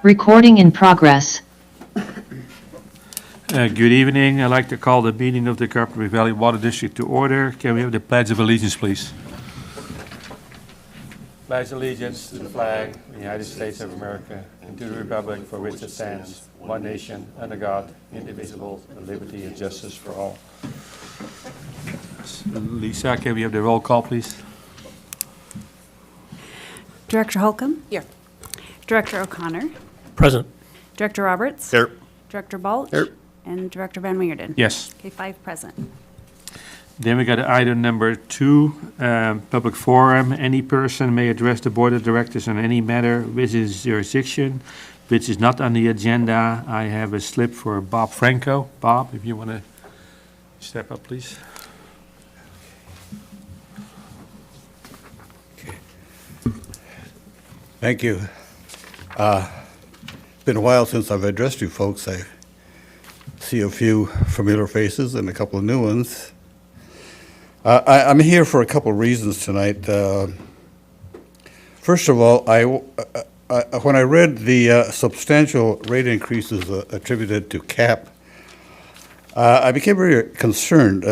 Recording in progress. Good evening. I'd like to call the meeting of the Carpinteria Valley Water District to order. Can we have the Pledge of Allegiance, please? Pledge allegiance to the flag of the United States of America and to the republic for which it stands, one nation, under God, indivisible, with liberty and justice for all. Lisa, can we have the roll call, please? Director Holcomb? Here. Director O'Connor? Present. Director Roberts? Here. Director Balch? Here. And Director Van Weerden? Yes. Okay, 5 present. Then we got item number 2, public forum. Any person may address the Board of Directors on any matter with his jurisdiction, which is not on the agenda. I have a slip for Bob Franco. Bob, if you want to step up, please. Thank you. Been a while since I've addressed you folks. I see a few familiar faces and a couple of new ones. I'm here for a couple of reasons tonight. First of all, when I read the substantial rate increases attributed to CAP, I became very concerned.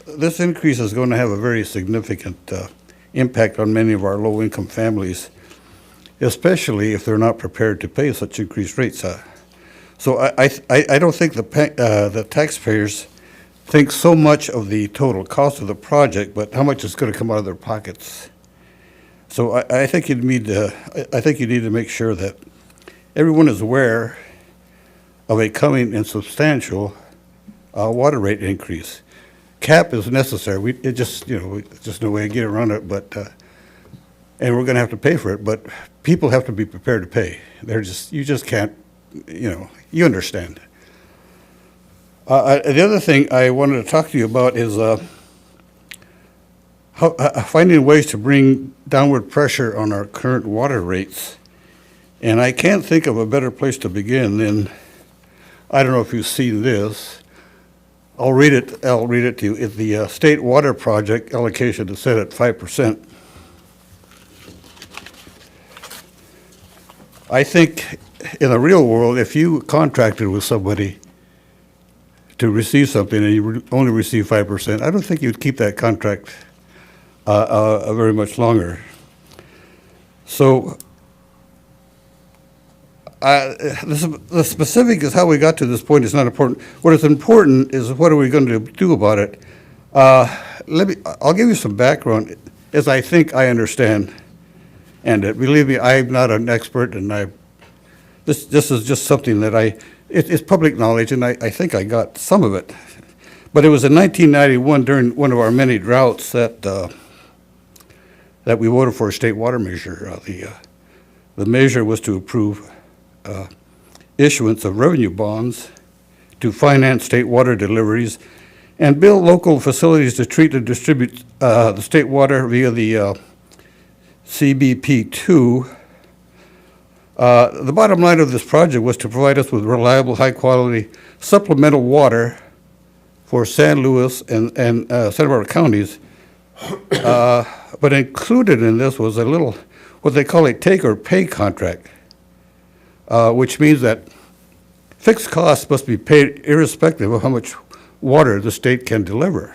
This increase is going to have a very significant impact on many of our low-income families, especially if they're not prepared to pay such increased rates. So I don't think the taxpayers think so much of the total cost of the project, but how much is going to come out of their pockets. So I think you need to make sure that everyone is aware of a coming and substantial water rate increase. CAP is necessary. It's just no way to get around it, but and we're going to have to pay for it. But people have to be prepared to pay. You just can't. You understand. The other thing I wanted to talk to you about is finding ways to bring downward pressure on our current water rates. And I can't think of a better place to begin than, I don't know if you've seen this. I'll read it to you. It's the state water project allocation is set at 5%. I think in the real world, if you contracted with somebody to receive something and you only receive 5%, I don't think you'd keep that contract very much longer. So the specific is how we got to this point is not important. What is important is what are we going to do about it. I'll give you some background as I think I understand. And believe me, I'm not an expert, and this is just something that it's public knowledge, and I think I got some of it. But it was in 1991 during one of our many droughts that we voted for a state water measure. The measure was to approve issuance of revenue bonds to finance state water deliveries and build local facilities to treat and distribute the state water via the CBP2. The bottom line of this project was to provide us with reliable, high-quality supplemental water for San Luis and Santa Barbara counties. But included in this was a little, what they call a take-or-pay contract, which means that fixed costs must be paid irrespective of how much water the state can deliver.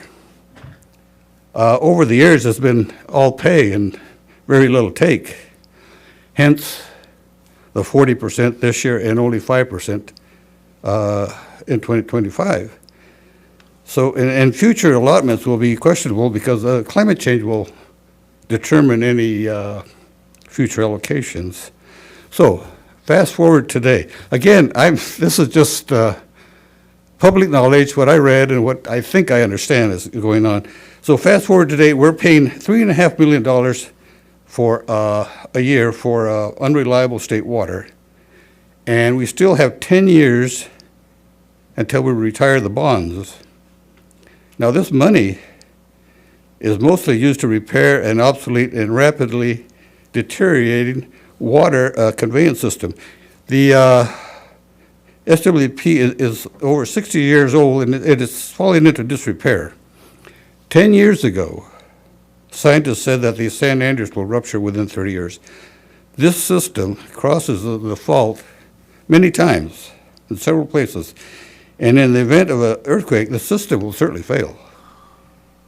Over the years, it's been all pay and very little take. Hence, the 40% this year and only 5% in 2025. So, and future allotments will be questionable because climate change will determine any future allocations. So, fast forward today. Again, this is just public knowledge, what I read and what I think I understand is going on. So, fast forward today, we're paying $3.5 million for a year for unreliable state water, and we still have 10 years until we retire the bonds. Now this money is mostly used to repair an obsolete and rapidly deteriorating water conveyance system. The SWP is over 60 years old and it is falling into disrepair. 10 years ago, scientists said that the San Andreas will rupture within 30 years. This system crosses the fault many times in several places. And in the event of an earthquake, the system will certainly fail.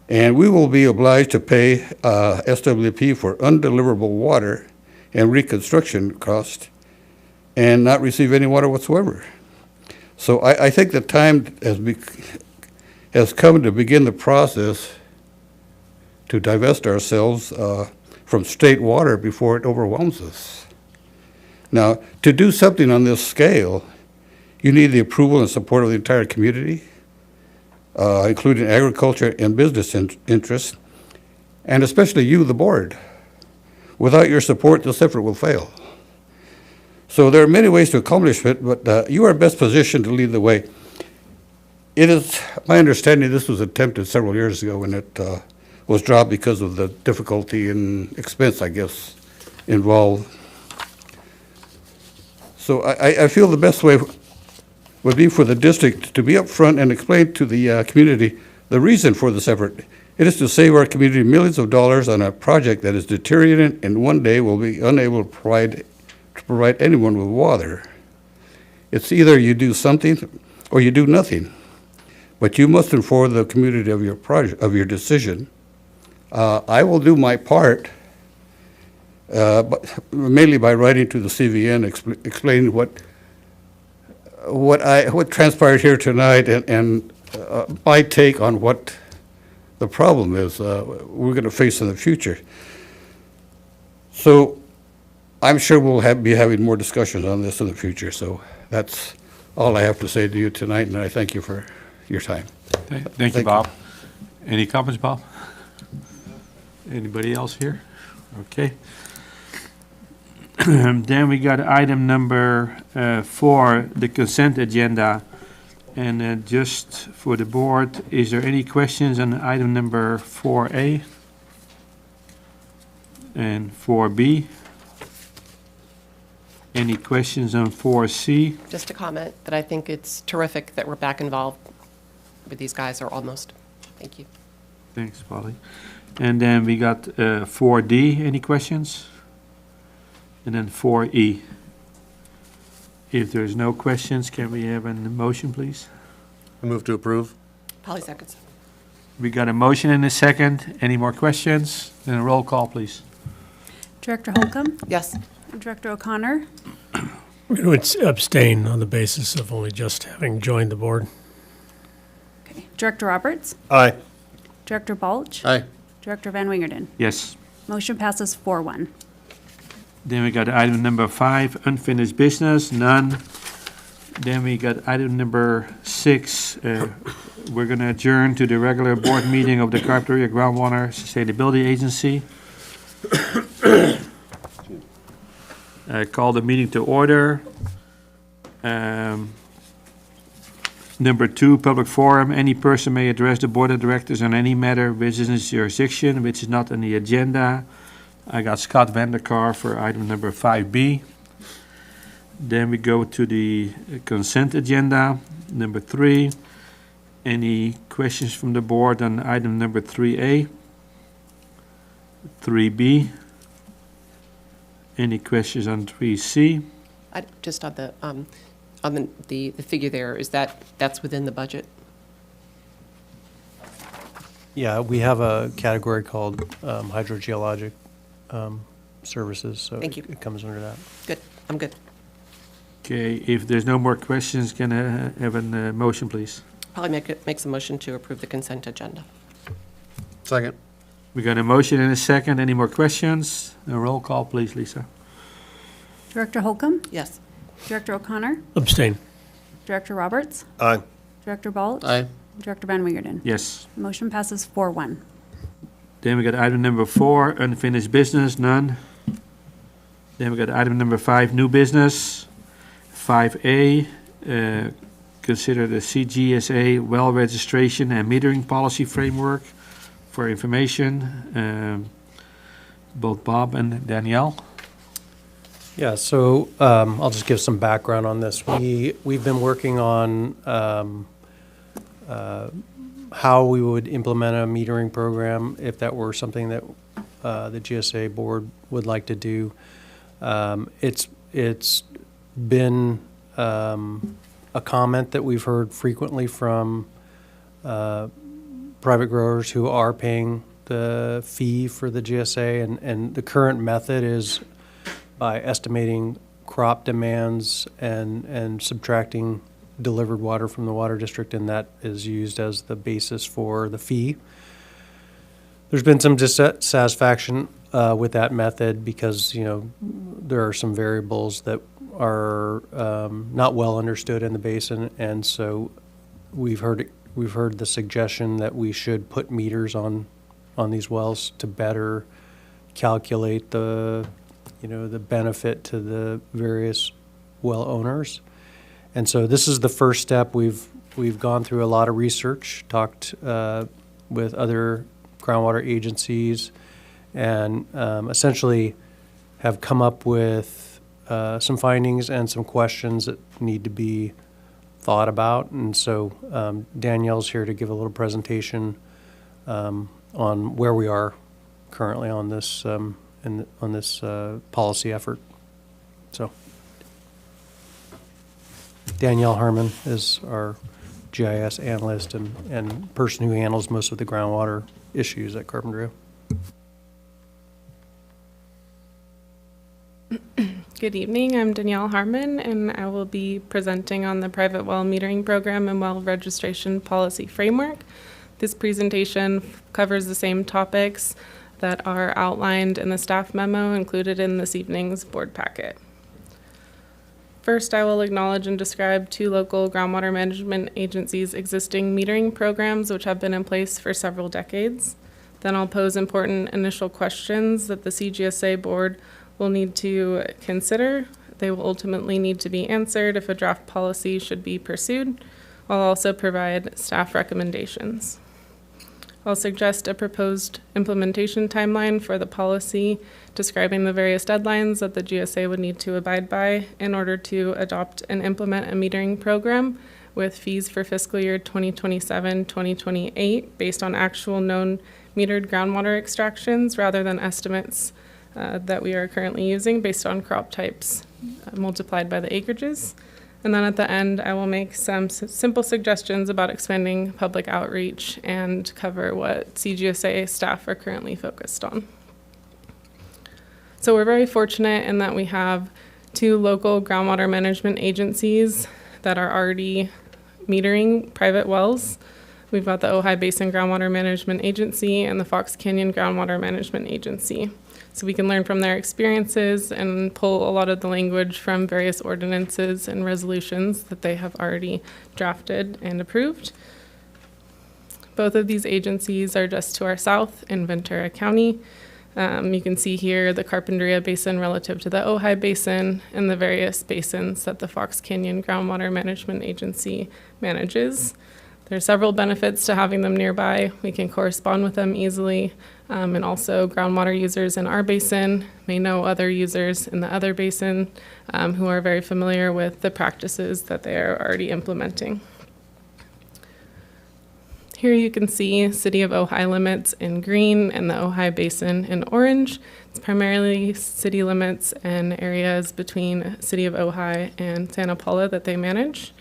And we will be obliged to pay SWP for undeliverable water and reconstruction cost and not receive any water whatsoever. So I think the time has come to begin the process to divest ourselves from state water before it overwhelms us. Now, to do something on this scale, you need the approval and support of the entire community, including agriculture and business interests, and especially you, the board. Without your support, this effort will fail. So there are many ways to accomplish it, but you are best positioned to lead the way. It is my understanding this was attempted several years ago, and it was dropped because of the difficulty and expense, I guess, involved. So I feel the best way would be for the district to be upfront and explain to the community the reason for this effort. It is to save our community millions of dollars on a project that is deteriorating and one day will be unable to provide anyone with water. It's either you do something or you do nothing. But you must inform the community of your project, of your decision. I will do my part, but mainly by writing to the CVN, explaining what transpired here tonight and my take on what the problem is we're going to face in the future. So I'm sure we'll be having more discussions on this in the future. So that's all I have to say to you tonight, and I thank you for your time. Thank you, Bob. Any comments, Bob? Anybody else here? Okay. Then we got item number 4, the consent agenda. And just for the board, is there any questions on item number 4A and 4B? Any questions on 4C? Just a comment that I think it's terrific that we're back involved with these guys, or almost. Thank you. Thanks, Polly. And then we got 4D. Any questions? And then 4E. If there's no questions, can we have a motion, please? I move to approve. Polly seconds. We got a motion and a second. Any more questions? Then a roll call, please. Director Holcomb? Yes. Director O'Connor? I'm going to abstain on the basis of only just having joined the board. Okay. Director Roberts? Aye. Director Balch? Aye. Director Van Wingerden? Yes. Motion passes 4-1. Then we got item number 5, unfinished business, none. Then we got item number 6. We're going to adjourn to the regular board meeting of the Carpinteria Groundwater Sustainability Agency. Call the meeting to order. Number 2, public forum. Any person may address the board of directors on any matter within his jurisdiction, which is not on the agenda. I got Scott Vanderkar for item number 5B. Then we go to the consent agenda, number 3. Any questions from the board on item number 3A? 3B? Any questions on 3C? Just on the figure there, that's within the budget? Yeah, we have a category called hydrogeologic services, so Thank you. it comes under that. Good. I'm good. Okay, if there's no more questions, can I have a motion, please? Polly makes a motion to approve the consent agenda. Second. We got a motion and a second. Any more questions? A roll call, please, Lisa. Director Holcomb? Yes. Director O'Connor? Abstain. Director Roberts? Aye. Director Balch? Aye. Director Van Wingerden? Yes. Motion passes 4-1. Then we got item number 4, unfinished business, none. Then we got item number 5, new business. 5A, consider the CGSA well registration and metering policy framework for information. Both Bob and Danielle. Yeah, so I'll just give some background on this. We've been working on how we would implement a metering program if that were something that the GSA board would like to do. It's been a comment that we've heard frequently from private growers who are paying the fee for the GSA, and the current method is by estimating crop demands and subtracting delivered water from the water district, and that is used as the basis for the fee. There's been some dissatisfaction with that method because, there are some variables that are not well understood in the basin, and so we've heard the suggestion that we should put meters on these wells to better calculate the benefit to the various well owners. And so this is the first step. We've gone through a lot of research, talked with other groundwater agencies, and essentially have come up with some findings and some questions that need to be thought about. And so Danielle's here to give a little presentation on where we are currently on this policy effort. So Danielle Harmon is our GIS analyst and person who handles most of the groundwater issues at Carpinteria. Good evening, I'm Danielle Harmon, and I will be presenting on the private well metering program and well registration policy framework. This presentation covers the same topics that are outlined in the staff memo included in this evening's board packet. First, I will acknowledge and describe 2 local groundwater management agencies' existing metering programs, which have been in place for several decades. Then I'll pose important initial questions that the CGSA board will need to consider. They will ultimately need to be answered if a draft policy should be pursued. I'll also provide staff recommendations. I'll suggest a proposed implementation timeline for the policy, describing the various deadlines that the GSA would need to abide by in order to adopt and implement a metering program with fees for fiscal year 2027-2028 based on actual known metered groundwater extractions rather than estimates that we are currently using based on crop types multiplied by the acreages. And then at the end, I will make some simple suggestions about expanding public outreach and cover what CGSA staff are currently focused on. So we're very fortunate in that we have 2 local groundwater management agencies that are already metering private wells. We've got the Ojai Basin Groundwater Management Agency and the Fox Canyon Groundwater Management Agency. So we can learn from their experiences and pull a lot of the language from various ordinances and resolutions that they have already drafted and approved. Both of these agencies are just to our south in Ventura County. You can see here the Carpinteria Basin relative to the Ojai Basin and the various basins that the Fox Canyon Groundwater Management Agency manages. There are several benefits to having them nearby. We can correspond with them easily, and also groundwater users in our basin may know other users in the other basin who are very familiar with the practices that they are already implementing. Here you can see City of Ojai limits in green and the Ojai Basin in orange. It's primarily city limits and areas between City of Ojai and Santa Paula that they manage.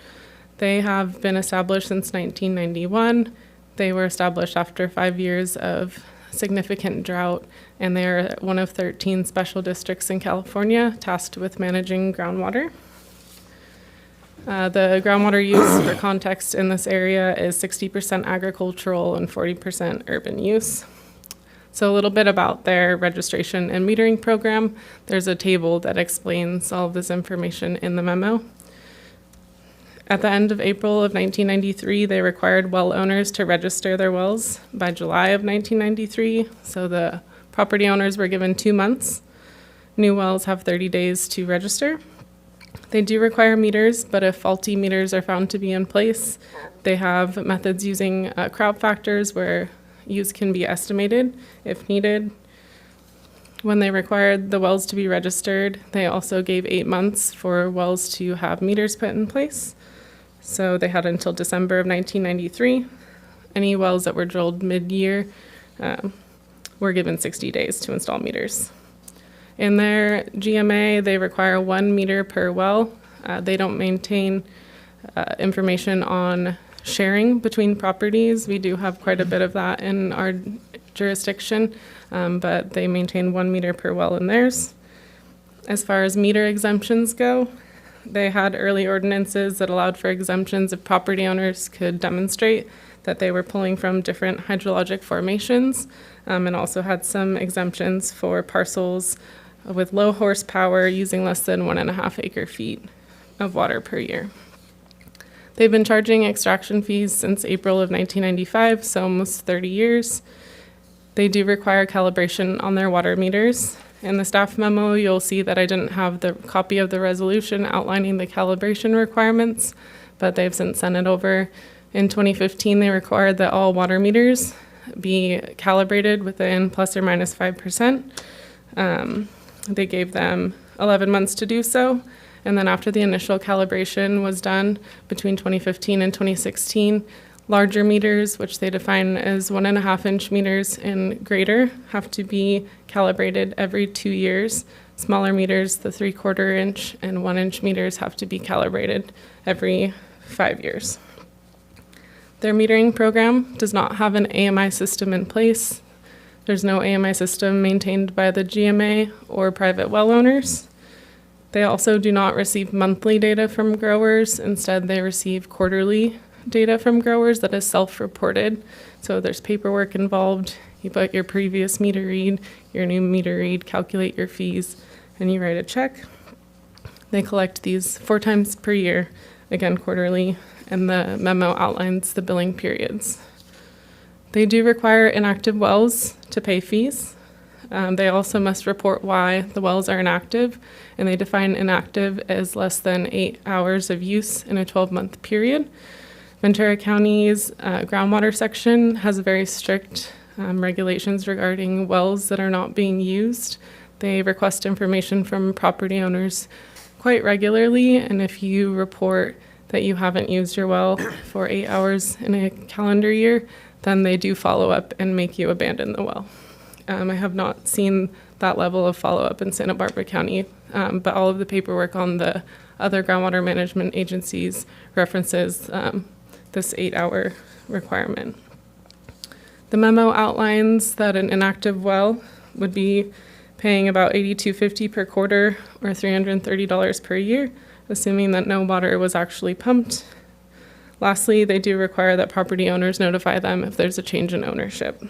They have been established since 1991. They were established after 5 years of significant drought, and they are one of 13 special districts in California tasked with managing groundwater. The groundwater use, for context, in this area is 60% agricultural and 40% urban use. So a little bit about their registration and metering program. There's a table that explains all of this information in the memo. At the end of April of 1993, they required well owners to register their wells by July of 1993, so the property owners were given 2 months. New wells have 30 days to register. They do require meters, but if faulty meters are found to be in place, they have methods using crowd factors where use can be estimated if needed. When they required the wells to be registered, they also gave 8 months for wells to have meters put in place. So they had until December of 1993. Any wells that were drilled mid-year were given 60 days to install meters. In their GMA, they require 1 meter per well. They don't maintain information on sharing between properties. We do have quite a bit of that in our jurisdiction, but they maintain 1 meter per well in theirs. As far as meter exemptions go, they had early ordinances that allowed for exemptions if property owners could demonstrate that they were pulling from different hydrologic formations, and also had some exemptions for parcels with low horsepower using less than 1.5 acre feet of water per year. They've been charging extraction fees since April of 1995, so almost 30 years. They do require calibration on their water meters. In the staff memo, you'll see that I didn't have the copy of the resolution outlining the calibration requirements, but they've since sent it over. In 2015, they required that all water meters be calibrated within plus or minus 5%. They gave them 11 months to do so. And then after the initial calibration was done between 2015 and 2016, larger meters, which they define as 1.5 inch meters and greater, have to be calibrated every 2 years. Smaller meters, the 3/4 inch and 1 inch meters, have to be calibrated every 5 years. Their metering program does not have an AMI system in place. There's no AMI system maintained by the GMA or private well owners. They also do not receive monthly data from growers. Instead, they receive quarterly data from growers that is self-reported. So there's paperwork involved. You put your previous meter read, your new meter read, calculate your fees, and you write a check. They collect these 4 times per year, again quarterly, and the memo outlines the billing periods. They do require inactive wells to pay fees. They also must report why the wells are inactive, and they define inactive as less than 8 hours of use in a 12-month period. Ventura County's groundwater section has very strict regulations regarding wells that are not being used. They request information from property owners quite regularly, and if you report that you haven't used your well for 8 hours in a calendar year, then they do follow up and make you abandon the well. I have not seen that level of follow-up in Santa Barbara County, but all of the paperwork on the other groundwater management agencies references this 8-hour requirement. The memo outlines that an inactive well would be paying about $82.50 per quarter or $330 per year, assuming that no water was actually pumped. Lastly, they do require that property owners notify them if there's a change in ownership.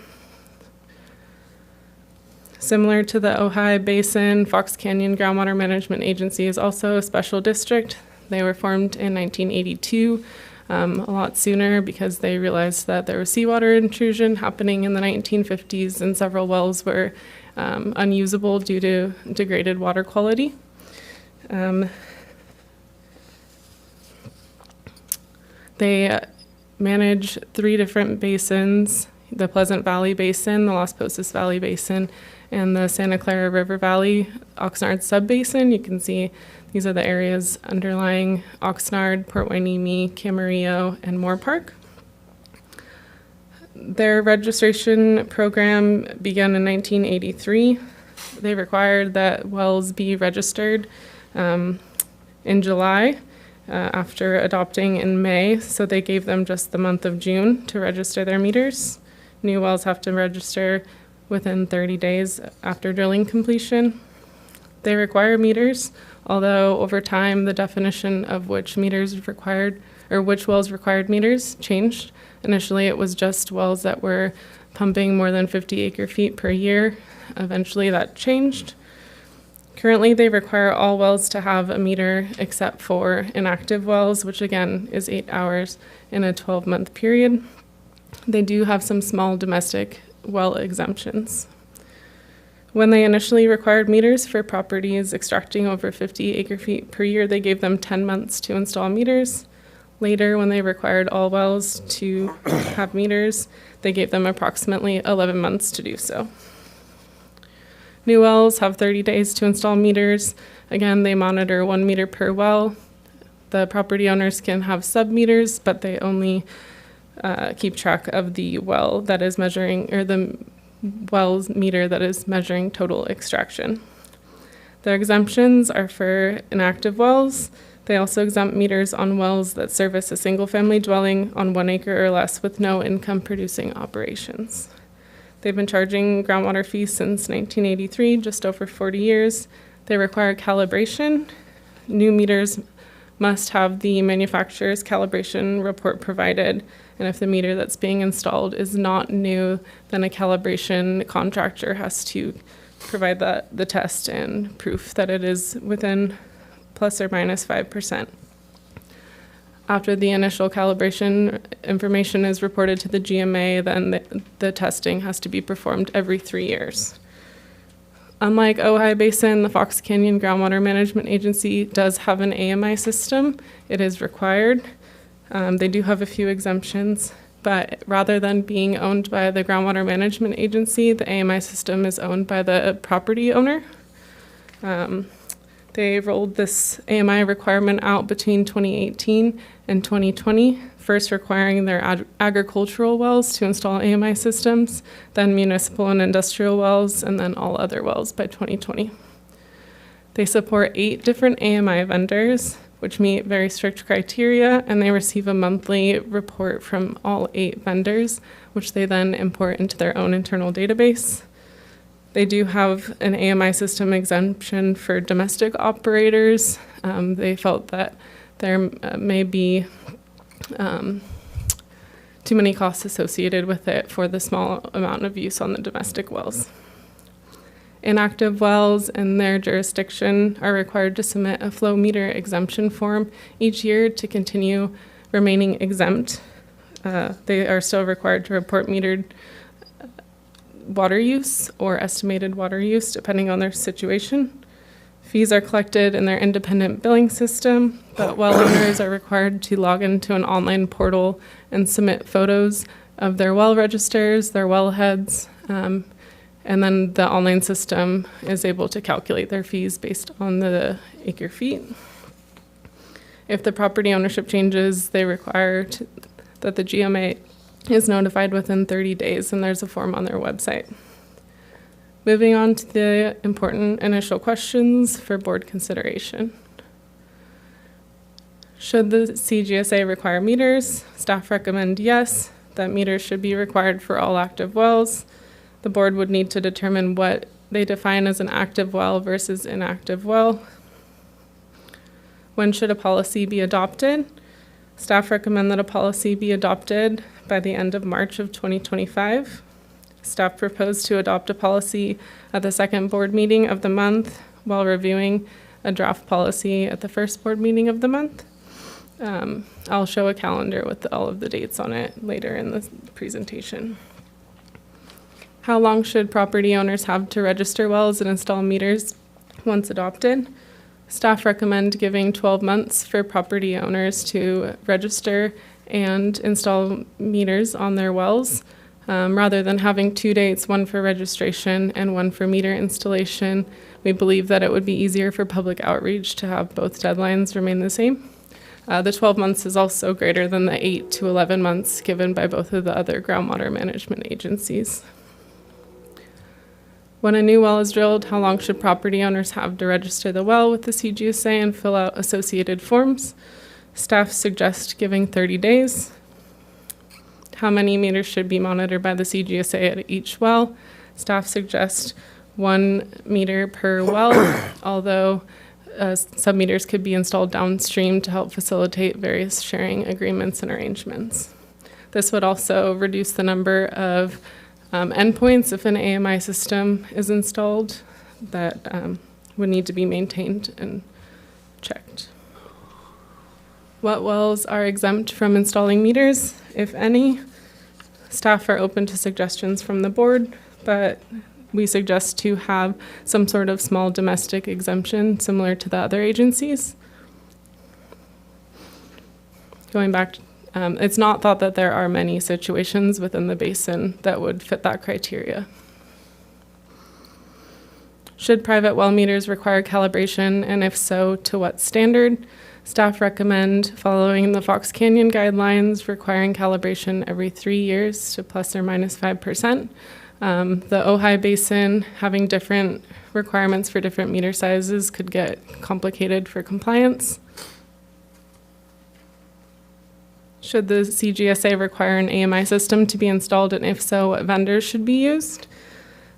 Similar to the Ojai Basin, Fox Canyon Groundwater Management Agency is also a special district. They were formed in 1982, a lot sooner because they realized that there was seawater intrusion happening in the 1950s and several wells were unusable due to degraded water quality. They manage 3 different basins: the Pleasant Valley Basin, the Las Posas Valley Basin, and the Santa Clara River Valley Oxnard Subbasin. You can see these are the areas underlying Oxnard, Port Hueneme, Camarillo, and Moore Park. Their registration program began in 1983. They required that wells be registered in July after adopting in May, so they gave them just the month of June to register their meters. New wells have to register within 30 days after drilling completion. They require meters, although over time the definition of which meters required or which wells required meters changed. Initially it was just wells that were pumping more than 50 acre feet per year. Eventually that changed. Currently they require all wells to have a meter except for inactive wells, which again is 8 hours in a 12-month period. They do have some small domestic well exemptions. When they initially required meters for properties extracting over 50 acre feet per year, they gave them 10 months to install meters. Later, when they required all wells to have meters, they gave them approximately 11 months to do so. New wells have 30 days to install meters. Again, they monitor 1 meter per well. The property owners can have sub-meters, but they only keep track of the well that is measuring, or the well's meter that is measuring total extraction. The exemptions are for inactive wells, They also exempt meters on wells that service a single-family dwelling on 1 acre or less with no income-producing operations. They've been charging groundwater fees since 1983, just over 40 years. They require calibration. New meters must have the manufacturer's calibration report provided, and if the meter that's being installed is not new, then a calibration contractor has to provide the test and proof that it is within plus or minus 5%. After the initial calibration information is reported to the GMA, then the testing has to be performed every 3 years. Unlike Ojai Basin, the Fox Canyon Groundwater Management Agency does have an AMI system. It is required. They do have a few exemptions, but rather than being owned by the Groundwater Management Agency, the AMI system is owned by the property owner. They rolled this AMI requirement out between 2018 and 2020, first requiring their agricultural wells to install AMI systems, then municipal and industrial wells, and then all other wells by 2020. They support 8 different AMI vendors, which meet very strict criteria, and they receive a monthly report from all 8 vendors, which they then import into their own internal database. They do have an AMI system exemption for domestic operators. They felt that there may be too many costs associated with it for the small amount of use on the domestic wells. Inactive wells in their jurisdiction are required to submit a flow meter exemption form each year to continue remaining exempt. They are still required to report metered water use or estimated water use, depending on their situation. Fees are collected in their independent billing system, but well owners are required to log into an online portal and submit photos of their well registers, their well heads, and then the online system is able to calculate their fees based on the acre feet. If the property ownership changes, they require that the GMA is notified within 30 days, and there's a form on their website. Moving on to the important initial questions for board consideration. Should the CGSA require meters? Staff recommend yes, that meters should be required for all active wells. The board would need to determine what they define as an active well versus inactive well. When should a policy be adopted? Staff recommend that a policy be adopted by the end of March of 2025. Staff proposed to adopt a policy at the second board meeting of the month while reviewing a draft policy at the first board meeting of the month. I'll show a calendar with all of the dates on it later in the presentation. How long should property owners have to register wells and install meters once adopted? Staff recommend giving 12 months for property owners to register and install meters on their wells. Rather than having 2 dates, one for registration and one for meter installation, we believe that it would be easier for public outreach to have both deadlines remain the same. The 12 months is also greater than the 8 to 11 months given by both of the other groundwater management agencies. When a new well is drilled, how long should property owners have to register the well with the CGSA and fill out associated forms? Staff suggest giving 30 days. How many meters should be monitored by the CGSA at each well? Staff suggests 1 meter per well, although sub-meters could be installed downstream to help facilitate various sharing agreements and arrangements. This would also reduce the number of endpoints if an AMI system is installed that would need to be maintained and checked. What wells are exempt from installing meters, if any? Staff are open to suggestions from the board, but we suggest to have some sort of small domestic exemption similar to the other agencies. Going back, it's not thought that there are many situations within the basin that would fit that criteria. Should private well meters require calibration, and if so, to what standard? Staff recommend following the Fox Canyon guidelines requiring calibration every 3 years to plus or minus 5%. The Ojai Basin having different requirements for different meter sizes could get complicated for compliance. Should the CGSA require an AMI system to be installed, and if so, what vendors should be used?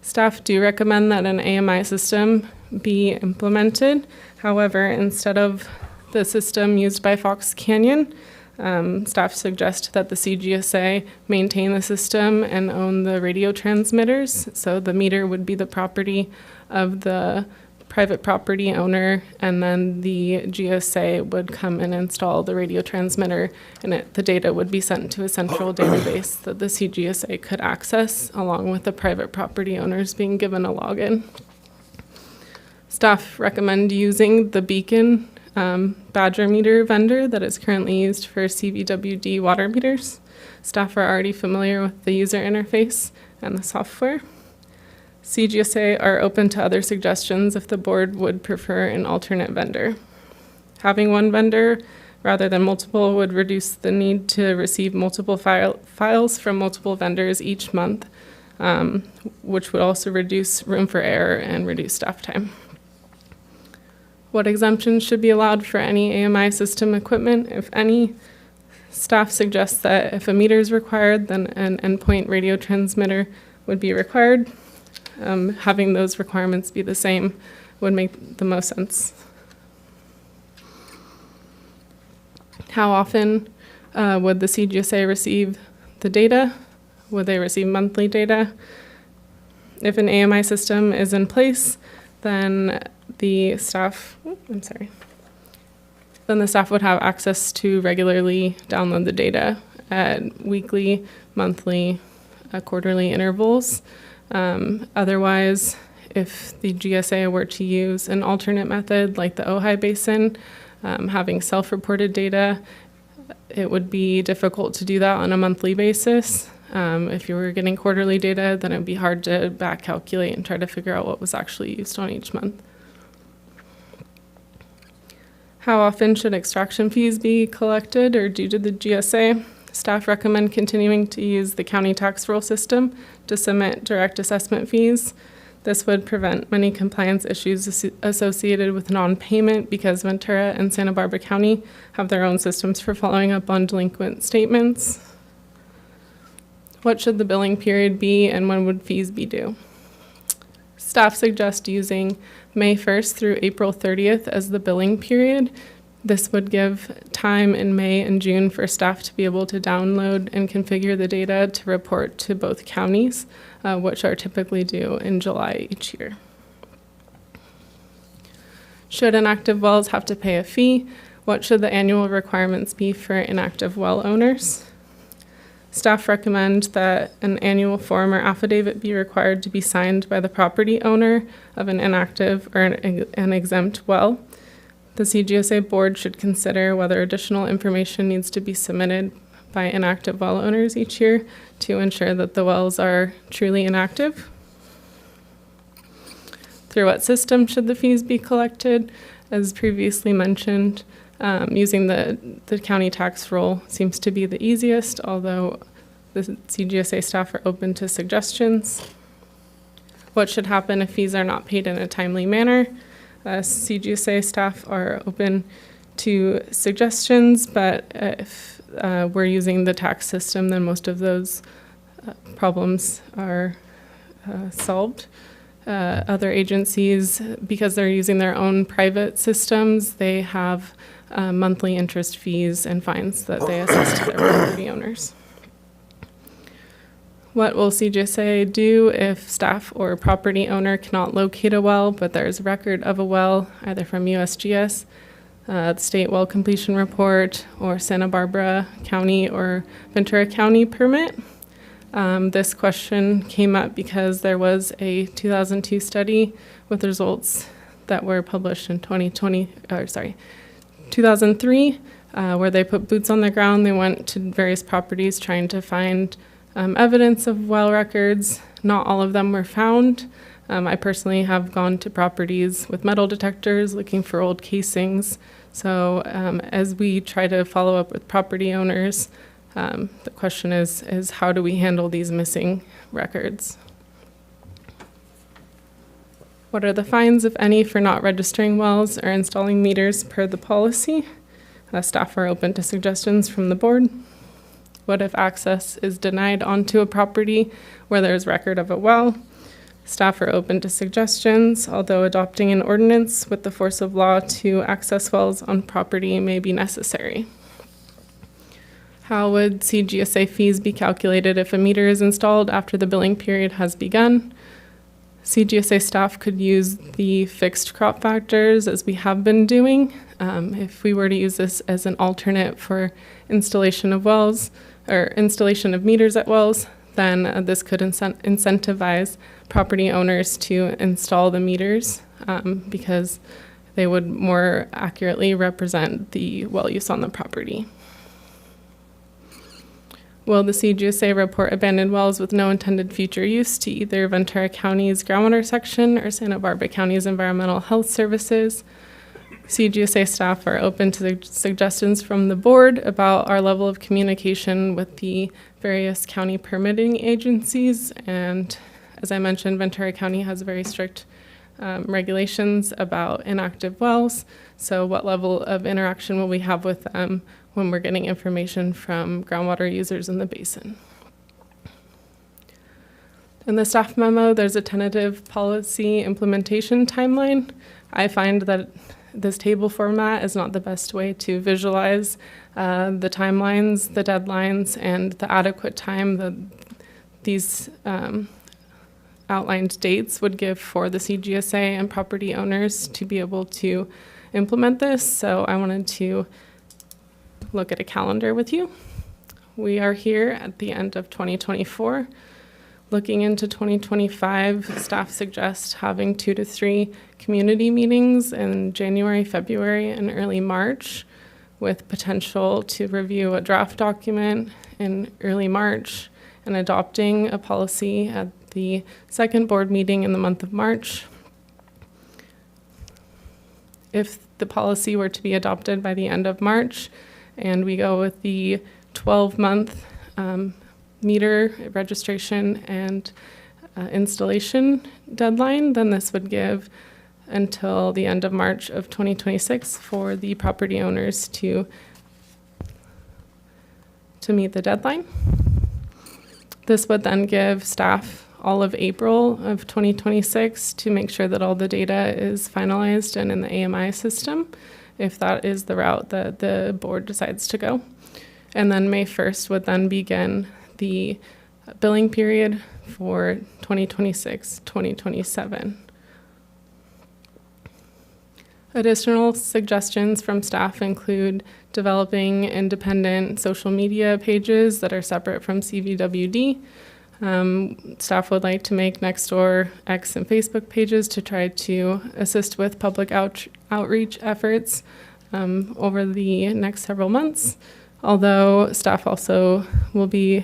Staff do recommend that an AMI system be implemented. However, instead of the system used by Fox Canyon, staff suggest that the CGSA maintain the system and own the radio transmitters. So the meter would be the property of the private property owner, and then the GSA would come and install the radio transmitter, and the data would be sent to a central database that the CGSA could access, along with the private property owners being given a login. Staff recommend using the Beacon Badger meter vendor that is currently used for CVWD water meters. Staff are already familiar with the user interface and the software. CGSA are open to other suggestions if the board would prefer an alternate vendor. Having one vendor rather than multiple would reduce the need to receive multiple files from multiple vendors each month, which would also reduce room for error and reduce staff time. What exemptions should be allowed for any AMI system equipment, if any? Staff suggests that if a meter is required, then an endpoint radio transmitter would be required. Having those requirements be the same would make the most sense. How often would the CGSA receive the data? Would they receive monthly data? If an AMI system is in place, then the staff, then the staff would have access to regularly download the data at weekly, monthly, quarterly intervals. Otherwise, if the GSA were to use an alternate method like the Ojai Basin, having self-reported data, it would be difficult to do that on a monthly basis. If you were getting quarterly data, then it would be hard to back calculate and try to figure out what was actually used on each month. How often should extraction fees be collected or due to the GSA? Staff recommend continuing to use the county tax roll system to submit direct assessment fees. This would prevent many compliance issues associated with non-payment because Ventura and Santa Barbara County have their own systems for following up on delinquent statements. What should the billing period be, and when would fees be due? Staff suggest using May 1st through April 30th as the billing period. This would give time in May and June for staff to be able to download and configure the data to report to both counties, which are typically due in July each year. Should inactive wells have to pay a fee? What should the annual requirements be for inactive well owners? Staff recommend that an annual form or affidavit be required to be signed by the property owner of an inactive or an exempt well. The CGSA board should consider whether additional information needs to be submitted by inactive well owners each year to ensure that the wells are truly inactive. Through what system should the fees be collected? As previously mentioned, using the county tax roll seems to be the easiest, although the CGSA staff are open to suggestions. What should happen if fees are not paid in a timely manner? CGSA staff are open to suggestions, but if we're using the tax system, then most of those problems are solved. Other agencies, because they're using their own private systems, they have monthly interest fees and fines that they assess to their property owners. What will CGSA do if staff or property owner cannot locate a well, but there's a record of a well, either from USGS, the state well completion report, or Santa Barbara County or Ventura County permit? This question came up because there was a 2002 study with results that were published in 2003, where they put boots on the ground. They went to various properties trying to find evidence of well records. Not all of them were found. I personally have gone to properties with metal detectors looking for old casings. So as we try to follow up with property owners, the question is how do we handle these missing records? What are the fines, if any, for not registering wells or installing meters per the policy? Staff are open to suggestions from the board. What if access is denied onto a property where there's record of a well? Staff are open to suggestions, although adopting an ordinance with the force of law to access wells on property may be necessary. How would CGSA fees be calculated if a meter is installed after the billing period has begun? CGSA staff could use the fixed crop factors as we have been doing. If we were to use this as an alternate for installation of wells or installation of meters at wells, then this could incentivize property owners to install the meters because they would more accurately represent the well use on the property. Will the CGSA report abandoned wells with no intended future use to either Ventura County's groundwater section or Santa Barbara County's environmental health services? CGSA staff are open to the suggestions from the board about our level of communication with the various county permitting agencies. And as I mentioned, Ventura County has very strict regulations about inactive wells. So what level of interaction will we have with them when we're getting information from groundwater users in the basin? In the staff memo, there's a tentative policy implementation timeline. I find that this table format is not the best way to visualize the timelines, the deadlines, and the adequate time that these outlined dates would give for the CGSA and property owners to be able to implement this. So I wanted to look at a calendar with you. We are here at the end of 2024. Looking into 2025, staff suggests having 2 to 3 community meetings in January, February, and early March, with potential to review a draft document in early March and adopting a policy at the second board meeting in the month of March. If the policy were to be adopted by the end of March and we go with the 12-month meter registration and installation deadline, then this would give until the end of March of 2026 for the property owners to meet the deadline. This would then give staff all of April of 2026 to make sure that all the data is finalized and in the AMI system, if that is the route that the board decides to go. And then May 1st would then begin the billing period for 2026, 2027. Additional suggestions from staff include developing independent social media pages that are separate from CVWD. Staff would like to make Nextdoor, X, and Facebook pages to try to assist with public outreach efforts over the next several months, although staff also will be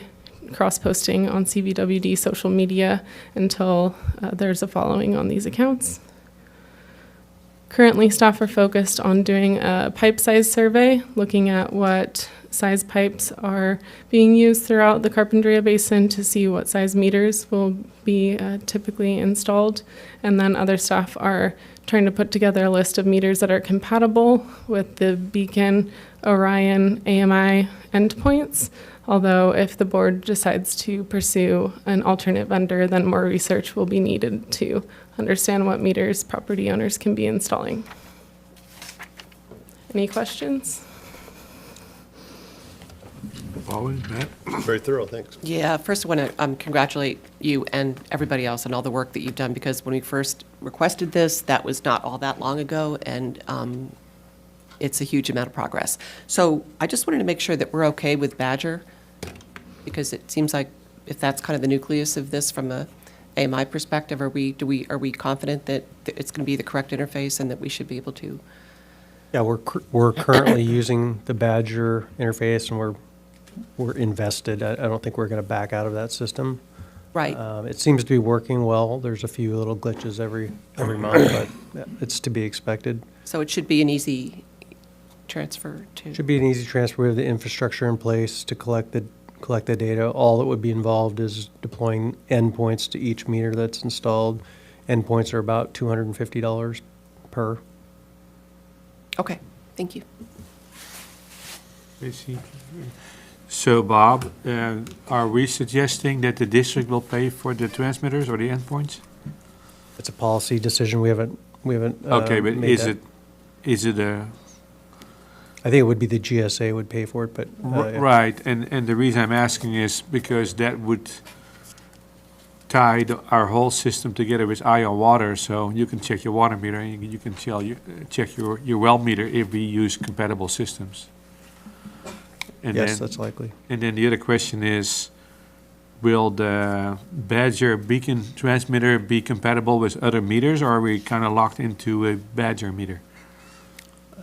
cross-posting on CVWD social media until there's a following on these accounts. Currently, staff are focused on doing a pipe size survey, looking at what size pipes are being used throughout the Carpinteria Basin to see what size meters will be typically installed. And then other staff are trying to put together a list of meters that are compatible with the Beacon, Orion, AMI endpoints. Although if the board decides to pursue an alternate vendor, then more research will be needed to understand what meters property owners can be installing. Any questions? Always, Matt? Very thorough, thanks. Yeah, first I want to congratulate you and everybody else on all the work that you've done, because when we first requested this, that was not all that long ago, and it's a huge amount of progress. So I just wanted to make sure that we're okay with Badger, because it seems like if that's kind of the nucleus of this from a AMI perspective, are we confident that it's going to be the correct interface and that we should be able to? Yeah, we're currently using the Badger interface, and we're invested. I don't think we're going to back out of that system. Right. It seems to be working well. There's a few little glitches every month, but it's to be expected. So it should be an easy transfer to. Should be an easy transfer. We have the infrastructure in place to collect the data. All that would be involved is deploying endpoints to each meter that's installed. Endpoints are about $250 per. Okay, thank you. Tracy? So Bob, are we suggesting that the district will pay for the transmitters or the endpoints? It's a policy decision. We haven't Okay, but made that. is it a, I think it would be the GSA would pay for it, but. Yeah. right, and the reason I'm asking is because that would tie our whole system together with Ion Water, so you can check your water meter and you can check your well meter if we use compatible systems. And Yes, then- that's likely. And then the other question is, will the Badger beacon transmitter be compatible with other meters, or are we kind of locked into a Badger meter?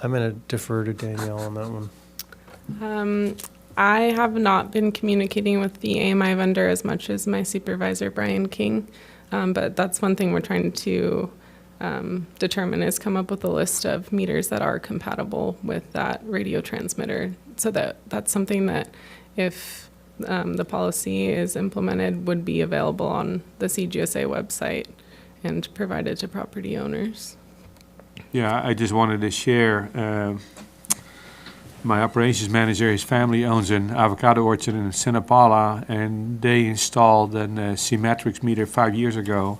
I'm going to defer to Danielle on that one. I have not been communicating with the AMI vendor as much as my supervisor, Brian King. But that's one thing we're trying to determine is come up with a list of meters that are compatible with that radio transmitter. So that's something that if the policy is implemented would be available on the CGSA website and provided to property owners. Yeah, I just wanted to share, my operations manager, his family owns an avocado orchard in Santa Paula, and they installed a C-Matrix meter 5 years ago.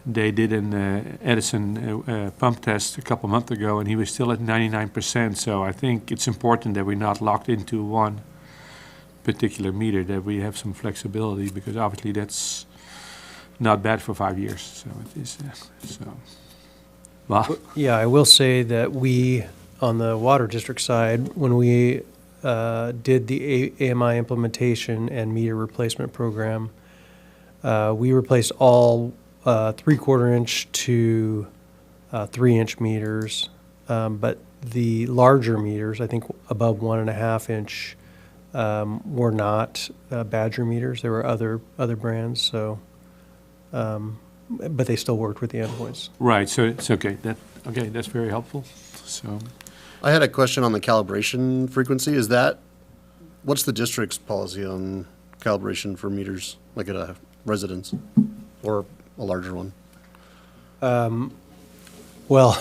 They did an Edison pump test a couple months ago, and he was still at 99%. So I think it's important that we're not locked into one particular meter, that we have some flexibility, because obviously that's not bad for 5 years. So it is. So, well, Yeah, I will say that we, on the water district side, when we did the AMI implementation and meter replacement program, we replaced all 3/4 inch to 3-inch meters, but the larger meters, I think above 1.5 inch, were not Badger meters. There were other brands, so, but they still worked with the endpoints. right. So it's okay. That's very helpful. So. I had a question on the calibration frequency. What's the district's policy on calibration for meters, like at a residence or a larger one? Well,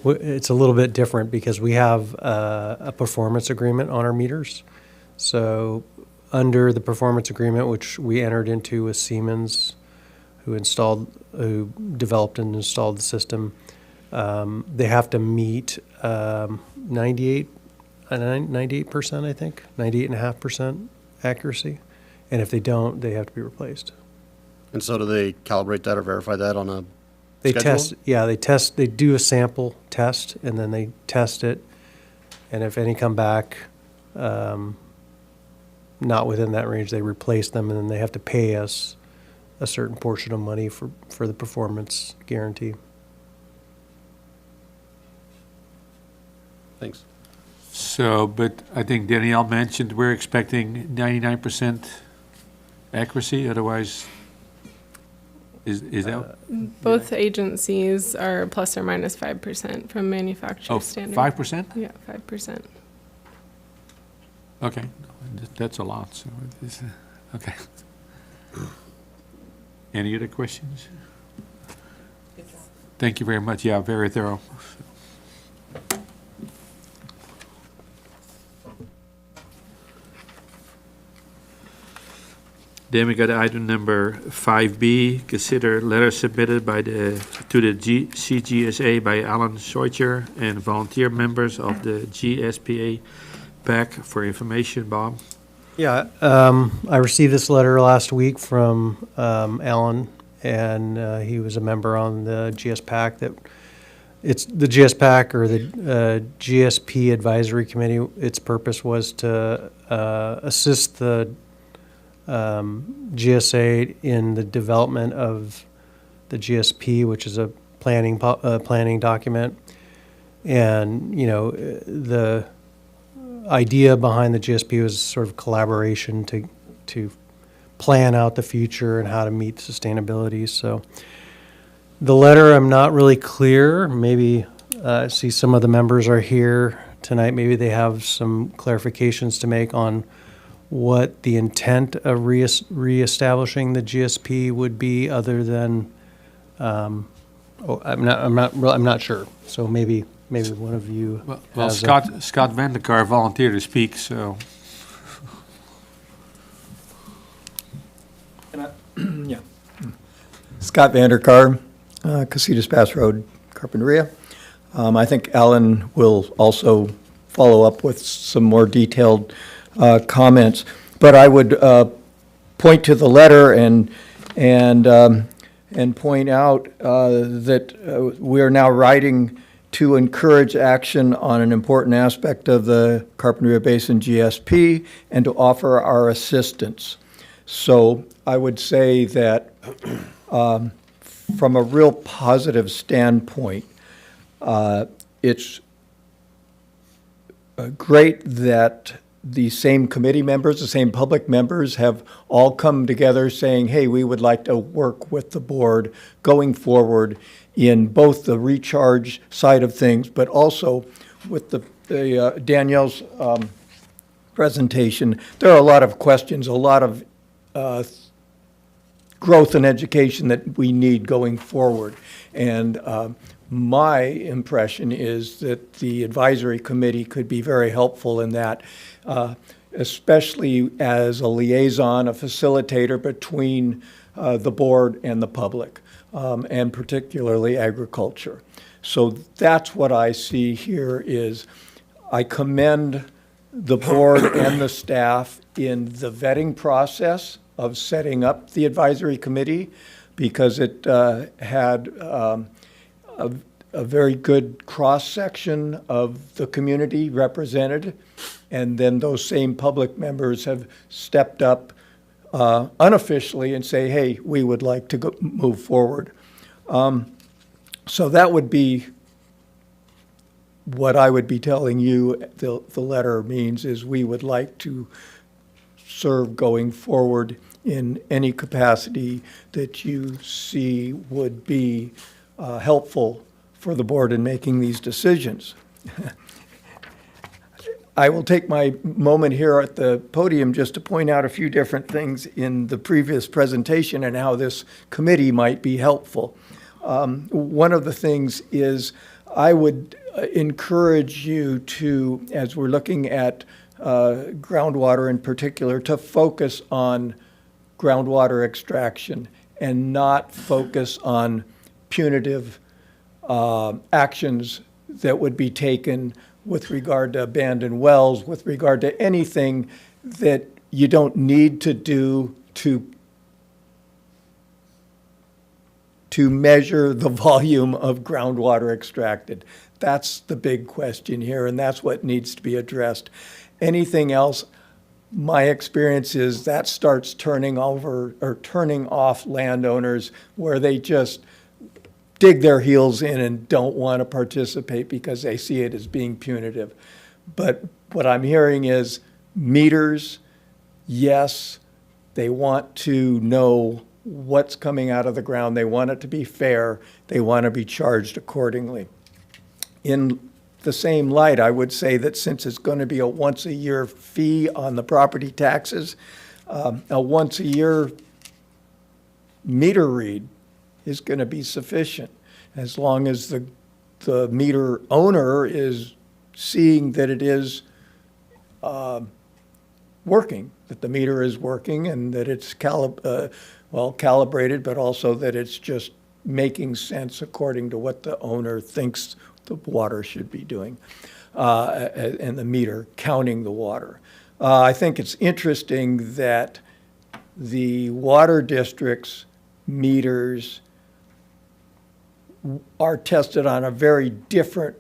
it's a little bit different because we have a performance agreement on our meters. So under the performance agreement, which we entered into with Siemens, who developed and installed the system, they have to meet 98%, I think, 98.5% accuracy. And if they don't, they have to be replaced. And so do they calibrate that or verify that on a They schedule? they do a sample test, and then they test it, and if any come back not within that range, they replace them, and then they have to pay us a certain portion of money for the performance guarantee. Thanks. So, but I think Danielle mentioned we're expecting 99% accuracy, otherwise, is that? Both agencies are plus or minus 5% from manufacturer Oh, standard. 5%? Yeah, 5%. Okay, that's a lot, so it is, okay. Any other questions? Thank you very much, yeah, very thorough. Then we got item number 5B, consider letter submitted to the CGSA by Alan Scheucher and volunteer members of the GSPA PAC for information. Bob? Yeah, I received this letter last week from Alan, and he was a member on the GSPAC. It's the GSPAC, or the GSP Advisory Committee. Its purpose was to assist the GSA in the development of the GSP, which is a planning document. And, you know, the idea behind the GSP was sort of collaboration to plan out the future and how to meet sustainability. So the letter, I'm not really clear. Maybe I see some of the members are here tonight. Maybe they have some clarifications to make on what the intent of reestablishing the GSP would be, other than I'm not sure. So maybe one of you. Well, has Scott Vandekar volunteered to speak, so Scott Vanderkar, Casitas Pass Road, Carpinteria. I think Alan will also follow up with some more detailed comments. But I would point to the letter and point out that we are now writing to encourage action on an important aspect of the Carpinteria Basin GSP and to offer our assistance. So I would say that from a real positive standpoint, it's great that the same committee members, the same public members have all come together saying, hey, we would like to work with the board going forward in both the recharge side of things, but also with the Danielle's presentation. There are a lot of questions, a lot of growth and education that we need going forward. And my impression is that the advisory committee could be very helpful in that, especially as a liaison, a facilitator between the board and the public, and particularly agriculture. So that's what I see here is I commend the board and the staff in the vetting process of setting up the advisory committee, because it had a very good cross-section of the community represented, and then those same public members have stepped up unofficially and say, hey, we would like to move forward. So that would be what I would be telling you the letter means, is we would like to serve going forward in any capacity that you see would be helpful for the board in making these decisions. I will take my moment here at the podium just to point out a few different things in the previous presentation and how this committee might be helpful. One of the things is I would encourage you to, as we're looking at groundwater in particular, to focus on groundwater extraction and not focus on punitive actions that would be taken with regard to abandoned wells, with regard to anything that you don't need to do to measure the volume of groundwater extracted. That's the big question here, and that's what needs to be addressed. Anything else, my experience is that starts turning over or turning off landowners where they just dig their heels in and don't want to participate because they see it as being punitive. But what I'm hearing is meters, yes, they want to know what's coming out of the ground. They want it to be fair. They want to be charged accordingly. In the same light, I would say that since it's going to be a once-a-year fee on the property taxes, a once-a-year meter read is going to be sufficient, as long as the meter owner is seeing that it is working, that the meter is working and that it's calibrated, but also that it's just making sense according to what the owner thinks the water should be doing, and the meter counting the water. I think it's interesting that the water district's meters are tested on a very different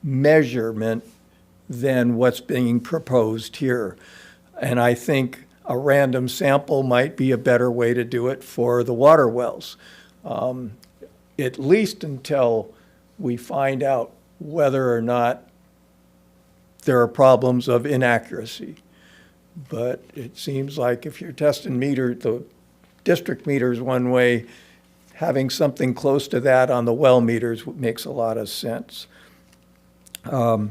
measurement than what's being proposed here. And I think a random sample might be a better way to do it for the water wells, at least until we find out whether or not there are problems of inaccuracy. But it seems like if you're testing the district meters one way, having something close to that on the well meters makes a lot of sense. A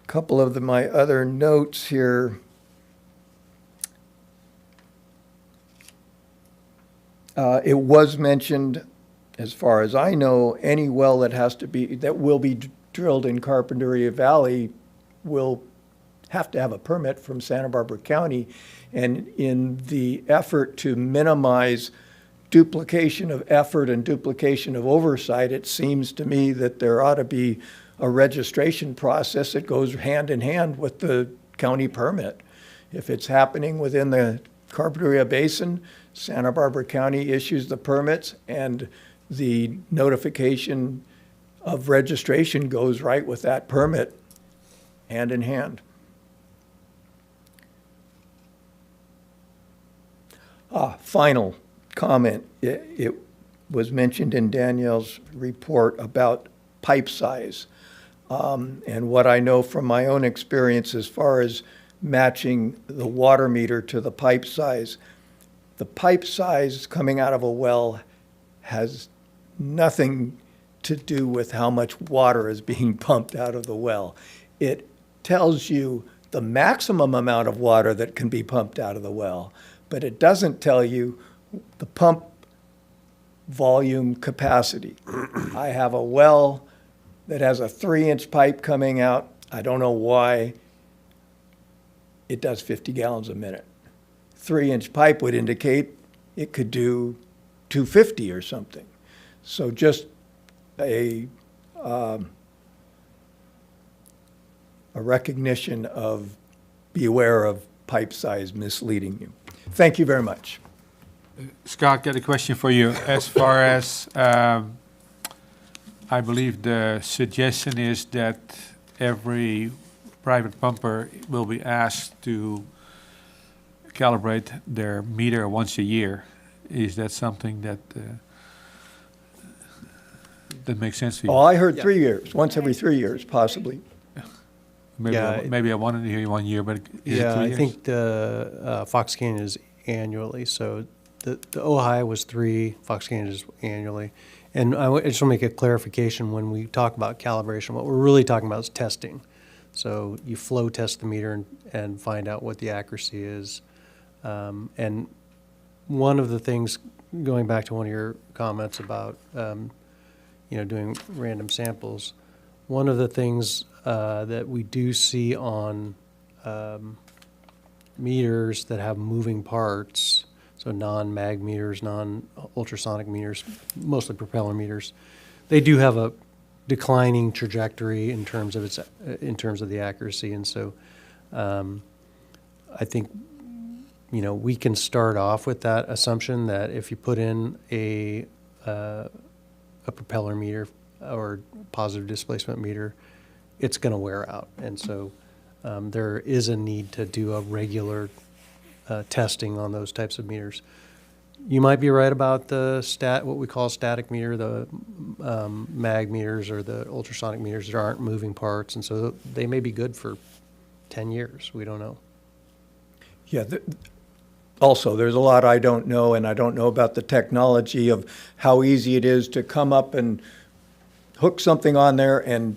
couple of my other notes here. It was mentioned, as far as I know, any well that will be drilled in Carpinteria Valley will have to have a permit from Santa Barbara County. And in the effort to minimize duplication of effort and duplication of oversight, it seems to me that there ought to be a registration process that goes hand in hand with the county permit. If it's happening within the Carpinteria Basin, Santa Barbara County issues the permits, and the notification of registration goes right with that permit, hand in hand. Final comment. It was mentioned in Danielle's report about pipe size. And what I know from my own experience as far as matching the water meter to the pipe size, the pipe size coming out of a well has nothing to do with how much water is being pumped out of the well. It tells you the maximum amount of water that can be pumped out of the well, but it doesn't tell you the pump volume capacity. I have a well that has a 3-inch pipe coming out. I don't know why it does 50 gallons a minute. 3-inch pipe would indicate it could do 250 or something. So just a recognition of beware of pipe size misleading you. Thank you very much. Scott, got a question for you. As far as, I believe the suggestion is that every private pumper will be asked to calibrate their meter once a year. Is that something that that makes sense to you? Oh, I heard 3 years, once every 3 years, possibly. Maybe I wanted to hear you 1 year, but is it 3 Yeah, I years? think the Fox Canyon is annually, so the Ojai was 3, Fox Canyon is annually. And I just want to make a clarification when we talk about calibration, what we're really talking about is testing. So you flow test the meter and find out what the accuracy is. And one of the things, going back to one of your comments about, doing random samples, one of the things that we do see on meters that have moving parts, so non-mag meters, non-ultrasonic meters, mostly propeller meters, they do have a declining trajectory in terms of the accuracy. And so I think we can start off with that assumption that if you put in a propeller meter or positive displacement meter, it's going to wear out. And so there is a need to do a regular testing on those types of meters. You might be right about what we call static meter, the mag meters or the ultrasonic meters. There aren't moving parts, and so they may be good for 10 years. We don't know. Yeah. Also, there's a lot I don't know, and I don't know about the technology of how easy it is to come up and hook something on there, and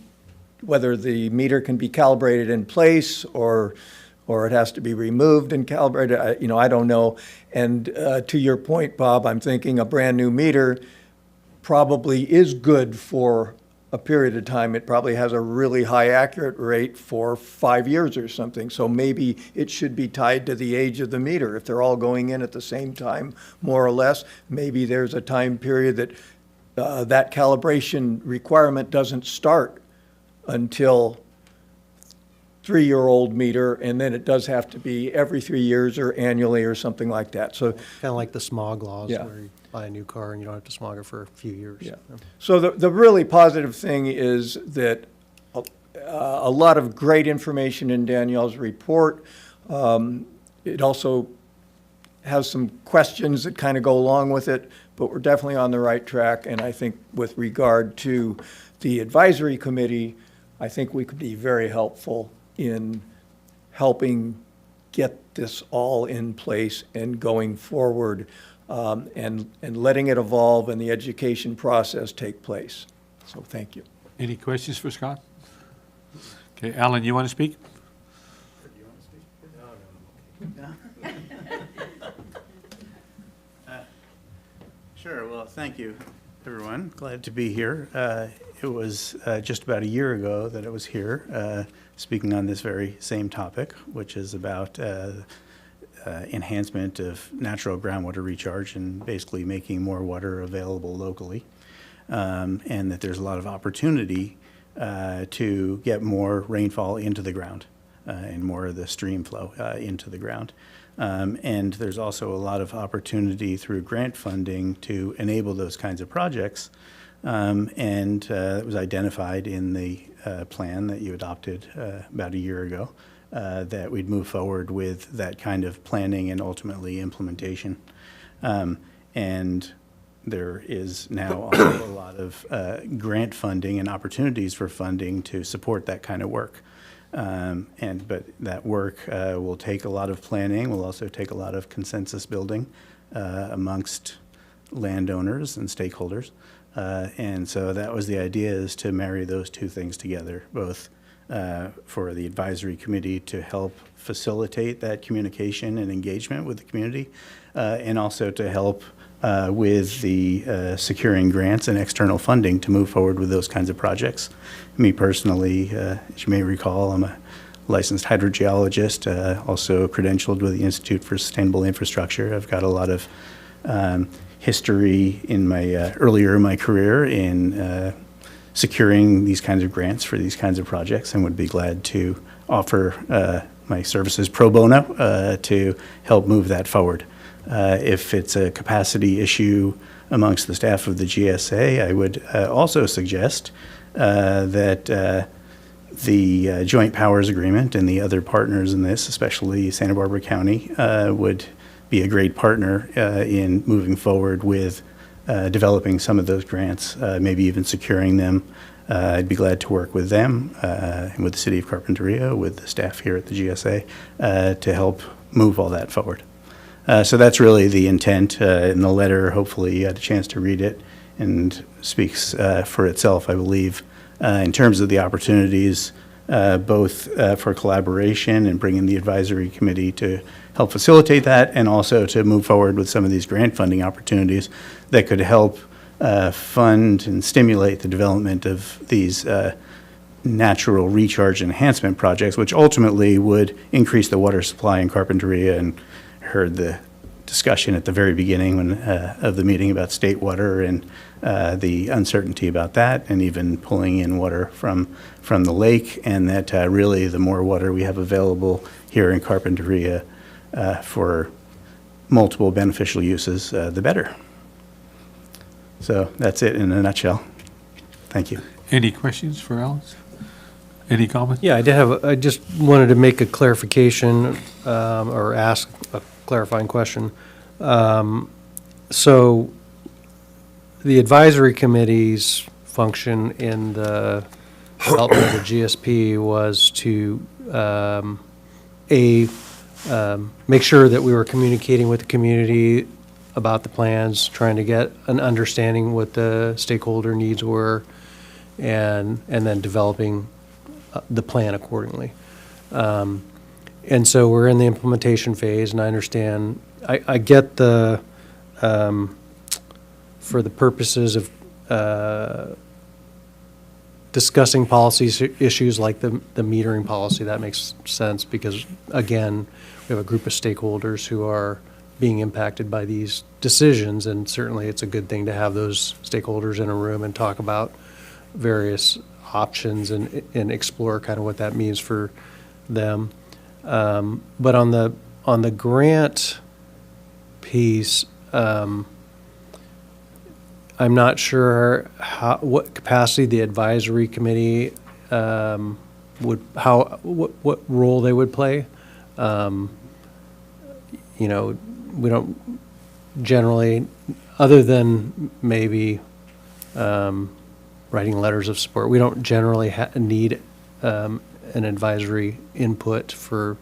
whether the meter can be calibrated in place or it has to be removed and calibrated. I don't know. And to your point, Bob, I'm thinking a brand new meter probably is good for a period of time. It probably has a really high accurate rate for 5 years or something. So maybe it should be tied to the age of the meter. If they're all going in at the same time, more or less, maybe there's a time period that that calibration requirement doesn't start until 3-year-old meter, and then it does have to be every 3 years or annually or something like that. So Kind of like the smog laws, Yeah. where you buy a new car and you don't have to smog it for a few years. Yeah. So the really positive thing is that a lot of great information in Danielle's report. It also has some questions that kind of go along with it, but we're definitely on the right track. And I think with regard to the advisory committee, I think we could be very helpful in helping get this all in place and going forward, and letting it evolve and the education process take place. So thank you. Any questions for Scott? Okay, Alan, you want to speak? Sure. Well, thank you, everyone. Glad to be here. It was just about a year ago that I was here speaking on this very same topic, which is about enhancement of natural groundwater recharge and basically making more water available locally. And that there's a lot of opportunity to get more rainfall into the ground and more of the stream flow into the ground. And there's also a lot of opportunity through grant funding to enable those kinds of projects. And it was identified in the plan that you adopted about a year ago that we'd move forward with that kind of planning and ultimately implementation. And there is now also a lot of grant funding and opportunities for funding to support that kind of work. But that work will take a lot of planning, will also take a lot of consensus building amongst landowners and stakeholders. And so that was the idea, is to marry those two things together, both for the advisory committee to help facilitate that communication and engagement with the community, and also to help with the securing grants and external funding to move forward with those kinds of projects. Me personally, as you may recall, I'm a licensed hydrogeologist, also credentialed with the Institute for Sustainable Infrastructure. I've got a lot of history in my earlier in my career in securing these kinds of grants for these kinds of projects, and would be glad to offer my services pro bono to help move that forward. If it's a capacity issue amongst the staff of the GSA, I would also suggest that the Joint Powers Agreement and the other partners in this, especially Santa Barbara County, would be a great partner in moving forward with developing some of those grants, maybe even securing them. I'd be glad to work with them and with the City of Carpinteria, with the staff here at the GSA, to help move all that forward. So that's really the intent in the letter. Hopefully you had a chance to read it, and speaks for itself, I believe, in terms of the opportunities, both for collaboration and bringing the advisory committee to help facilitate that, and also to move forward with some of these grant funding opportunities that could help fund and stimulate the development of these natural recharge enhancement projects, which ultimately would increase the water supply in Carpinteria. And heard the discussion at the very beginning of the meeting about state water and the uncertainty about that, and even pulling in water from the lake, and that really the more water we have available here in Carpinteria for multiple beneficial uses, the better. So that's it in a nutshell. Thank you. Any questions for Alice? Any comments? Yeah, I just wanted to make a clarification, or ask a clarifying question. So the advisory committee's function in the development of the GSP was to, make sure that we were communicating with the community about the plans, trying to get an understanding what the stakeholder needs were, and then developing the plan accordingly. And so we're in the implementation phase, and I understand, I get the, for the purposes of discussing policies, issues like the metering policy, that makes sense, because again, we have a group of stakeholders who are being impacted by these decisions, and certainly it's a good thing to have those stakeholders in a room and talk about various options and explore kind of what that means for them. But on the grant piece, I'm not sure what capacity the advisory committee what role they would play. We don't generally, other than maybe writing letters of support, we don't generally need an advisory input for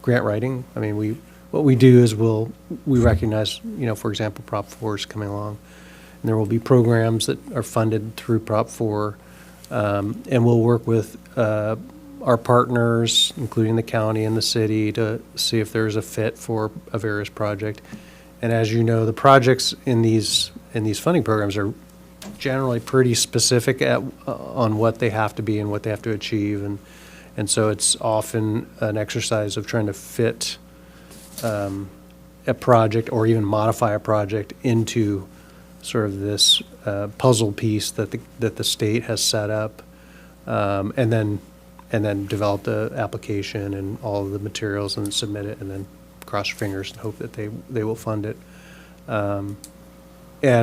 grant writing. I mean, what we do is we recognize, for example, Prop 4 is coming along, and there will be programs that are funded through Prop 4, and we'll work with our partners, including the county and the city, to see if there's a fit for a various project. And as you know, the projects in these funding programs are generally pretty specific on what they have to be and what they have to achieve, and so it's often an exercise of trying to fit a project or even modify a project into sort of this puzzle piece that the state has set up, and then develop the application and all of the materials and submit it, and then cross your fingers and hope that they will fund it. And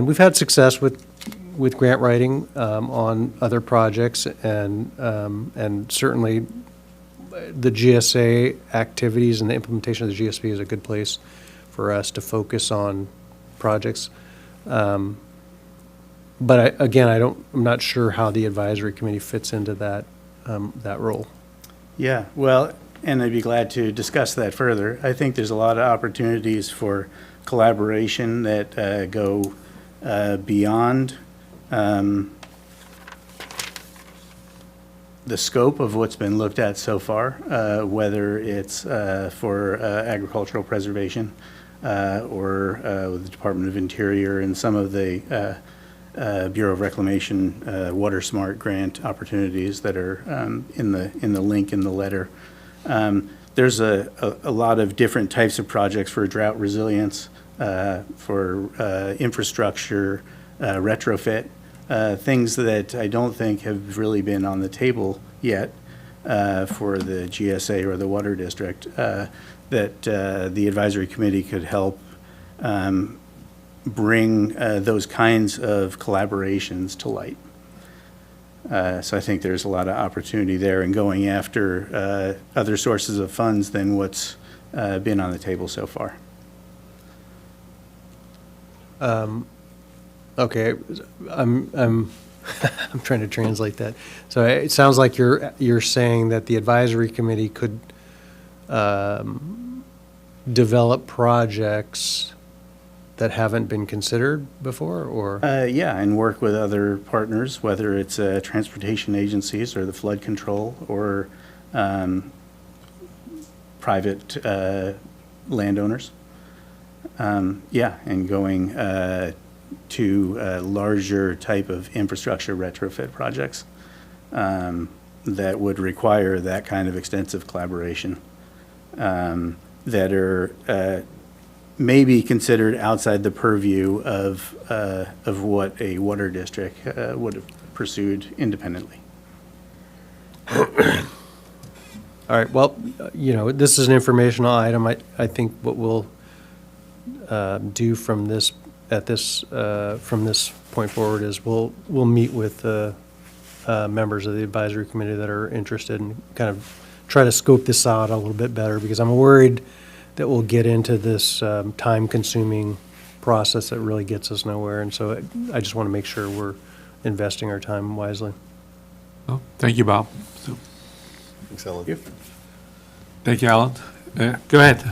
we've had success with grant writing on other projects, and certainly the GSA activities and the implementation of the GSP is a good place for us to focus on projects. But I'm not sure how the advisory committee fits into that role. Yeah, well, and I'd be glad to discuss that further. I think there's a lot of opportunities for collaboration that go beyond the scope of what's been looked at so far, whether it's for agricultural preservation or with the Department of Interior and some of the Bureau of Reclamation Water Smart grant opportunities that are in the link in the letter. There's a lot of different types of projects for drought resilience, for infrastructure, retrofit, things that I don't think have really been on the table yet for the GSA or the Water District, that the advisory committee could help bring those kinds of collaborations to light. So I think there's a lot of opportunity there in going after other sources of funds than what's been on the table so far. Okay, I'm I'm trying to translate that. So it sounds like you're saying that the advisory committee could develop projects that haven't been considered before, or? Yeah, and work with other partners, whether it's transportation agencies or the flood control or private landowners. Yeah, and going to larger type of infrastructure retrofit projects that would require that kind of extensive collaboration, that are may be considered outside the purview of what a water district would have pursued independently. All right, well, this is an informational item. I think what we'll do from this point forward is we'll meet with the members of the advisory committee that are interested and kind of try to scope this out a little bit better, because I'm worried that we'll get into this time-consuming process that really gets us nowhere. And so I just want to make sure we're investing our time wisely. Well, thank you, Bob. So, Thanks, Alan. thank you, Alan. Go ahead.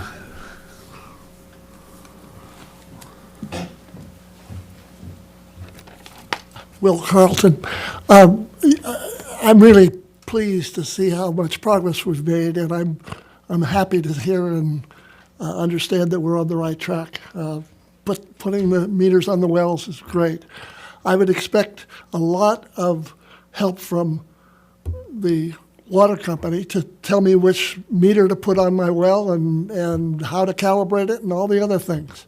Will Carlton. I'm really pleased to see how much progress we've made, and I'm happy to hear and understand that we're on the right track. But putting the meters on the wells is great. I would expect a lot of help from the water company to tell me which meter to put on my well and how to calibrate it and all the other things.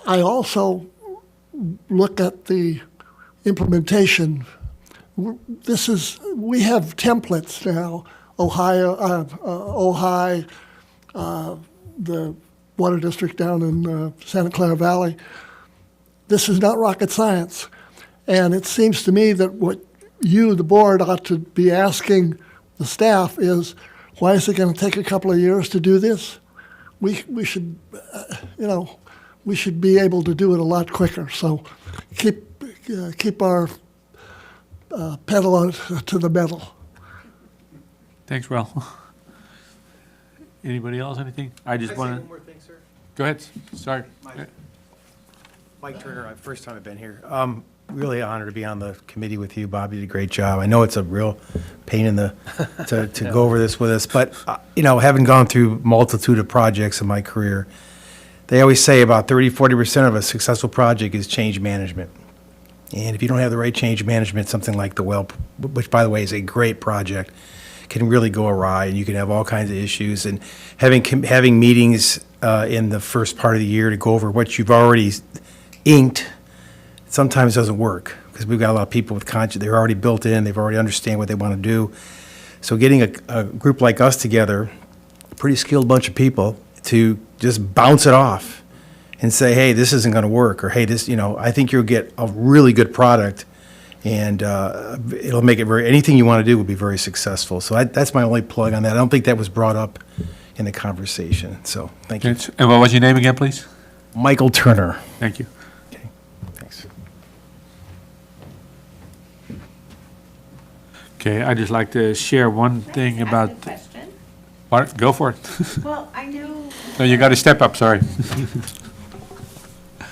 I also look at the implementation. We have templates now. Ojai, the water district down in Santa Clara Valley. This is not rocket science. And it seems to me that what you, the board, ought to be asking the staff is, why is it going to take a couple of years to do this? We should, we should be able to do it a lot quicker. So keep our pedal to the metal. Thanks, Will. Anybody else, anything? I just want to. One more thing, sir. Go ahead, sorry. Mike Turner, first time I've been here. Really honored to be on the committee with you, Bob. You did a great job. I know it's a real pain in the to go over this with us, but having gone through multitude of projects in my career, they always say about 30-40% of a successful project is change management. And if you don't have the right change management, something like the well, which by the way is a great project, can really go awry, and you can have all kinds of issues. And having meetings in the first part of the year to go over what you've already inked sometimes doesn't work, because we've got a lot of people with conscience. They're already built in. They've already understand what they want to do. So getting a group like us together, a pretty skilled bunch of people, to just bounce it off and say, hey, this isn't going to work, or hey, this, I think you'll get a really good product, and it'll make it anything you want to do will be very successful. So that's my only plug on that. I don't think that was brought up in the conversation. So thank you. And what was your name again, please? Michael Turner. Thank you. Okay, thanks. Okay, I'd just like to share one thing about. What? Go for it. Well, I know. No, you got to step up, sorry.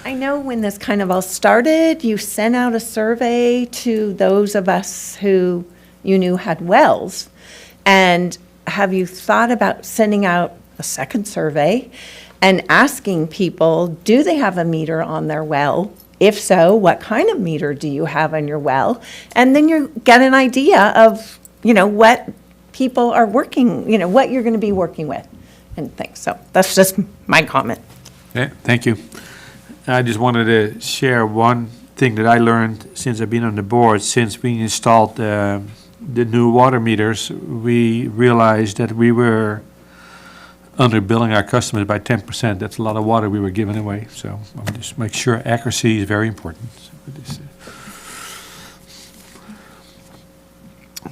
I know when this kind of all started, you sent out a survey to those of us who you knew had wells. And have you thought about sending out a second survey and asking people, do they have a meter on their well? If so, what kind of meter do you have on your well? And then you get an idea of, what people are working, what you're going to be working with and things. So that's just my comment. Yeah, thank you. I just wanted to share one thing that I learned since I've been on the board. Since we installed the new water meters, we realized that we were underbilling our customers by 10%. That's a lot of water we were giving away. So I'll just make sure accuracy is very important.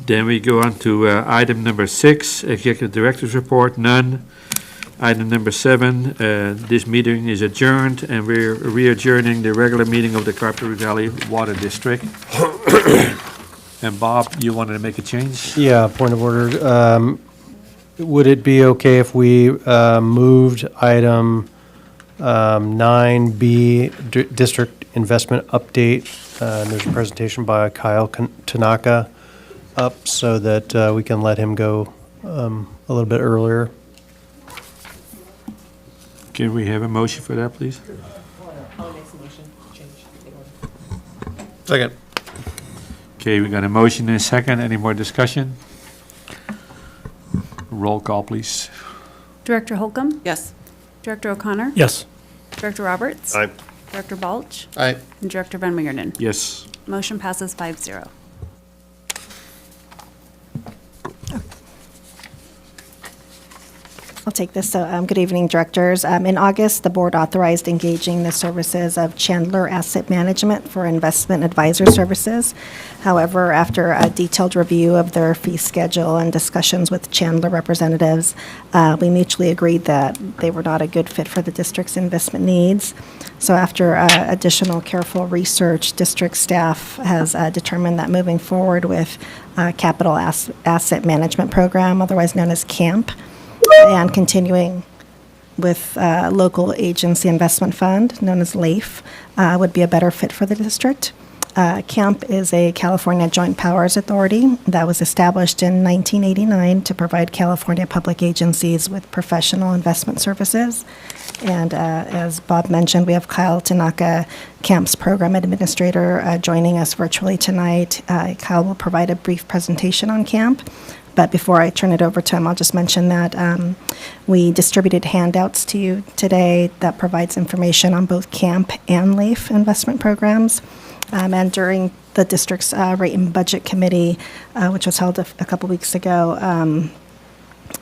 Then we go on to item number 6, Executive Director's Report, none. Item number 7, this meeting is adjourned, and we're re-adjourning the regular meeting of the Carpinteria Valley Water District. And Bob, you wanted to make a change? Yeah, point of order. Would it be okay if we moved item 9B, District Investment Update? There's a presentation by Kyle Tanaka up so that we can let him go a little bit earlier. Can we have a motion for that, please? Second. Okay, we got a motion and a second. Any more discussion? Roll call, please. Director Holcomb? Yes. Director O'Connor? Yes. Director Roberts? Aye. Director Balch? Aye. And Director Van Wingerden? Yes. Motion passes 5-0. I'll take this. So, good evening, directors. In August, the board authorized engaging the services of Chandler Asset Management for investment advisor services. However, after a detailed review of their fee schedule and discussions with Chandler representatives, we mutually agreed that they were not a good fit for the district's investment needs. So after additional careful research, district staff has determined that moving forward with Capital Asset Management Program, otherwise known as CAMP, and continuing with local agency investment fund, known as LAIF, would be a better fit for the district. CAMP is a California Joint Powers Authority that was established in 1989 to provide California public agencies with professional investment services. And as Bob mentioned, we have Kyle Tanaka, CAMP's program administrator, joining us virtually tonight. Kyle will provide a brief presentation on CAMP. But before I turn it over to him, I'll just mention that we distributed handouts to you today that provides information on both CAMP and LAIF investment programs. And during the district's Rate and Budget Committee, which was held a couple weeks ago,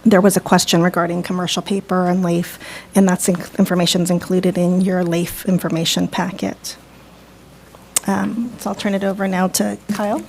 there was a question regarding commercial paper and LAIF, and that's information's included in your LAIF information packet. So I'll turn it over now to Kyle.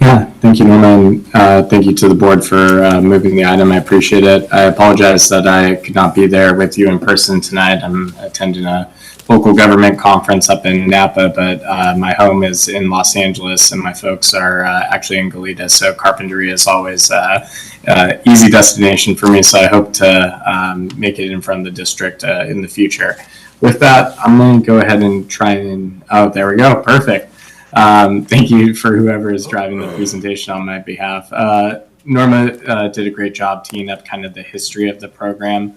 Yeah, thank you, Norma, and thank you to the board for moving the item. I appreciate it. I apologize that I could not be there with you in person tonight. I'm attending a local government conference up in Napa, but my home is in Los Angeles, and my folks are actually in Goleta, so Carpinteria is always an easy destination for me, so I hope to make it in front of the district in the future. With that, I'm going to go ahead and try and, oh, there we go, perfect. Thank you for whoever is driving the presentation on my behalf. Norma did a great job teeing up kind of the history of the program.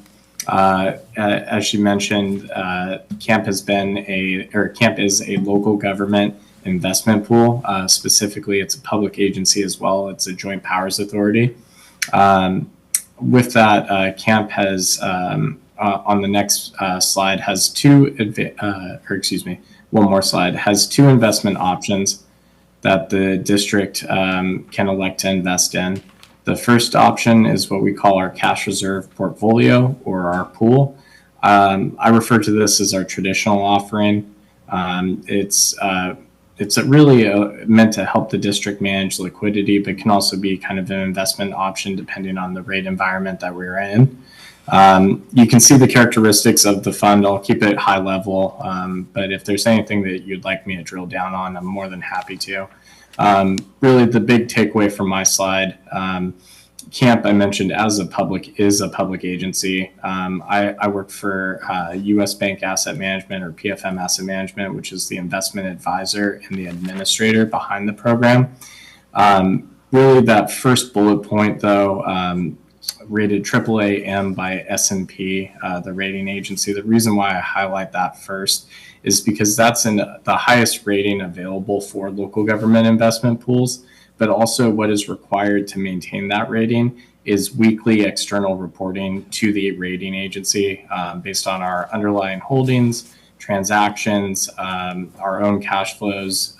As she mentioned, CAMP is a local government investment pool. Specifically, it's a public agency as well. It's a joint powers authority. With that, CAMP has, on the next slide, has one more slide, has two investment options that the district can elect to invest in. The first option is what we call our cash reserve portfolio, or our pool. I refer to this as our traditional offering. It's really meant to help the district manage liquidity, but can also be kind of an investment option depending on the rate environment that we're in. You can see the characteristics of the fund. I'll keep it high level, but if there's anything that you'd like me to drill down on, I'm more than happy to. Really, the big takeaway from my slide, CAMP, I mentioned, is a public agency. I work for U.S. Bank Asset Management, or PFM Asset Management, which is the investment advisor and the administrator behind the program. Really, that first bullet point, though, rated AAA-M by S&P, the rating agency. The reason why I highlight that first is because that's in the highest rating available for local government investment pools, but also what is required to maintain that rating is weekly external reporting to the rating agency based on our underlying holdings, transactions, our own cash flows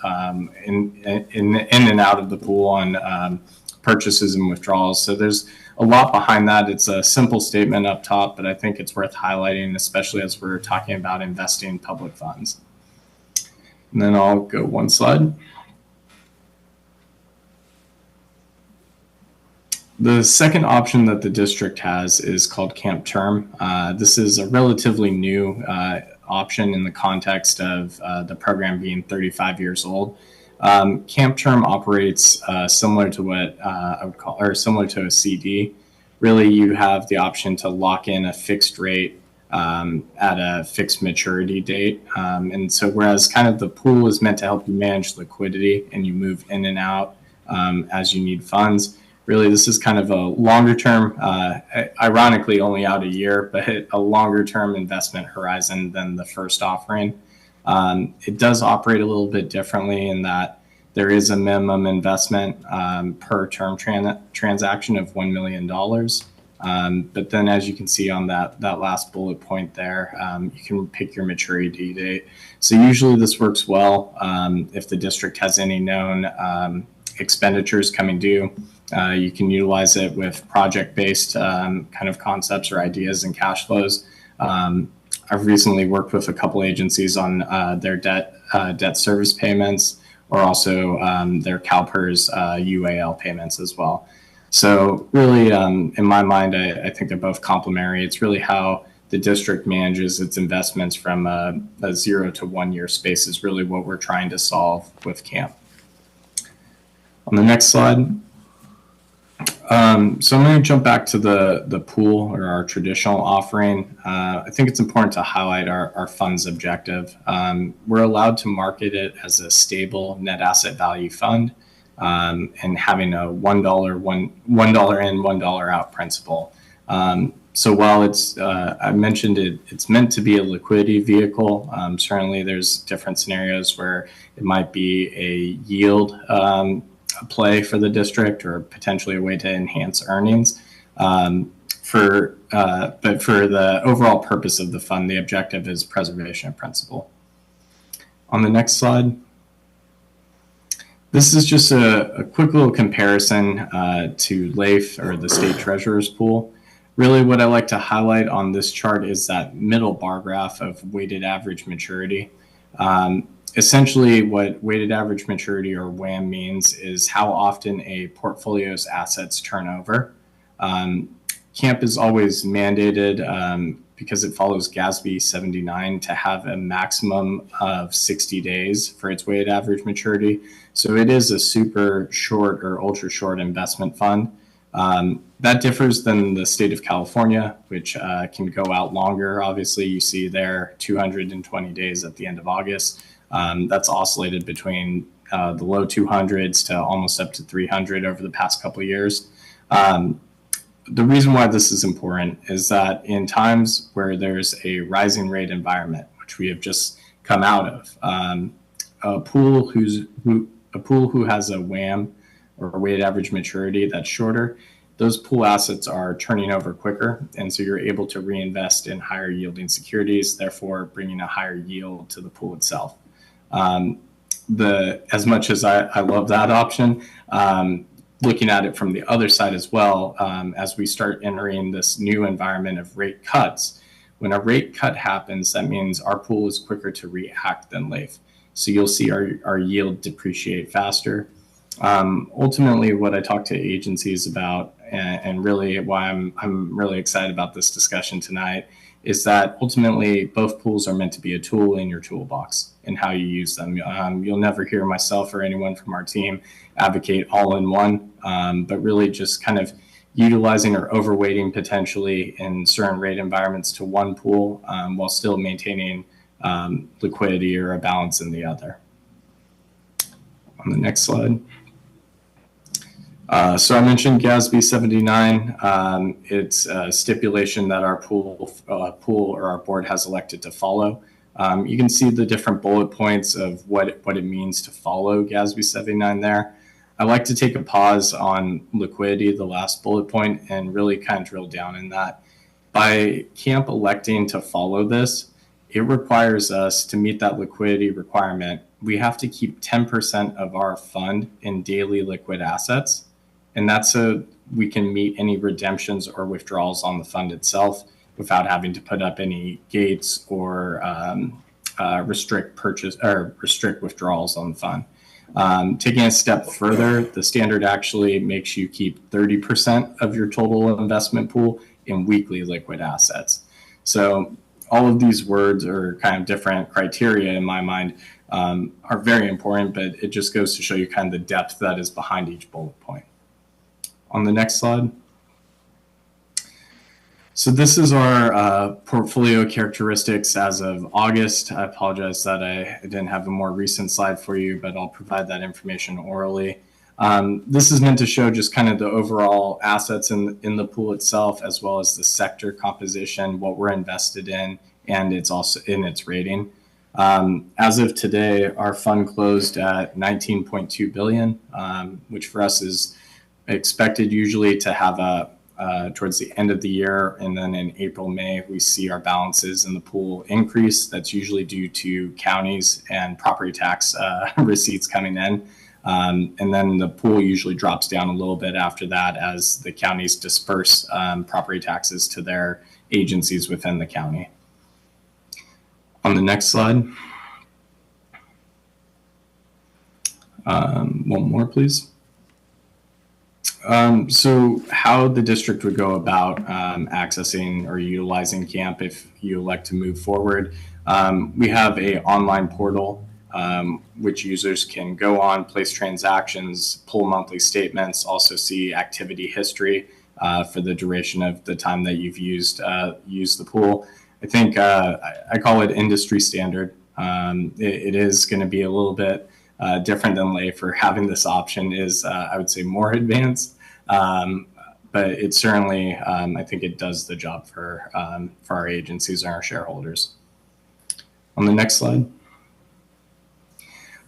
in and out of the pool on purchases and withdrawals. So there's a lot behind that. It's a simple statement up top, but I think it's worth highlighting, especially as we're talking about investing public funds. And then I'll go one slide. The second option that the district has is called Camp Term. This is a relatively new option in the context of the program being 35 years old. Camp Term operates similar to what I would call, or similar to a CD. Really, you have the option to lock in a fixed rate at a fixed maturity date. And so whereas kind of the pool is meant to help you manage liquidity and you move in and out as you need funds, really this is kind of a longer term, ironically only out a year, but a longer term investment horizon than the first offering. It does operate a little bit differently in that there is a minimum investment per term transaction of $1 million. But then as you can see on that last bullet point there, you can pick your maturity date. So usually this works well if the district has any known expenditures coming due. You can utilize it with project-based kind of concepts or ideas and cash flows. I've recently worked with a couple agencies on their debt service payments, or also their CalPERS UAL payments as well. So really, in my mind, I think they're both complementary. It's really how the district manages its investments from a 0 to 1 year space is really what we're trying to solve with CAMP. On the next slide. So I'm going to jump back to the pool, or our traditional offering. I think it's important to highlight our fund's objective. We're allowed to market it as a stable net asset value fund and having a $1 in, $1 out principle. So while it's, I mentioned it's meant to be a liquidity vehicle, certainly there's different scenarios where it might be a yield play for the district, or potentially a way to enhance earnings. But for the overall purpose of the fund, the objective is preservation of principal. On the next slide. This is just a quick little comparison to LAIF, or the state treasurer's pool. Really what I like to highlight on this chart is that middle bar graph of weighted average maturity. Essentially what weighted average maturity, or WAM, means is how often a portfolio's assets turn over. CAMP is always mandated because it follows GASB 79 to have a maximum of 60 days for its weighted average maturity. So it is a super short or ultra short investment fund. That differs than the state of California, which can go out longer. Obviously, you see there 220 days at the end of August. That's oscillated between the low 200s to almost up to 300 over the past couple of years. The reason why this is important is that in times where there's a rising rate environment, which we have just come out of, a pool who has a WAM, or a weighted average maturity, that's shorter, those pool assets are turning over quicker, and so you're able to reinvest in higher yielding securities, therefore bringing a higher yield to the pool itself. As much as I love that option, looking at it from the other side as well, as we start entering this new environment of rate cuts, when a rate cut happens, that means our pool is quicker to react than LAIF. So you'll see our yield depreciate faster. Ultimately, what I talk to agencies about, and really why I'm really excited about this discussion tonight, is that ultimately both pools are meant to be a tool in your toolbox and how you use them. You'll never hear myself or anyone from our team advocate all in one, but really just kind of utilizing or overweighting potentially in certain rate environments to one pool while still maintaining liquidity or a balance in the other. On the next slide. So I mentioned GASB 79. It's a stipulation that our pool or our board has elected to follow. You can see the different bullet points of what it means to follow GASB 79 there. I like to take a pause on liquidity, the last bullet point, and really kind of drill down in that. By camp electing to follow this, it requires us to meet that liquidity requirement. We have to keep 10% of our fund in daily liquid assets. And that's so we can meet any redemptions or withdrawals on the fund itself without having to put up any gates or restrict withdrawals on the fund. Taking a step further, the standard actually makes you keep 30% of your total investment pool in weekly liquid assets. So all of these words are kind of different criteria in my mind, are very important, but it just goes to show you kind of the depth that is behind each bullet point. On the next slide. So this is our portfolio characteristics as of August. I apologize that I didn't have a more recent slide for you, but I'll provide that information orally. This is meant to show just kind of the overall assets in the pool itself, as well as the sector composition, what we're invested in, and it's also in its rating. As of today, our fund closed at 19.2 billion, which for us is expected usually to have towards the end of the year, and then in April, May, we see our balances in the pool increase. That's usually due to counties and property tax receipts coming in. And then the pool usually drops down a little bit after that as the counties disperse property taxes to their agencies within the county. On the next slide. One more, please. So how the district would go about accessing or utilizing CAMP if you elect to move forward. We have an online portal which users can go on, place transactions, pull monthly statements, also see activity history for the duration of the time that you've used the pool. I think I call it industry standard. It is going to be a little bit different than LAIF for having this option is, I would say, more advanced. But it certainly, I think it does the job for our agencies and our shareholders. On the next slide.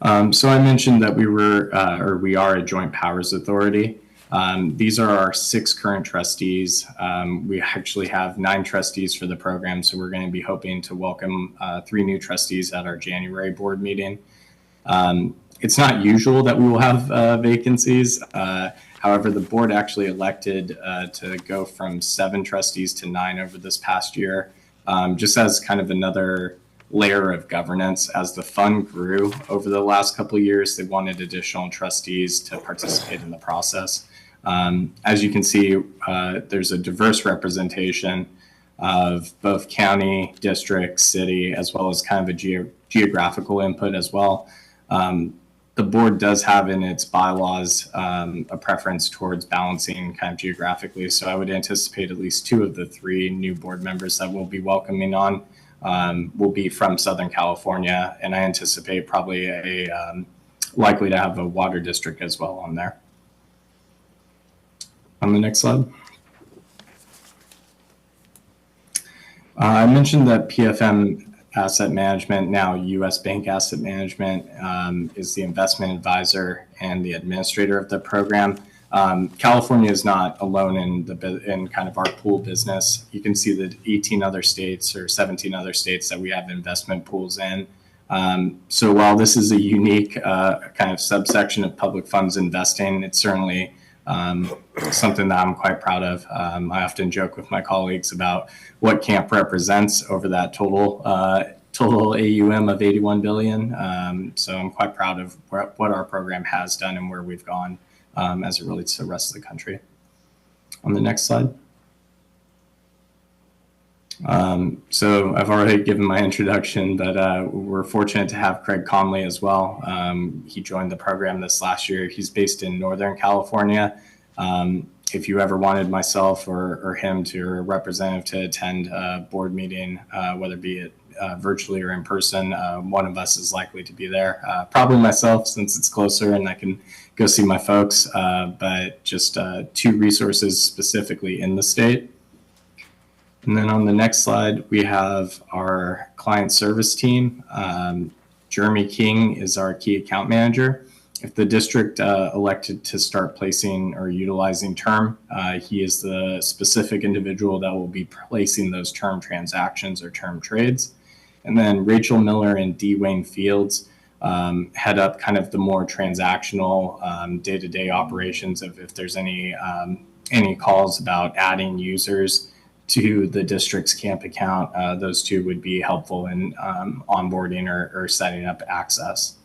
So I mentioned that we are a joint powers authority. These are our 6 current trustees. We actually have 9 trustees for the program, so we're going to be hoping to welcome 3 new trustees at our January board meeting. It's not usual that we will have vacancies. However, the board actually elected to go from 7 trustees to 9 over this past year, just as kind of another layer of governance. As the fund grew over the last couple of years, they wanted additional trustees to participate in the process. As you can see, there's a diverse representation of both county, district, city, as well as kind of a geographical input as well. The board does have in its bylaws a preference towards balancing kind of geographically. So I would anticipate at least 2 of the 3 new board members that we'll be welcoming on will be from Southern California. And I anticipate probably likely to have a water district as well on there. On the next slide. I mentioned that PFM Asset Management, now U.S. Bank Asset Management, is the investment advisor and the administrator of the program. California is not alone in kind of our pool business. You can see the 18 other states or 17 other states that we have investment pools in. So while this is a unique kind of subsection of public funds investing, it's certainly something that I'm quite proud of. I often joke with my colleagues about what CAMP represents over that total AUM of 81 billion. So I'm quite proud of what our program has done and where we've gone as it relates to the rest of the country. On the next slide. So I've already given my introduction, but we're fortunate to have Craig Conley as well. He joined the program this last year. He's based in Northern California. If you ever wanted myself or him to or a representative to attend a board meeting, whether be it virtually or in person, one of us is likely to be there. Probably myself, since it's closer and I can go see my folks, but just 2 resources specifically in the state. And then on the next slide, we have our client service team. Jeremy King is our key account manager. If the district elected to start placing or utilizing term, he is the specific individual that will be placing those term transactions or term trades. And then Rachel Miller and D. Wayne Fields head up kind of the more transactional day-to-day operations of if there's any calls about adding users to the district's CAMP account. Those 2 would be helpful in onboarding or setting up access.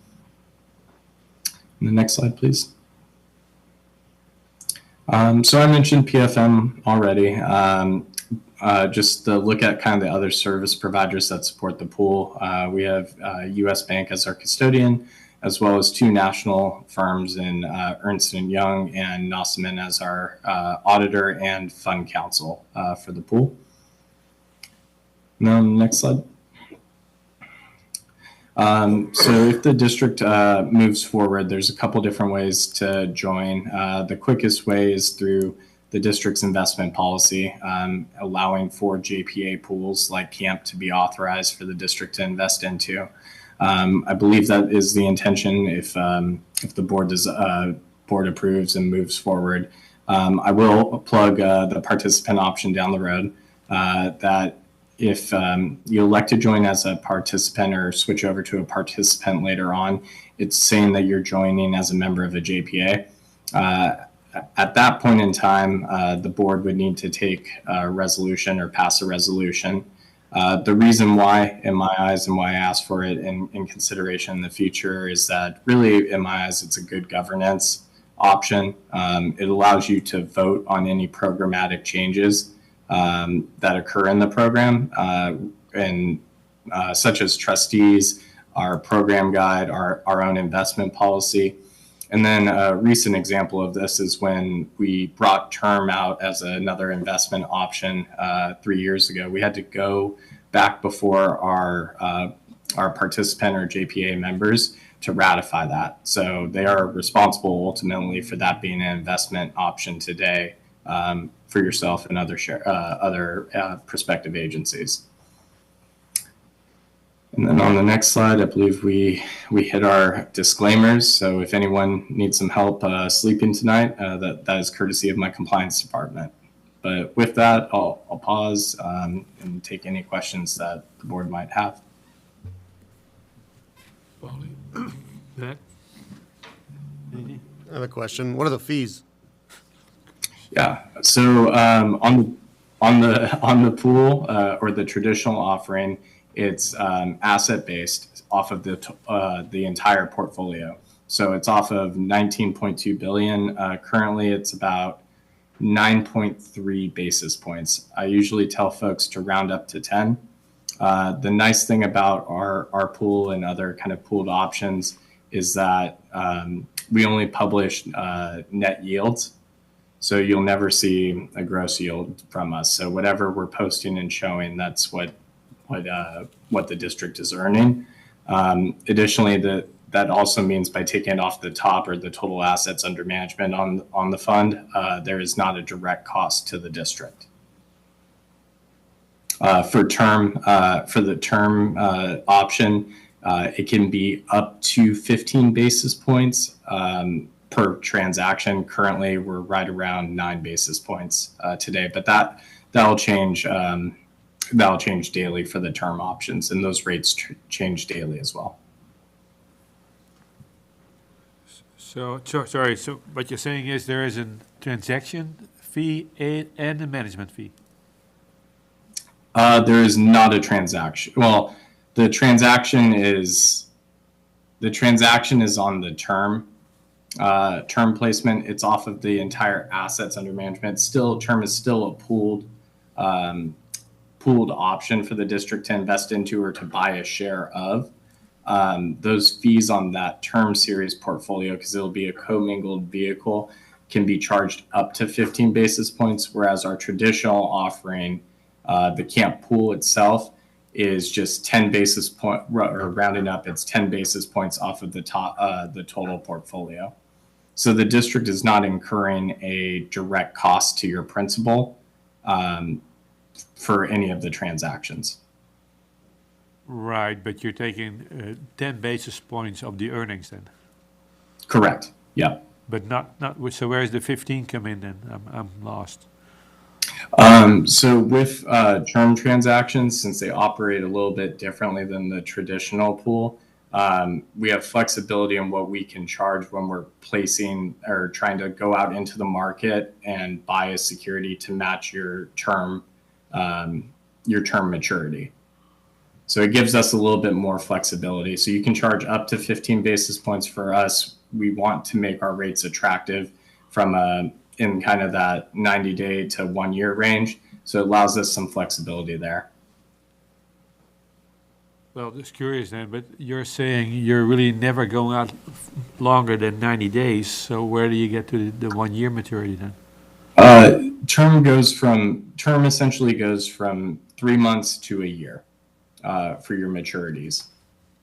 And the next slide, please. So I mentioned PFM already. Just to look at kind of the other service providers that support the pool. We have U.S. Bank as our custodian, as well as 2 national firms in Ernst & Young and Nossaman as our auditor and fund counsel for the pool. Now, next slide. So if the district moves forward, there's a couple different ways to join. The quickest way is through the district's investment policy, allowing for JPA pools like CAMP to be authorized for the district to invest into. I believe that is the intention if the board approves and moves forward. I will plug the participant option down the road that if you elect to join as a participant or switch over to a participant later on, it's saying that you're joining as a member of a JPA. At that point in time, the board would need to take a resolution or pass a resolution. The reason why, in my eyes, and why I asked for it in consideration in the future is that really, in my eyes, it's a good governance option. It allows you to vote on any programmatic changes that occur in the program, and such as trustees, our program guide, our own investment policy. And then a recent example of this is when we brought term out as another investment option 3 years ago. We had to go back before our participant or JPA members to ratify that. So they are responsible ultimately for that being an investment option today for yourself and other prospective agencies. And then on the next slide, I believe we hit our disclaimers. So if anyone needs some help sleeping tonight, that is courtesy of my compliance department. But with that, I'll pause and take any questions that the board might have. Matt? I have a question. What are the fees? Yeah. So on the pool or the traditional offering, it's asset based off of the entire portfolio. So it's off of 19.2 billion. Currently, it's about 9.3 basis points. I usually tell folks to round up to 10. The nice thing about our pool and other kind of pooled options is that we only publish net yields. So you'll never see a gross yield from us. So whatever we're posting and showing, that's what the district is earning. Additionally, that also means by taking it off the top or the total assets under management on the fund, there is not a direct cost to the district. For the term option, it can be up to 15 basis points per transaction. Currently, we're right around 9 basis points today, but that'll change. That'll change daily for the term options, and those rates change daily as well. So sorry, so what you're saying is there is a transaction fee and a management fee? There is not a transaction. Well, the transaction is on the term placement. It's off of the entire assets under management. Term is still a pooled option for the district to invest into or to buy a share of. Those fees on that term series portfolio, because it'll be a commingled vehicle, can be charged up to 15 basis points, whereas our traditional offering, the camp pool itself, is just 10 basis point, or rounding up, it's 10 basis points off of the total portfolio. So the district is not incurring a direct cost to your principal for any of the transactions. Right, but you're taking 10 basis points of the earnings then? Correct, yeah. But not, so where's the 15 come in then? I'm lost. So with term transactions, since they operate a little bit differently than the traditional pool, we have flexibility in what we can charge when we're placing or trying to go out into the market and buy a security to match your term maturity. So it gives us a little bit more flexibility. So you can charge up to 15 basis points for us. We want to make our rates attractive from in kind of that 90-day to 1 year range. So it allows us some flexibility there. Well, just curious then, but you're saying you're really never going out longer than 90 days. So where do you get to the 1 year maturity then? Term essentially goes from 3 months to a year for your maturities.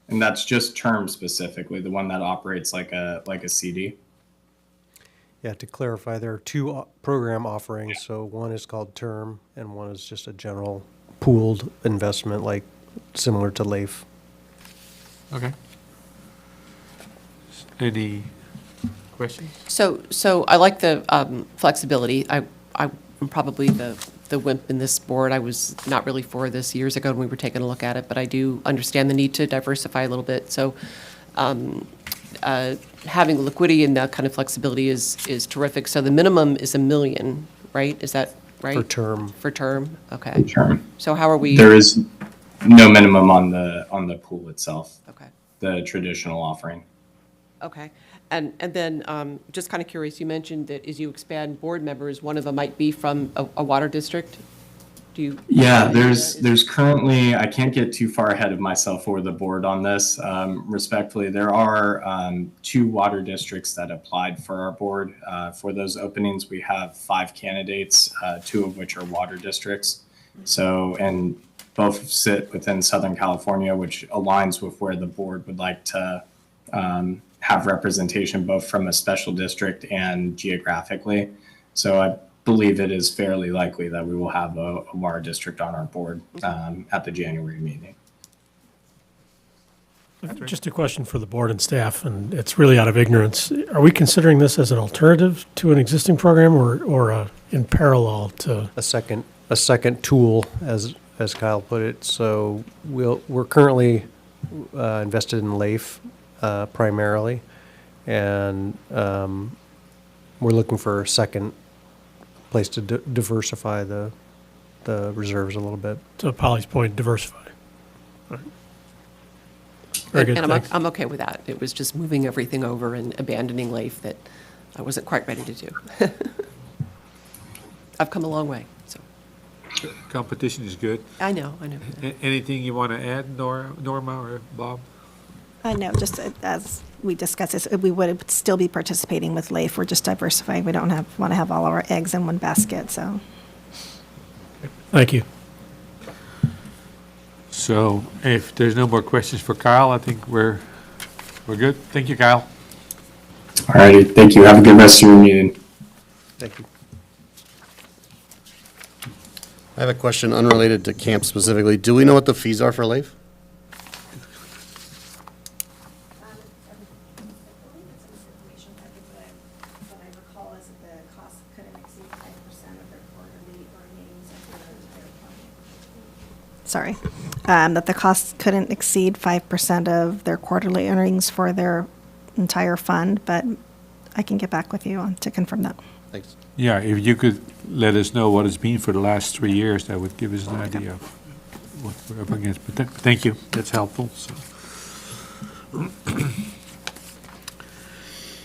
And that's just term specifically, the one that operates like a CD. Yeah, to clarify, there are two program offerings. So one is called term, and one is just a general pooled investment, like similar to LAIF. Okay. Any questions? So I like the flexibility. I'm probably the wimp in this board. I was not really for this years ago when we were taking a look at it, but I do understand the need to diversify a little bit. So having liquidity and that kind of flexibility is terrific. So the minimum is $1 million, right? Is that right? For term. For term, okay. Term. So how are we? There is no minimum on the pool itself. Okay. The traditional offering. Okay. And then just kind of curious, you mentioned that as you expand board members, one of them might be from a water district. Do you? Yeah, there's currently, I can't get too far ahead of myself or the board on this. Respectfully, there are 2 water districts that applied for our board. For those openings, we have 5 candidates, 2 of which are water districts. So, and both sit within Southern California, which aligns with where the board would like to have representation both from a special district and geographically. So I believe it is fairly likely that we will have a water district on our board at the January meeting. Just a question for the board and staff, and it's really out of ignorance. Are we considering this as an alternative to an existing program or in parallel to? A second tool, as Kyle put it. So we're currently invested in LAIF primarily, and we're looking for a second place to diversify the reserves a little bit. To Polly's point, diversify. All right. Very good, And thanks. I'm okay with that. It was just moving everything over and abandoning LAIF that I wasn't quite ready to do. I've come a long way, so. Competition is good. I know. Anything you want to add, Norma or Bob? No, just as we discussed this, we would still be participating with LAIF. We're just diversifying. We don't want to have all our eggs in one basket, so. Thank you. So if there's no more questions for Kyle, I think we're good. Thank you, Kyle. All righty, thank you. Have a good rest of your meeting. Thank you. I have a question unrelated to camp specifically. Do we know what the fees are for LAIF? Sorry, that the costs couldn't exceed 5% of their quarterly earnings for their entire fund, but I can get back with you to confirm that. Thanks. Yeah, if you could let us know what it's been for the last 3 years, that would give us an idea of what we're up against. But thank you, that's helpful, so.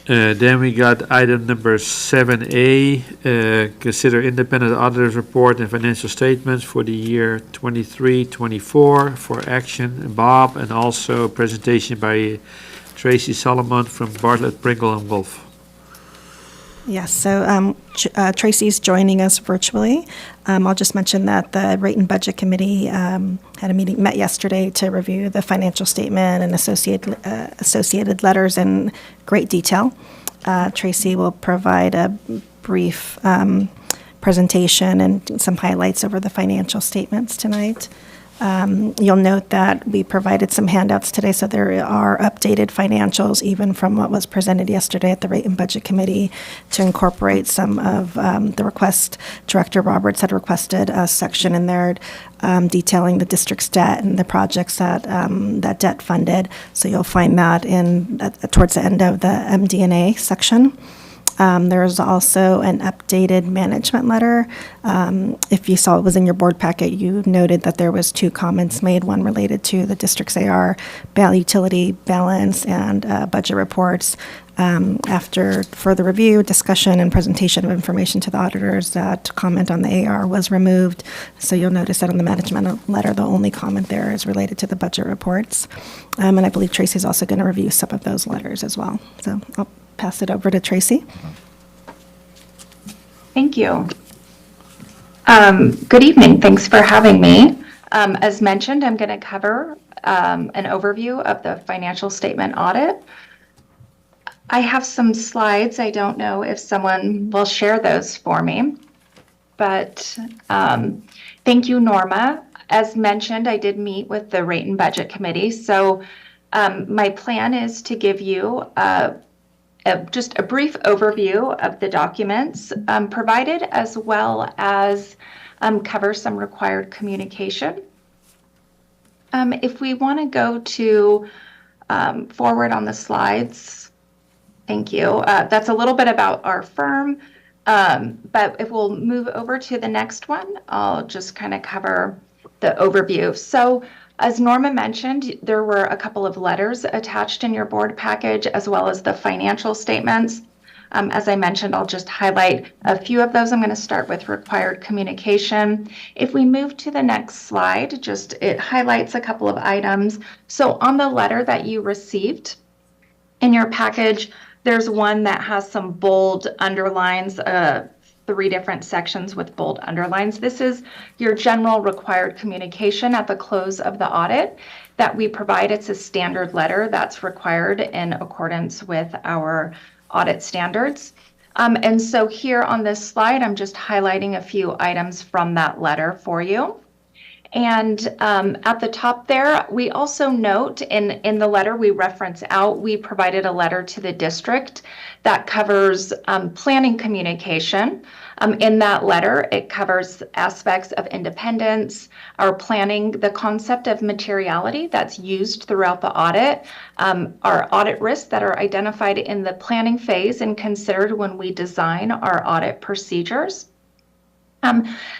Then we got item number 7A, consider independent auditor's report and financial statements for the year 23-24 for action, Bob, and also a presentation by Tracy Solomon from Bartlett, Pringle and Wolf. Yes, so Tracy's joining us virtually. I'll just mention that the Rate and Budget Committee had a meeting, met yesterday to review the financial statement and associated letters in great detail. Tracy will provide a brief presentation and some highlights over the financial statements tonight. You'll note that we provided some handouts today, so there are updated financials even from what was presented yesterday at the Rate and Budget Committee to incorporate some of the request. Director Roberts had requested a section in there detailing the district's debt and the projects that that debt funded. So you'll find that in towards the end of the MD&A section. There is also an updated management letter. If you saw it was in your board packet, you noted that there was 2 comments made, one related to the district's AR utility balance and budget reports. After further review, discussion, and presentation of information to the auditors, that comment on the AR was removed. So you'll notice that on the management letter, the only comment there is related to the budget reports. And I believe Tracy's also going to review some of those letters as well. So I'll pass it over to Tracy. Thank you. Good evening. Thanks for having me. As mentioned, I'm going to cover an overview of the financial statement audit. I have some slides. I don't know if someone will share those for me, but thank you, Norma. As mentioned, I did meet with the Rate and Budget Committee. So my plan is to give you just a brief overview of the documents provided, as well as cover some required communication. If we want to go to forward on the slides, thank you. That's a little bit about our firm, but if we'll move over to the next one, I'll just kind of cover the overview. So as Norma mentioned, there were a couple of letters attached in your board package, as well as the financial statements. As I mentioned, I'll just highlight a few of those. I'm going to start with required communication. If we move to the next slide, it highlights a couple of items. So on the letter that you received in your package, there's one that has some bold underlines, 3 different sections with bold underlines. This is your general required communication at the close of the audit that we provide. It's a standard letter that's required in accordance with our audit standards. And so here on this slide, I'm just highlighting a few items from that letter for you. And at the top there, we also note in the letter we reference out, we provided a letter to the district that covers planning communication. In that letter, it covers aspects of independence, our planning, the concept of materiality that's used throughout the audit, our audit risks that are identified in the planning phase and considered when we design our audit procedures.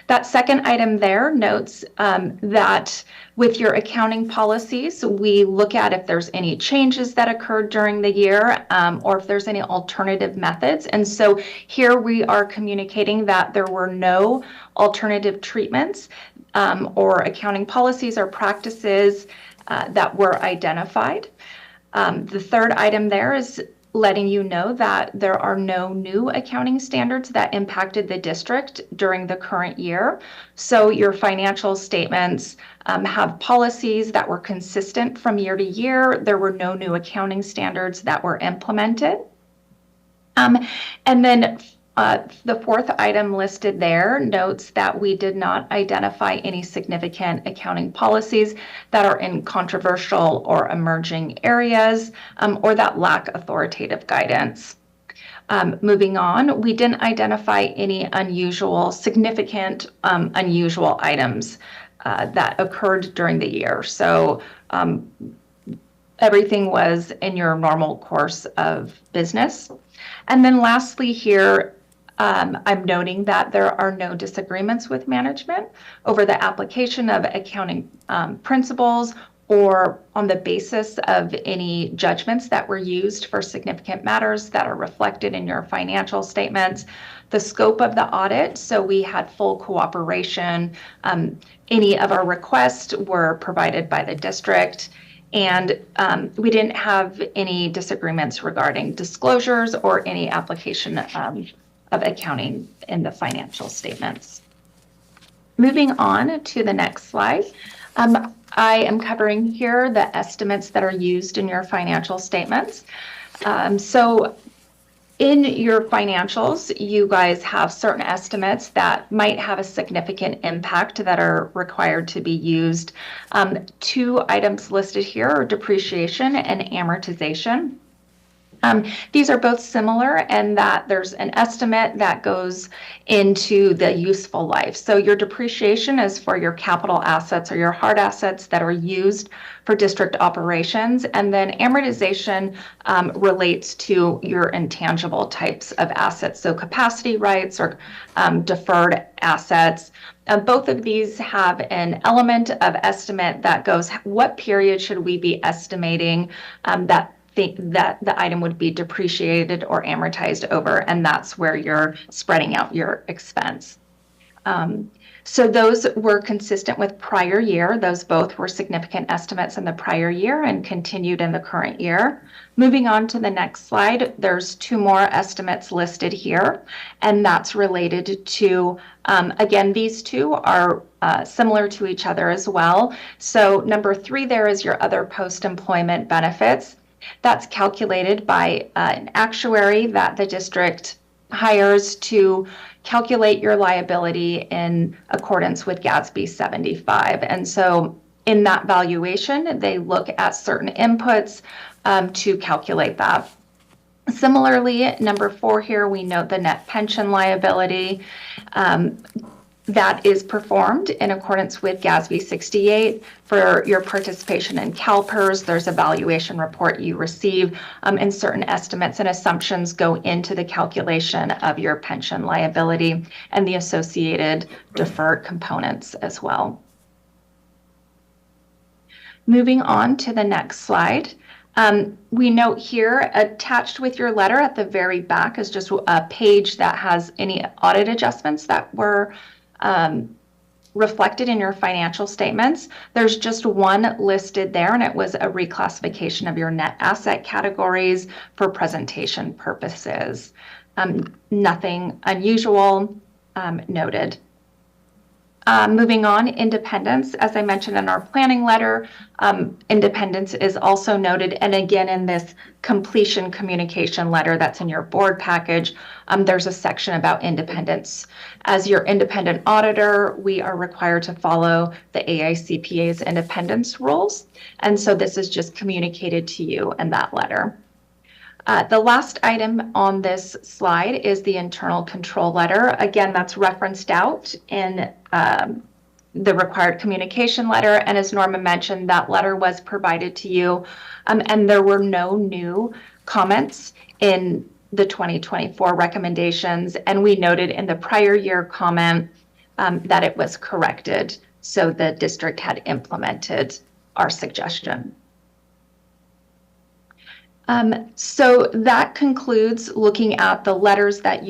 That second item there notes that with your accounting policies, we look at if there's any changes that occurred during the year or if there's any alternative methods. And so here we are communicating that there were no alternative treatments or accounting policies or practices that were identified. The third item there is letting you know that there are no new accounting standards that impacted the district during the current year. So your financial statements have policies that were consistent from year to year. There were no new accounting standards that were implemented. And then The fourth item listed there notes that we did not identify any significant accounting policies that are in controversial or emerging areas, or that lack authoritative guidance. Moving on, we didn't identify any significant unusual items that occurred during the year. So everything was in your normal course of business. And then lastly here, I'm noting that there are no disagreements with management over the application of accounting principles or on the basis of any judgments that were used for significant matters that are reflected in your financial statements. The scope of the audit, so we had full cooperation. Any of our requests were provided by the district. And we didn't have any disagreements regarding disclosures or any application of accounting in the financial statements. Moving on to the next slide. I am covering here the estimates that are used in your financial statements. So in your financials, you guys have certain estimates that might have a significant impact that are required to be used. Two items listed here are depreciation and amortization. These are both similar in that there's an estimate that goes into the useful life. So your depreciation is for your capital assets or your hard assets that are used for district operations. And then amortization relates to your intangible types of assets. So capacity rights or deferred assets. Both of these have an element of estimate that goes, what period should we be estimating that the item would be depreciated or amortized over, and that's where you're spreading out your expense. So those were consistent with prior year. Those both were significant estimates in the prior year and continued in the current year. Moving on to the next slide, there's two more estimates listed here, and that's related to, again, these two are similar to each other as well. So number 3 there is your other post-employment benefits. That's calculated by an actuary that the district hires to calculate your liability in accordance with GASB 75. And so in that valuation, they look at certain inputs to calculate that. Similarly, number 4 here, we note the net pension liability. That is performed in accordance with GASB 68. For your participation in CalPERS, there's a valuation report you receive, and certain estimates and assumptions go into the calculation of your pension liability and the associated deferred components as well. Moving on to the next slide. We note here, attached with your letter at the very back is just a page that has any audit adjustments that were reflected in your financial statements. There's just one listed there, and it was a reclassification of your net asset categories for presentation purposes. Nothing unusual noted. Moving on, independence. As I mentioned in our planning letter, independence is also noted. And again, in this completion communication letter that's in your board package, there's a section about independence. As your independent auditor, we are required to follow the AICPA's independence rules. And so this is just communicated to you in that letter. The last item on this slide is the internal control letter. Again, that's referenced out in the required communication letter. And as Norma mentioned, that letter was provided to you, and there were no new comments in the 2024 recommendations. And we noted in the prior year comment that it was corrected. So the district had implemented our suggestion. So that concludes looking at the letters that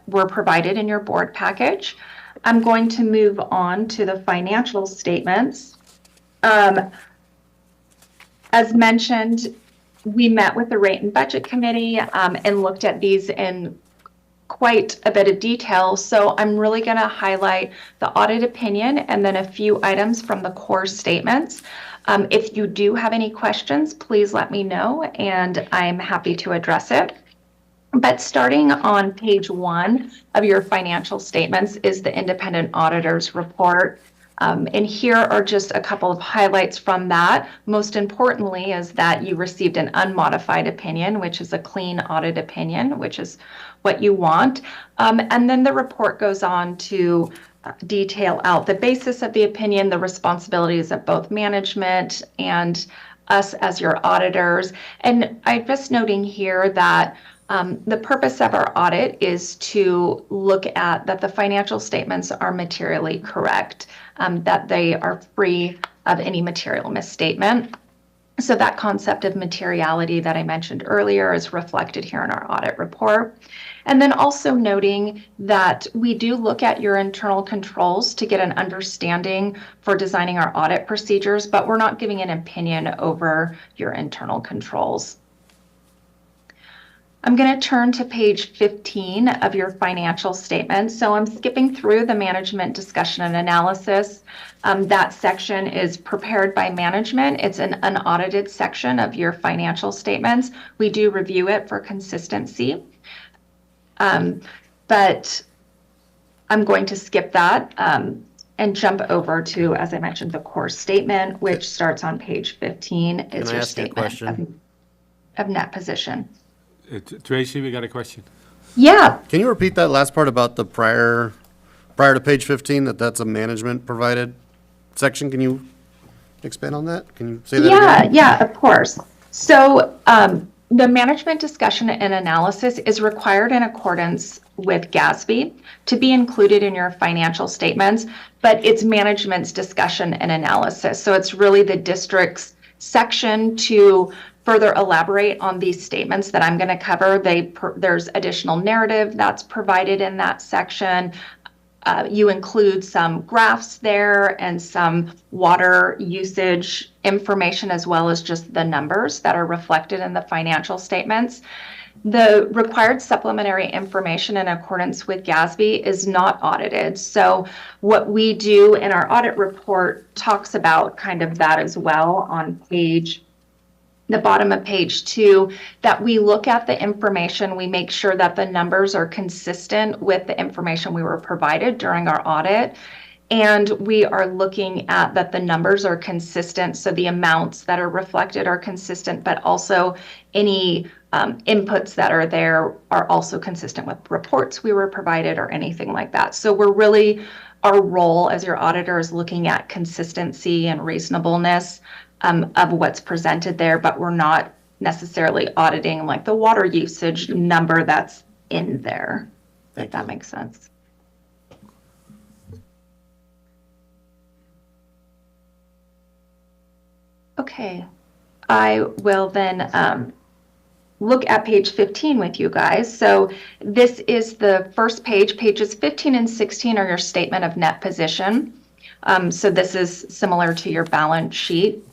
were provided in your board package. I'm going to move on to the financial statements. As mentioned, we met with the Rate and Budget Committee and looked at these in quite a bit of detail. So I'm really going to highlight the audit opinion and then a few items from the core statements. If you do have any questions, please let me know, and I'm happy to address it. But starting on page 1 of your financial statements is the independent auditor's report. And here are just a couple of highlights from that. Most importantly is that you received an unmodified opinion, which is a clean audit opinion, which is what you want. And then the report goes on to detail out the basis of the opinion, the responsibilities of both management and us as your auditors. And I'm just noting here that the purpose of our audit is to look at that the financial statements are materially correct, that they are free of any material misstatement. So that concept of materiality that I mentioned earlier is reflected here in our audit report. And then also noting that we do look at your internal controls to get an understanding for designing our audit procedures, but we're not giving an opinion over your internal controls. I'm going to turn to page 15 of your financial statement. So I'm skipping through the management discussion and analysis. That section is prepared by management. It's an unaudited section of your financial statements. We do review it for consistency. But I'm going to skip that and jump over to, as I mentioned, the core statement, which starts on page 15. Is your statement of net position. Tracy, we got a question. Yeah. Can you repeat that last part about the prior to page 15, that's a management provided section? Can you expand on that? Can you say that again? Yeah, of course. So the management discussion and analysis is required in accordance with GASB to be included in your financial statements, but it's management's discussion and analysis. So it's really the district's section to further elaborate on these statements that I'm going to cover. There's additional narrative that's provided in that section. You include some graphs there and some water usage information, as well as just the numbers that are reflected in the financial statements. The required supplementary information in accordance with GASB is not audited. So what we do in our audit report talks about kind of that as well on the bottom of page 2, that we look at the information, we make sure that the numbers are consistent with the information we were provided during our audit. And we are looking at that the numbers are consistent, so the amounts that are reflected are consistent, but also any inputs that are there are also consistent with reports we were provided or anything like that. So we're really, our role as your auditor is looking at consistency and reasonableness of what's presented there, but we're not necessarily auditing like the water usage number that's in there, if that makes sense. Okay, I will then look at page 15 with you guys. So this is the first page. Pages 15 and 16 are your statement of net position. So this is similar to your balance sheet,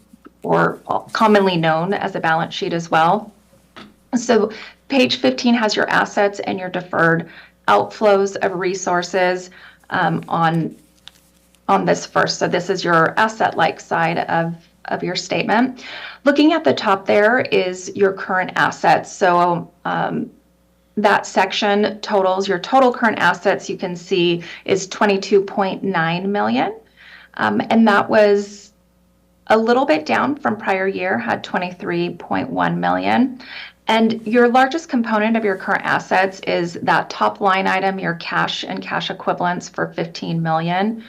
or commonly known as a balance sheet as well. So page 15 has your assets and your deferred outflows of resources on this first. So this is your asset-like side of your statement. Looking at the top there is your current assets. So that section totals your total current assets, you can see, is $22.9 million. And that was a little bit down from prior year, had $23.1 million. And your largest component of your current assets is that top line item, your cash and cash equivalents for $15 million.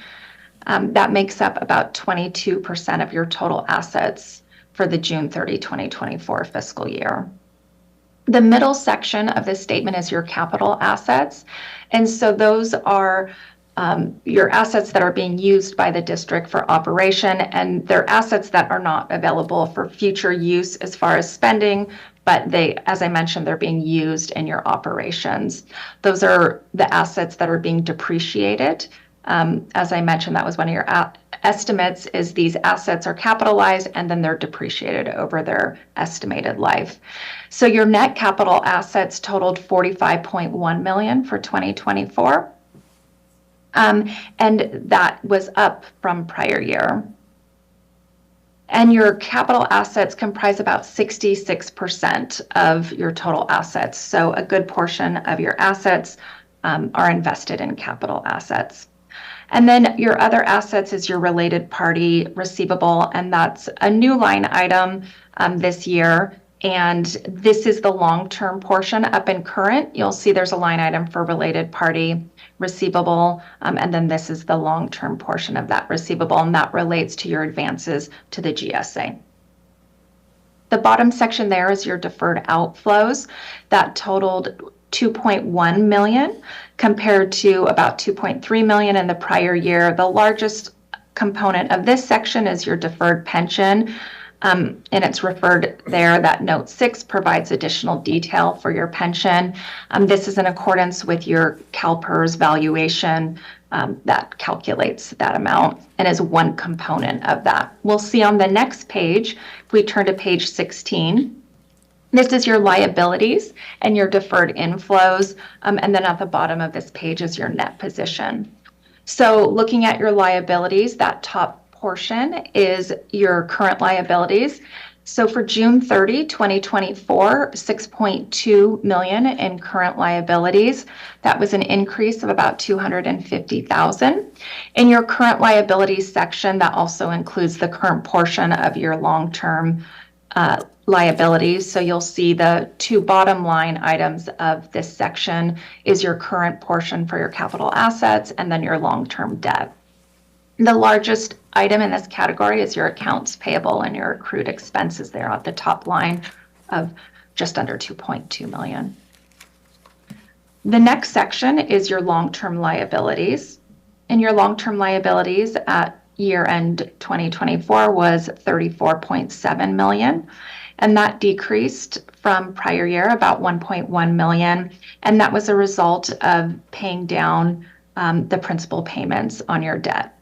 That makes up about 22% of your total assets for the June 30, 2024 fiscal year. The middle section of this statement is your capital assets. And so those are your assets that are being used by the district for operation, and they're assets that are not available for future use as far as spending, but they, as I mentioned, they're being used in your operations. Those are the assets that are being depreciated. As I mentioned, that was one of your estimates, is these assets are capitalized and then they're depreciated over their estimated life. So your net capital assets totaled $45.1 million for 2024. And that was up from prior year. And your capital assets comprise about 66% of your total assets. So a good portion of your assets are invested in capital assets. And then your other assets is your related party receivable, and that's a new line item this year. And this is the long-term portion. Up in current, you'll see there's a line item for related party receivable, and then this is the long-term portion of that receivable, and that relates to your advances to the GSA. The bottom section there is your deferred outflows. That totaled 2.1 million compared to about 2.3 million in the prior year. The largest component of this section is your deferred pension. And it's referred there that note 6 provides additional detail for your pension. This is in accordance with your CalPERS valuation that calculates that amount and is one component of that. We'll see on the next page, if we turn to page 16, this is your liabilities and your deferred inflows. And then at the bottom of this page is your net position. So looking at your liabilities, that top portion is your current liabilities. So for June 30, 2024, 6.2 million in current liabilities. That was an increase of about 250,000. In your current liabilities section, that also includes the current portion of your long-term liabilities. So you'll see the two bottom line items of this section is your current portion for your capital assets and then your long-term debt. The largest item in this category is your accounts payable and your accrued expenses there at the top line of just under 2.2 million. The next section is your long-term liabilities. And your long-term liabilities at year-end 2024 was 34.7 million. And that decreased from prior year about 1.1 million. And that was a result of paying down the principal payments on your debt.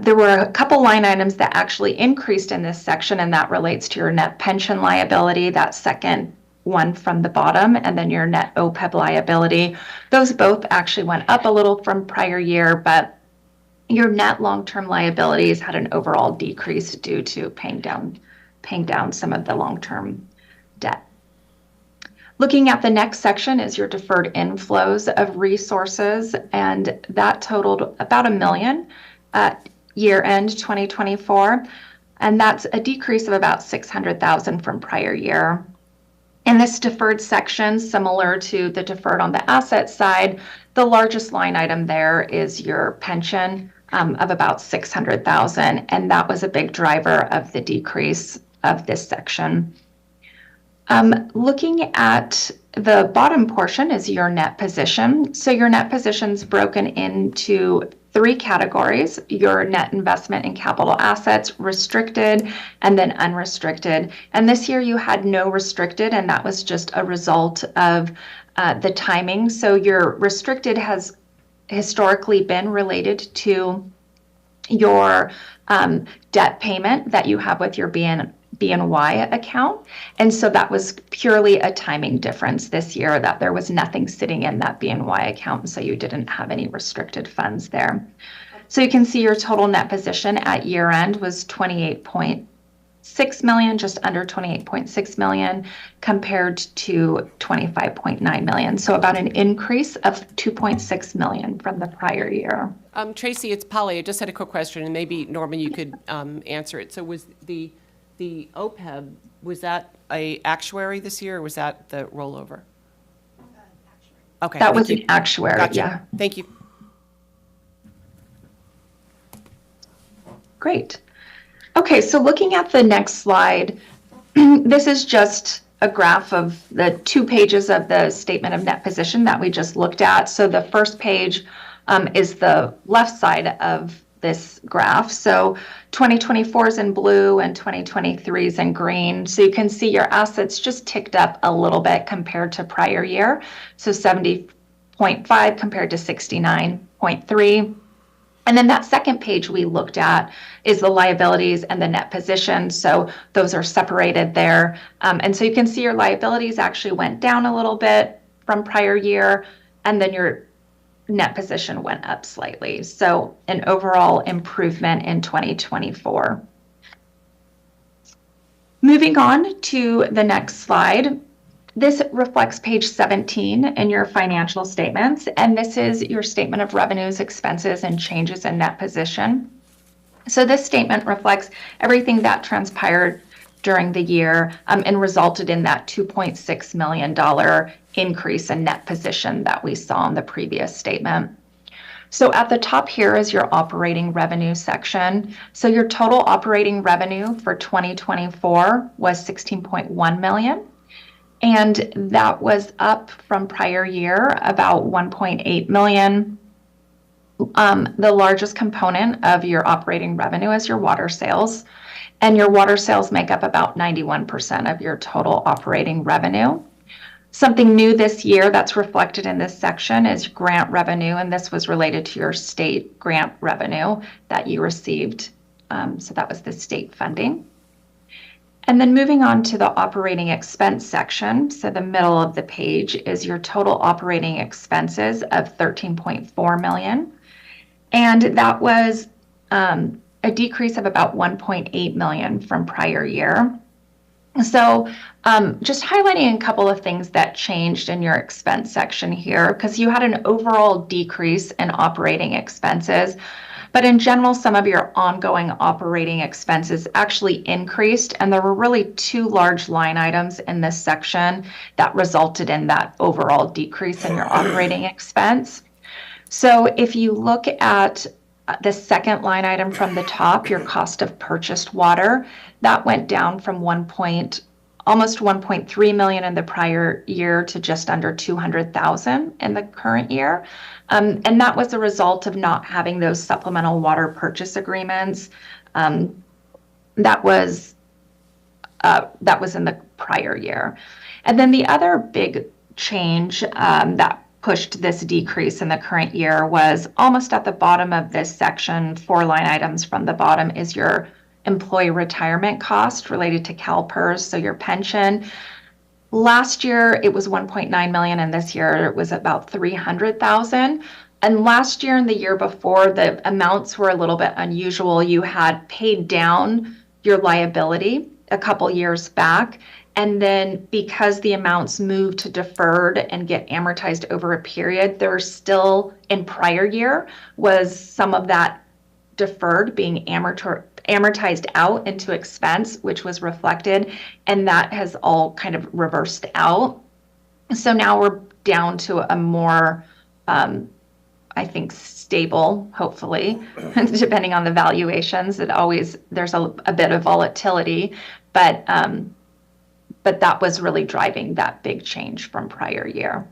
There were a couple line items that actually increased in this section, and that relates to your net pension liability, that second one from the bottom, and then your net OPEB liability. Those both actually went up a little from prior year, but your net long-term liabilities had an overall decrease due to paying down some of the long-term debt. Looking at the next section is your deferred inflows of resources, and that totaled about $1 million at year-end 2024, and that's a decrease of about 600,000 from prior year. In this deferred section, similar to the deferred on the asset side, the largest line item there is your pension of about 600,000, and that was a big driver of the decrease of this section. Looking at the bottom portion is your net position. So your net position's broken into 3 categories: your net investment in capital assets, restricted, and then unrestricted. And this year you had no restricted, and that was just a result of the timing. So your restricted has historically been related to your debt payment that you have with your BNY account. And so that was purely a timing difference this year, that there was nothing sitting in that BNY account, so you didn't have any restricted funds there. So you can see your total net position at year end was 28.6 million, just under 28.6 million, compared to 25.9 million. So about an increase of 2.6 million from the prior year. Tracy, it's Polly. I just had a quick question, and maybe Norman, you could answer it. So was the OPEB, was that a actuary this year, or was that the rollover? Okay. That was an actuary, Gotcha. yeah. Thank you. Great. Okay, so looking at the next slide, this is just a graph of the 2 pages of the statement of net position that we just looked at. So the first page is the left side of this graph. So 2024 is in blue and 2023 is in green. So you can see your assets just ticked up a little bit compared to prior year. So 70.5 compared to 69.3. And then that second page we looked at is the liabilities and the net position. So those are separated there. And so you can see your liabilities actually went down a little bit from prior year, and then your net position went up slightly. So an overall improvement in 2024. Moving on to the next slide. This reflects page 17 in your financial statements, and this is your statement of revenues, expenses, and changes in net position. So this statement reflects everything that transpired during the year and resulted in that $2.6 million increase in net position that we saw in the previous statement. So at the top here is your operating revenue section. So your total operating revenue for 2024 was $16.1 million. And that was up from prior year about $1.8 million. The largest component of your operating revenue is your water sales. And your water sales make up about 91% of your total operating revenue. Something new this year that's reflected in this section is grant revenue, and this was related to your state grant revenue that you received. So that was the state funding. And then moving on to the operating expense section, so the middle of the page is your total operating expenses of $13.4 million. And that was a decrease of about $1.8 million from prior year. So just highlighting a couple of things that changed in your expense section here, because you had an overall decrease in operating expenses. But in general, some of your ongoing operating expenses actually increased, and there were really two large line items in this section that resulted in that overall decrease in your operating expense. So if you look at the second line item from the top, your cost of purchased water, that went down from almost 1.3 million in the prior year to just under 200,000 in the current year. And that was a result of not having those supplemental water purchase agreements. That was in the prior year. And then the other big change that pushed this decrease in the current year was almost at the bottom of this section, 4 line items from the bottom is your employee retirement cost related to CalPERS, so your pension. Last year it was 1.9 million, and this year it was about 300,000. And last year and the year before, the amounts were a little bit unusual. You had paid down your liability a couple years back, and then because the amounts moved to deferred and get amortized over a period, there was still in prior year was some of that deferred being amortized out into expense, which was reflected, and that has all kind of reversed out. So now we're down to a more, I think, stable, hopefully, depending on the valuations. There's a bit of volatility, but that was really driving that big change from prior year.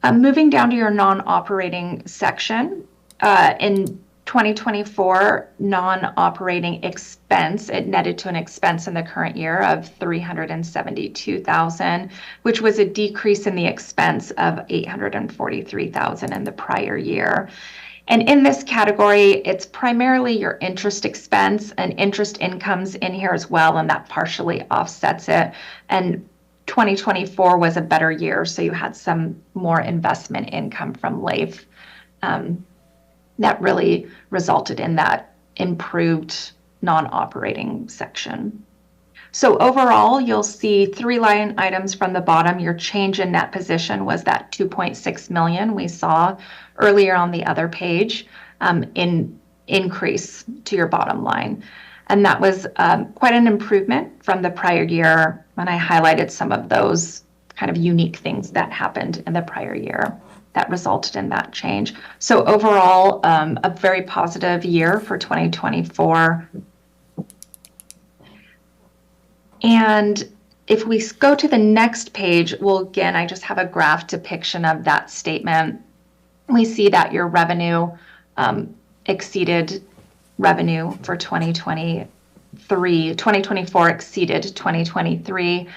Moving down to your non-operating section, in 2024 non-operating expense, it netted to an expense in the current year of $372,000, which was a decrease in the expense of $843,000 in the prior year. And in this category, it's primarily your interest expense, and interest incomes in here as well, and that partially offsets it. And 2024 was a better year, so you had some more investment income from LAIF. That really resulted in that improved non-operating section. So overall, you'll see 3 line items from the bottom. Your change in net position was that 2.6 million we saw earlier on the other page in increase to your bottom line. And that was quite an improvement from the prior year, and I highlighted some of those kind of unique things that happened in the prior year that resulted in that change. So overall, a very positive year for 2024. And if we go to the next page, well, again, I just have a graph depiction of that statement. We see that your revenue exceeded revenue for 2023. 2024 exceeded 2023.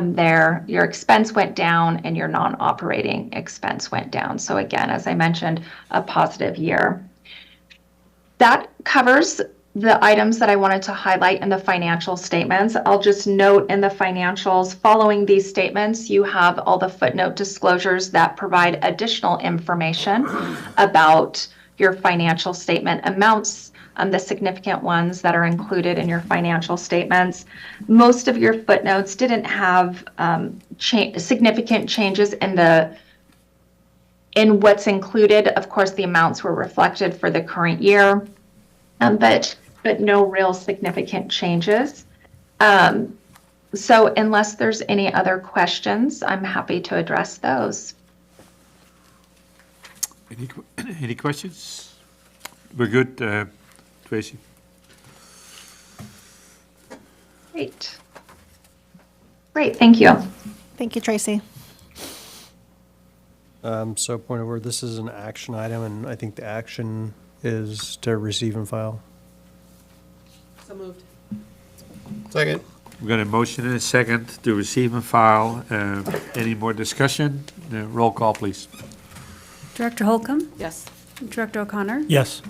There, your expense went down and your non-operating expense went down. So again, as I mentioned, a positive year. That covers the items that I wanted to highlight in the financial statements. I'll just note in the financials, following these statements, you have all the footnote disclosures that provide additional information about your financial statement amounts, the significant ones that are included in your financial statements. Most of your footnotes didn't have significant changes in what's included. Of course, the amounts were reflected for the current year, but no real significant changes. So unless there's any other questions, I'm happy to address those. Any questions? We're good, Tracy. Great, thank you. Thank you, Tracy. So point of order, this is an action item, and I think the action is to receive and file. So moved. Second. We've got a motion and a second to receive and file. Any more discussion? Roll call, please. Director Holcomb? Yes. Director O'Connor? Yes.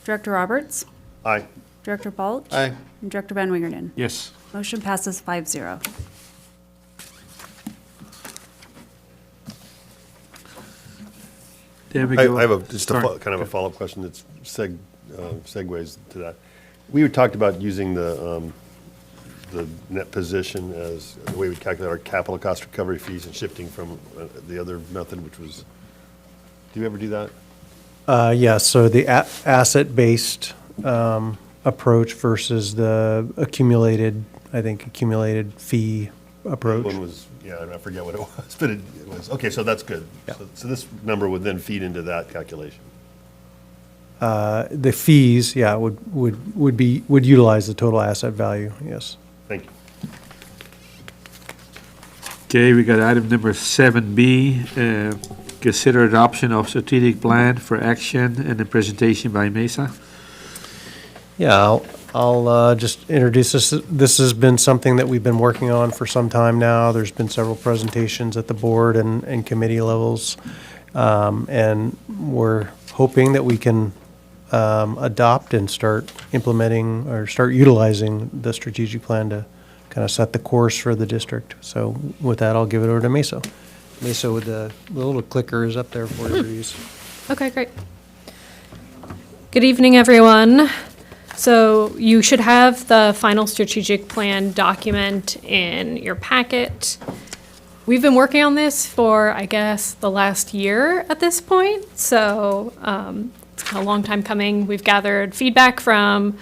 Director Roberts? Aye. Director Balch? Aye. And Director Van Wingerden? Yes. Motion passes 5-0. There we I go. I have just a Start. kind of a follow-up question that's segues to that. We talked about using the net position as the way we calculate our capital cost recovery fees and shifting from the other method, which was, do you ever do that? Yeah, so the asset-based approach versus the accumulated fee approach. One was, yeah, I forget what it was, but it was, okay, so that's good. Yeah. So this number would then feed into that calculation. The fees, yeah, would utilize the total asset value, yes. Thank you. Okay, we got item number 7B. Consider adoption of strategic plan for action and a presentation by Mesa. Yeah, I'll just introduce this. This has been something that we've been working on for some time now. There's been several presentations at the board and committee levels. And we're hoping that we can adopt and start implementing or start utilizing the strategic plan to kind of set the course for the district. So with that, I'll give it over to Mesa. Mesa with the little clicker is up there for you to use. Okay, great. Good evening, everyone. So you should have the final strategic plan document in your packet. We've been working on this for, I guess, the last year at this point. So it's a long time coming. We've gathered feedback from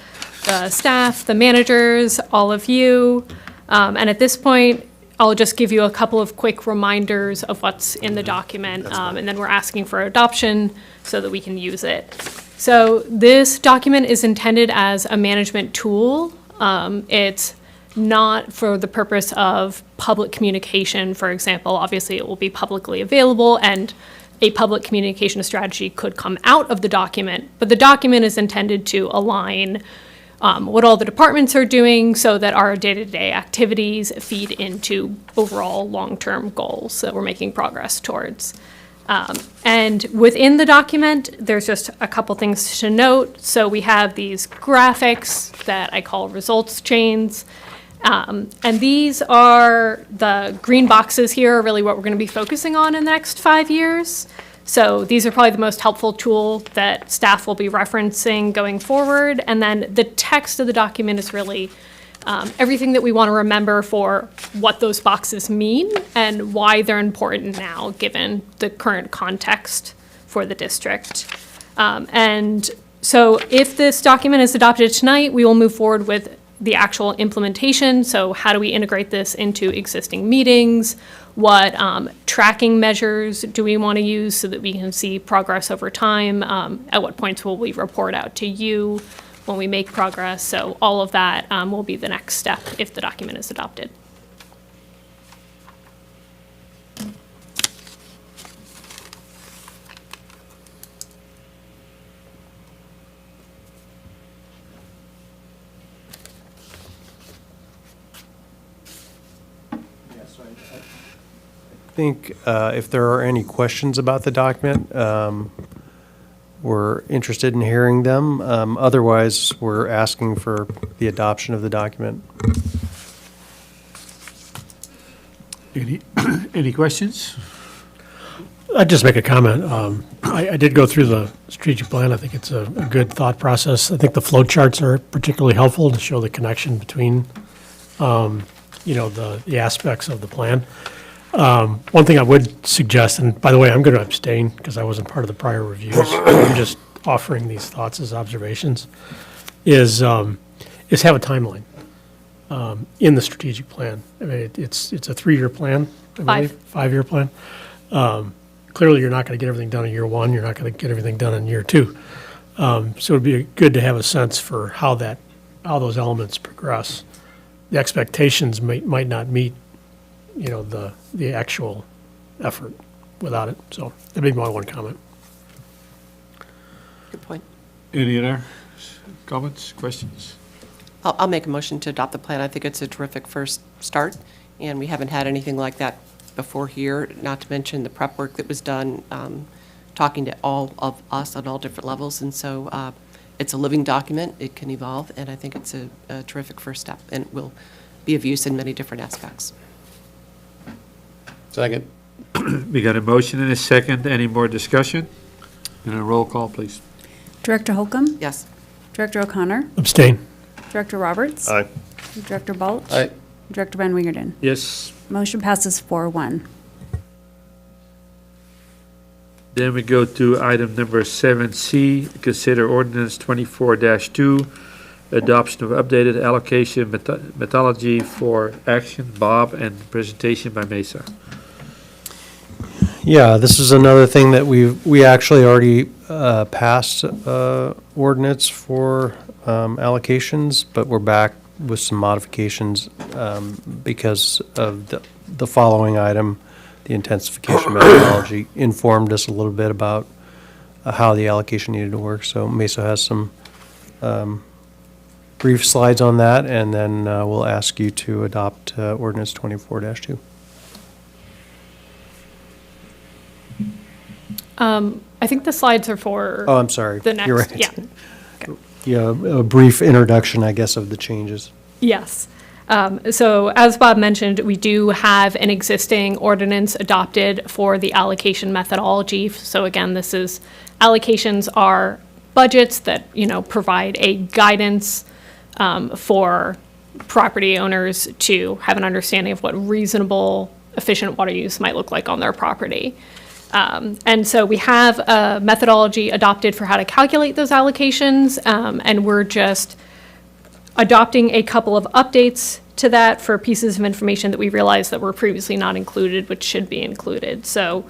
the staff, the managers, all of you. And at this point, I'll just give you a couple of quick reminders of what's in the document, and then we're asking for adoption so that we can use it. So this document is intended as a management tool. It's not for the purpose of public communication, for example. Obviously, it will be publicly available, and a public communication strategy could come out of the document, but the document is intended to align what all the departments are doing so that our day-to-day activities feed into overall long-term goals that we're making progress towards. And within the document, there's just a couple things to note. So we have these graphics that I call results chains. And these are the green boxes here are really what we're going to be focusing on in the next 5 years. So these are probably the most helpful tool that staff will be referencing going forward. And then the text of the document is really everything that we want to remember for what those boxes mean and why they're important now, given the current context for the district. And so if this document is adopted tonight, we will move forward with the actual implementation. So how do we integrate this into existing meetings? What tracking measures do we want to use so that we can see progress over time? At what points will we report out to you when we make progress? So all of that will be the next step if the document is adopted. I think if there are any questions about the document, we're interested in hearing them. Otherwise, we're asking for the adoption of the document. Any questions? I'd just make a comment. I did go through the strategic plan. I think it's a good thought process. I think the flow charts are particularly helpful to show the connection between, the aspects of the plan. One thing I would suggest, and by the way, I'm going to abstain because I wasn't part of the prior reviews. I'm just offering these thoughts as observations, is have a timeline in the strategic plan. I mean, it's a 3-year plan, I believe, 5-year plan. Clearly, you're not going to get everything done in year 1. You're not going to get everything done in year 2. So it'd be good to have a sense for how those elements progress. The expectations might not meet, the actual effort without it. So that'd be my one comment. Good point. Any other comments, questions? I'll make a motion to adopt the plan. I think it's a terrific first start, and we haven't had anything like that before here, not to mention the prep work that was done, talking to all of us on all different levels. And so it's a living document. It can evolve, and I think it's a terrific first step, and will be of use in many different aspects. Second. We got a motion and a second. Any more discussion? And a roll call, please. Director Holcomb? Yes. Director O'Connor? Abstain. Director Roberts? Aye. Director Balch? Aye. Director Van Wingerden? Yes. Motion passes 4-1. Then we go to item number 7C, consider ordinance 24-2, adoption of updated allocation methodology for action. Bob, and presentation by Mesa. Yeah, this is another thing that we actually already passed ordinance for allocations, but we're back with some modifications because of the following item. The intensification methodology informed us a little bit about how the allocation needed to work. So Mesa has some brief slides on that, and then we'll ask you to adopt ordinance 24-2. I think the slides are for. Oh, I'm sorry. The next, You're right. yeah. Yeah, a brief introduction, I guess, of the changes. Yes. So as Bob mentioned, we do have an existing ordinance adopted for the allocation methodology. So again, allocations are budgets that, provide a guidance for property owners to have an understanding of what reasonable, efficient water use might look like on their property. And so we have a methodology adopted for how to calculate those allocations, and we're just adopting a couple of updates to that for pieces of information that we realized that were previously not included, which should be included. So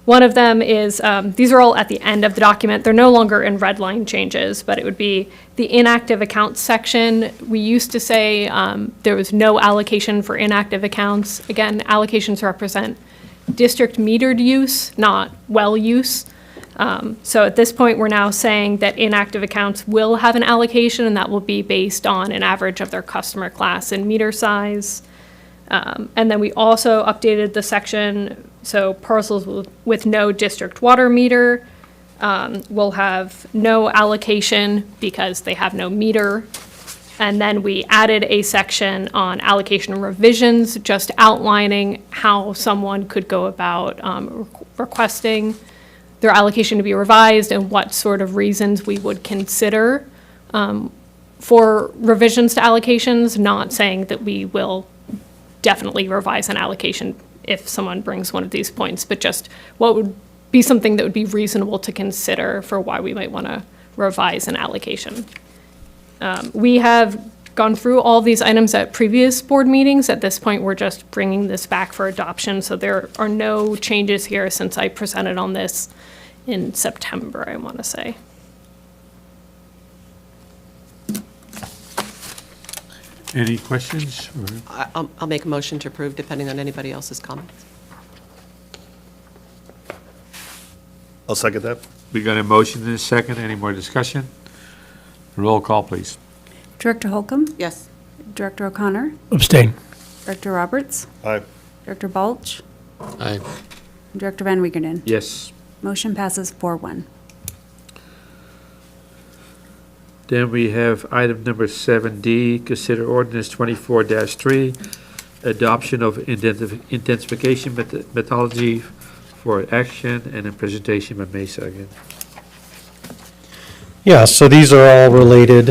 one of them is, these are all at the end of the document. They're no longer in red line changes, but it would be the inactive accounts section. We used to say there was no allocation for inactive accounts. Again, allocations represent district metered use, not well use. So at this point, we're now saying that inactive accounts will have an allocation, and that will be based on an average of their customer class and meter size. And then we also updated the section, so parcels with no district water meter will have no allocation because they have no meter. And then we added a section on allocation revisions, just outlining how someone could go about requesting their allocation to be revised and what sort of reasons we would consider for revisions to allocations, not saying that we will definitely revise an allocation if someone brings one of these points, but just what would be something that would be reasonable to consider for why we might want to revise an allocation. We have gone through all these items at previous board meetings. At this point, we're just bringing this back for adoption, so there are no changes here since I presented on this in September, I want to say. Any questions? I'll make a motion to approve, depending on anybody else's comments. I'll second that. We got a motion and a second. Any more discussion? Roll call, please. Director Holcomb? Yes. Director O'Connor? Abstain. Director Roberts? Aye. Director Balch? Aye. Director Van Wingerden? Yes. Motion passes 4-1. Then we have item number 7D, consider ordinance 24-3, adoption of intensification methodology for action, and a presentation by Mesa again. Yeah, so these are all related.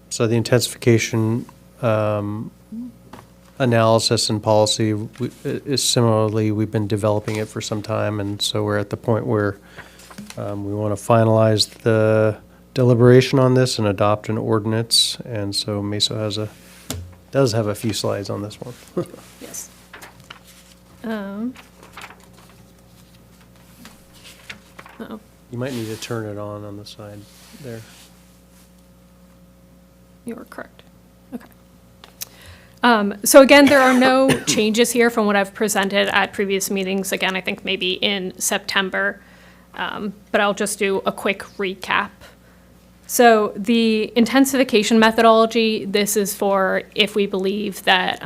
So the intensification analysis and policy is similarly, we've been developing it for some time, and so we're at the point where we want to finalize the deliberation on this and adopt an ordinance, and so Mesa does have a few slides on this one. Yes. Uh-oh. You might need to turn it on the side there. You are correct. Okay. So again, there are no changes here from what I've presented at previous meetings. Again, I think maybe in September, but I'll just do a quick recap. So the intensification methodology, this is for if we believe that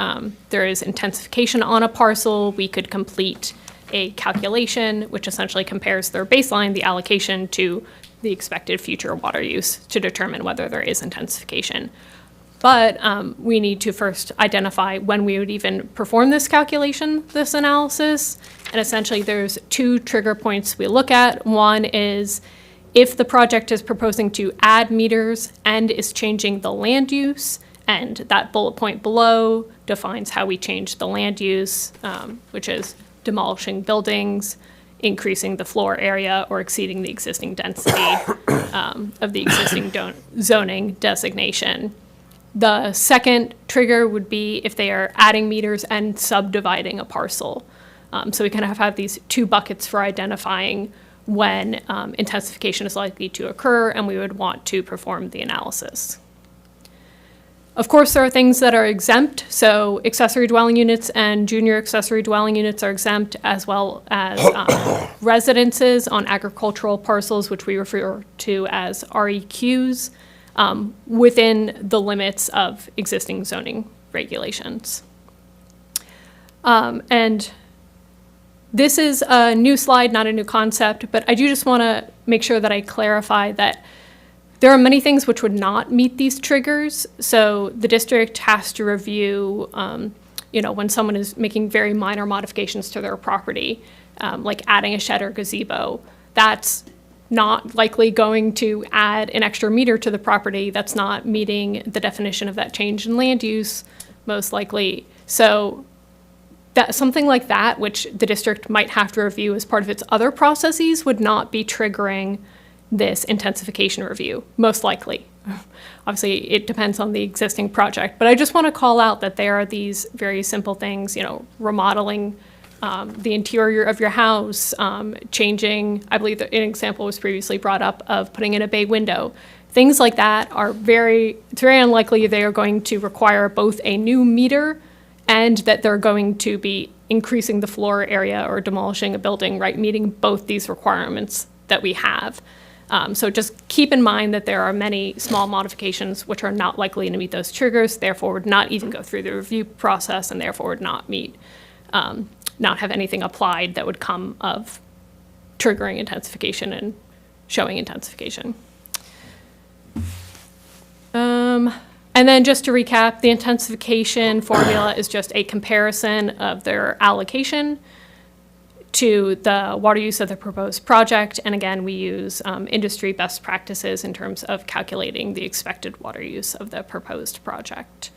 there is intensification on a parcel, we could complete a calculation, which essentially compares their baseline, the allocation, to the expected future water use to determine whether there is intensification. But we need to first identify when we would even perform this calculation, this analysis. And essentially there's two trigger points we look at. One is if the project is proposing to add meters and is changing the land use, and that bullet point below defines how we change the land use, which is demolishing buildings, increasing the floor area, or exceeding the existing density of the existing zoning designation. The second trigger would be if they are adding meters and subdividing a parcel. So we kind of have these two buckets for identifying when intensification is likely to occur, and we would want to perform the analysis. Of course, there are things that are exempt, so accessory dwelling units and junior accessory dwelling units are exempt, as well as residences on agricultural parcels, which we refer to as REQs, within the limits of existing zoning regulations. And this is a new slide, not a new concept, but I do just want to make sure that I clarify that there are many things which would not meet these triggers. So the district has to review, when someone is making very minor modifications to their property, like adding a shed or gazebo. That's not likely going to add an extra meter to the property. That's not meeting the definition of that change in land use, most likely. So that something like that, which the district might have to review as part of its other processes, would not be triggering this intensification review, most likely. Obviously, it depends on the existing project, but I just want to call out that there are these very simple things, remodeling the interior of your house, changing, I believe that an example was previously brought up of putting in a bay window. Things like that it's very unlikely they are going to require both a new meter and that they're going to be increasing the floor area or demolishing a building, right? Meeting both these requirements that we have. So just keep in mind that there are many small modifications which are not likely to meet those triggers, therefore would not even go through the review process, and therefore would not meet, not have anything applied that would come of triggering intensification and showing intensification. And then just to recap, the intensification formula is just a comparison of their allocation to the water use of the proposed project. And again, we use industry best practices in terms of calculating the expected water use of the proposed project.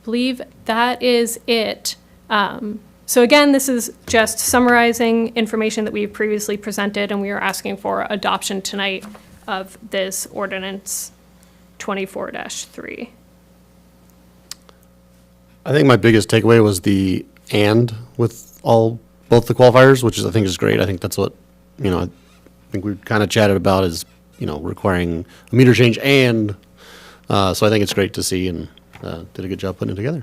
I believe that is it. So again, this is just summarizing information that we've previously presented, and we are asking for adoption tonight of this ordinance 24-3. I think my biggest takeaway was the "and" with both the qualifiers, which I think is great. I think that's what, I think we kind of chatted about is, requiring a meter change and, so I think it's great to see and did a good job putting it together.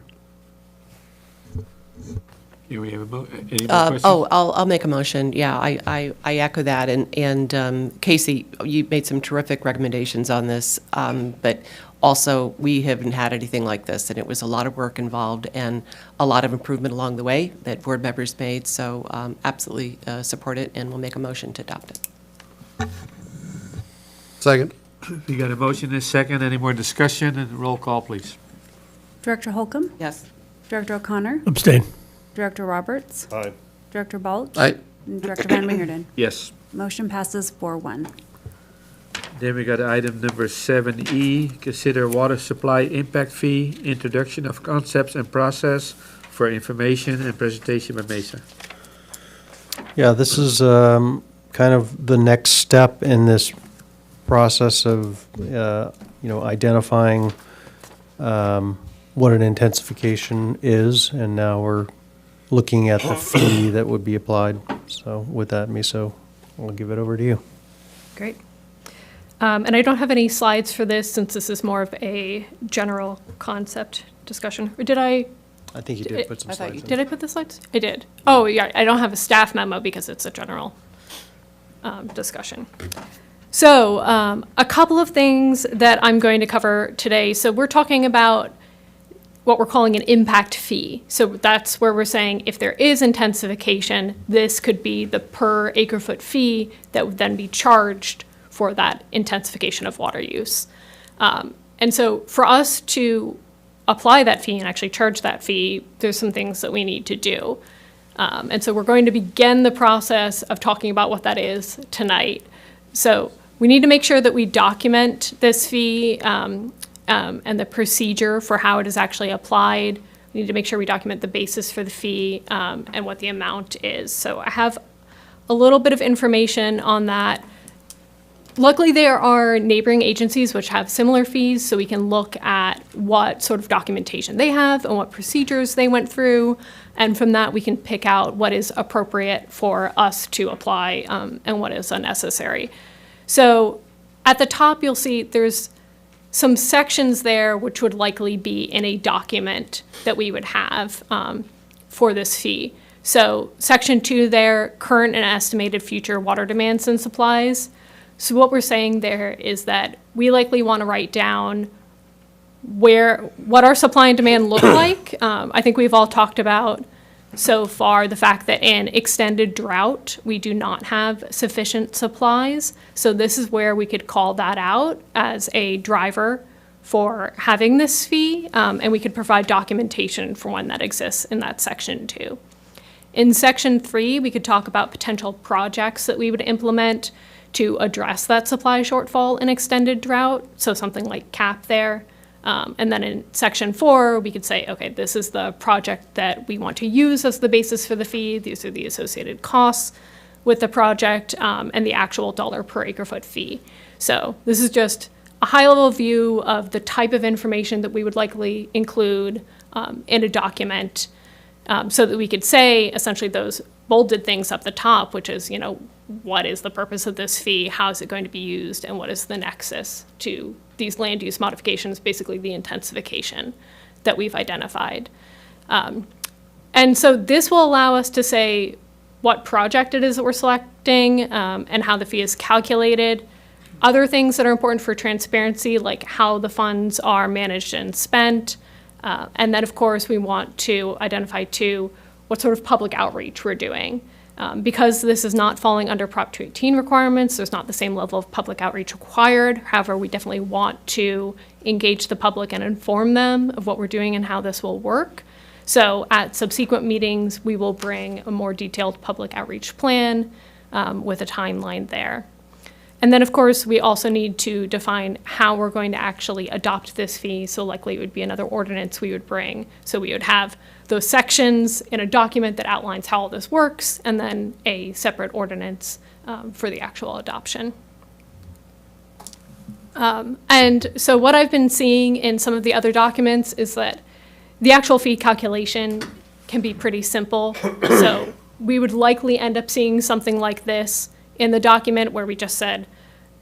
Do we have any more questions? I'll make a motion. Yeah, I echo that. And Casey, you made some terrific recommendations on this, but also we haven't had anything like this, and it was a lot of work involved and a lot of improvement along the way that board members made. So absolutely support it, and we'll make a motion to adopt it. Second. You got a motion and a second. Any more discussion? And roll call, please. Director Holcomb? Yes. Director O'Connor? Abstain. Director Roberts? Aye. Director Balch? Aye. And Director Van Wingerden? Yes. Motion passes 4-1. Then we got item number 7E, consider water supply impact fee, introduction of concepts and process for information and presentation by Mesa. Yeah, this is kind of the next step in this process of, identifying what an intensification is, and now we're looking at the fee that would be applied. So with that, Miso, I'll give it over to you. Great. And I don't have any slides for this since this is more of a general concept discussion. Or did I? I think you did put some slides in. Did I put the slides? I did. Oh, yeah, I don't have a staff memo because it's a general discussion. So a couple of things that I'm going to cover today. So we're talking about what we're calling an impact fee. So that's where we're saying if there is intensification, this could be the per acre foot fee that would then be charged for that intensification of water use. And so for us to apply that fee and actually charge that fee, there's some things that we need to do. And so we're going to begin the process of talking about what that is tonight. So we need to make sure that we document this fee and the procedure for how it is actually applied. We need to make sure we document the basis for the fee and what the amount is. So I have a little bit of information on that. Luckily, there are neighboring agencies which have similar fees, so we can look at what sort of documentation they have and what procedures they went through. And from that, we can pick out what is appropriate for us to apply and what is unnecessary. So at the top, you'll see there's some sections there which would likely be in a document that we would have for this fee. So section 2 there, current and estimated future water demands and supplies. So what we're saying there is that we likely want to write down what our supply and demand look like. I think we've all talked about so far the fact that in extended drought, we do not have sufficient supplies. So this is where we could call that out as a driver for having this fee, and we could provide documentation for when that exists in that section 2. In section 3, we could talk about potential projects that we would implement to address that supply shortfall in extended drought, so something like CAP there. And then in section 4, we could say, okay, this is the project that we want to use as the basis for the fee. These are the associated costs with the project and the actual dollar per acre foot fee. So this is just a high-level view of the type of information that we would likely include in a document so that we could say essentially those bolded things up the top, which is, what is the purpose of this fee, how is it going to be used, and what is the nexus to these land use modifications, basically the intensification that we've identified. And so this will allow us to say what project it is that we're selecting and how the fee is calculated. Other things that are important for transparency, like how the funds are managed and spent. And then, of course, we want to identify, too, what sort of public outreach we're doing. Because this is not falling under Prop 218 requirements, there's not the same level of public outreach required. However, we definitely want to engage the public and inform them of what we're doing and how this will work. So at subsequent meetings, we will bring a more detailed public outreach plan with a timeline there. And then, of course, we also need to define how we're going to actually adopt this fee. So likely it would be another ordinance we would bring. So we would have those sections in a document that outlines how all this works, and then a separate ordinance for the actual adoption. And so what I've been seeing in some of the other documents is that the actual fee calculation can be pretty simple. So we would likely end up seeing something like this in the document where we just said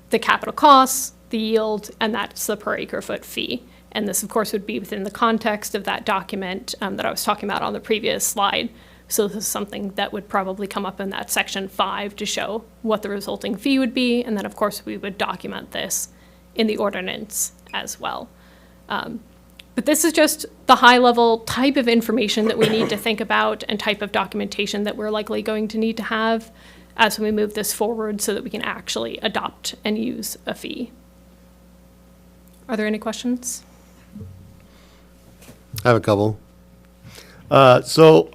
the capital costs, the yield, and that's the per acre foot fee. And this, of course, would be within the context of that document that I was talking about on the previous slide. So this is something that would probably come up in that section 5 to show what the resulting fee would be. And then, of course, we would document this in the ordinance as well. But this is just the high-level type of information that we need to think about and type of documentation that we're likely going to need to have as we move this forward so that we can actually adopt and use a fee. Are there any questions? I have a couple. So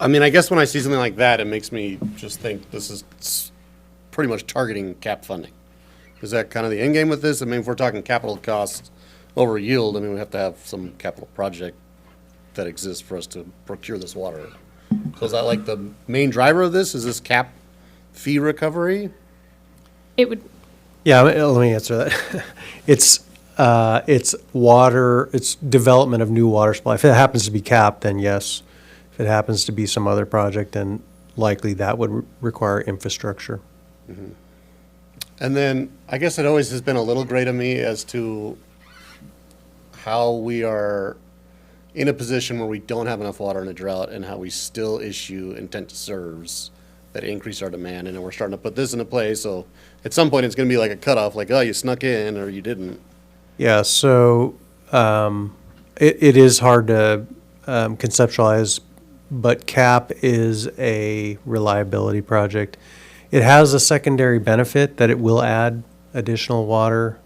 I mean, I guess when I see something like that, it makes me just think this is pretty much targeting cap funding. Is that kind of the end game with this? I mean, if we're talking capital costs over yield, I mean, we have to have some capital project that exists for us to procure this water. So is that like the main driver of this? Is this cap fee recovery? It would, Yeah, let me answer that. It's water, it's development of new water supply. If it happens to be capped, then yes. If it happens to be some other project, then likely that would require infrastructure. And then I guess it always has been a little gray to me as to how we are in a position where we don't have enough water in a drought and how we still issue intent to serves that increase our demand. And then we're starting to put this into play. So at some point, it's going to be like a cutoff, like, oh, you snuck in or you didn't. Yeah, so it is hard to conceptualize, but CAP is a reliability project. It has a secondary benefit that it will add additional water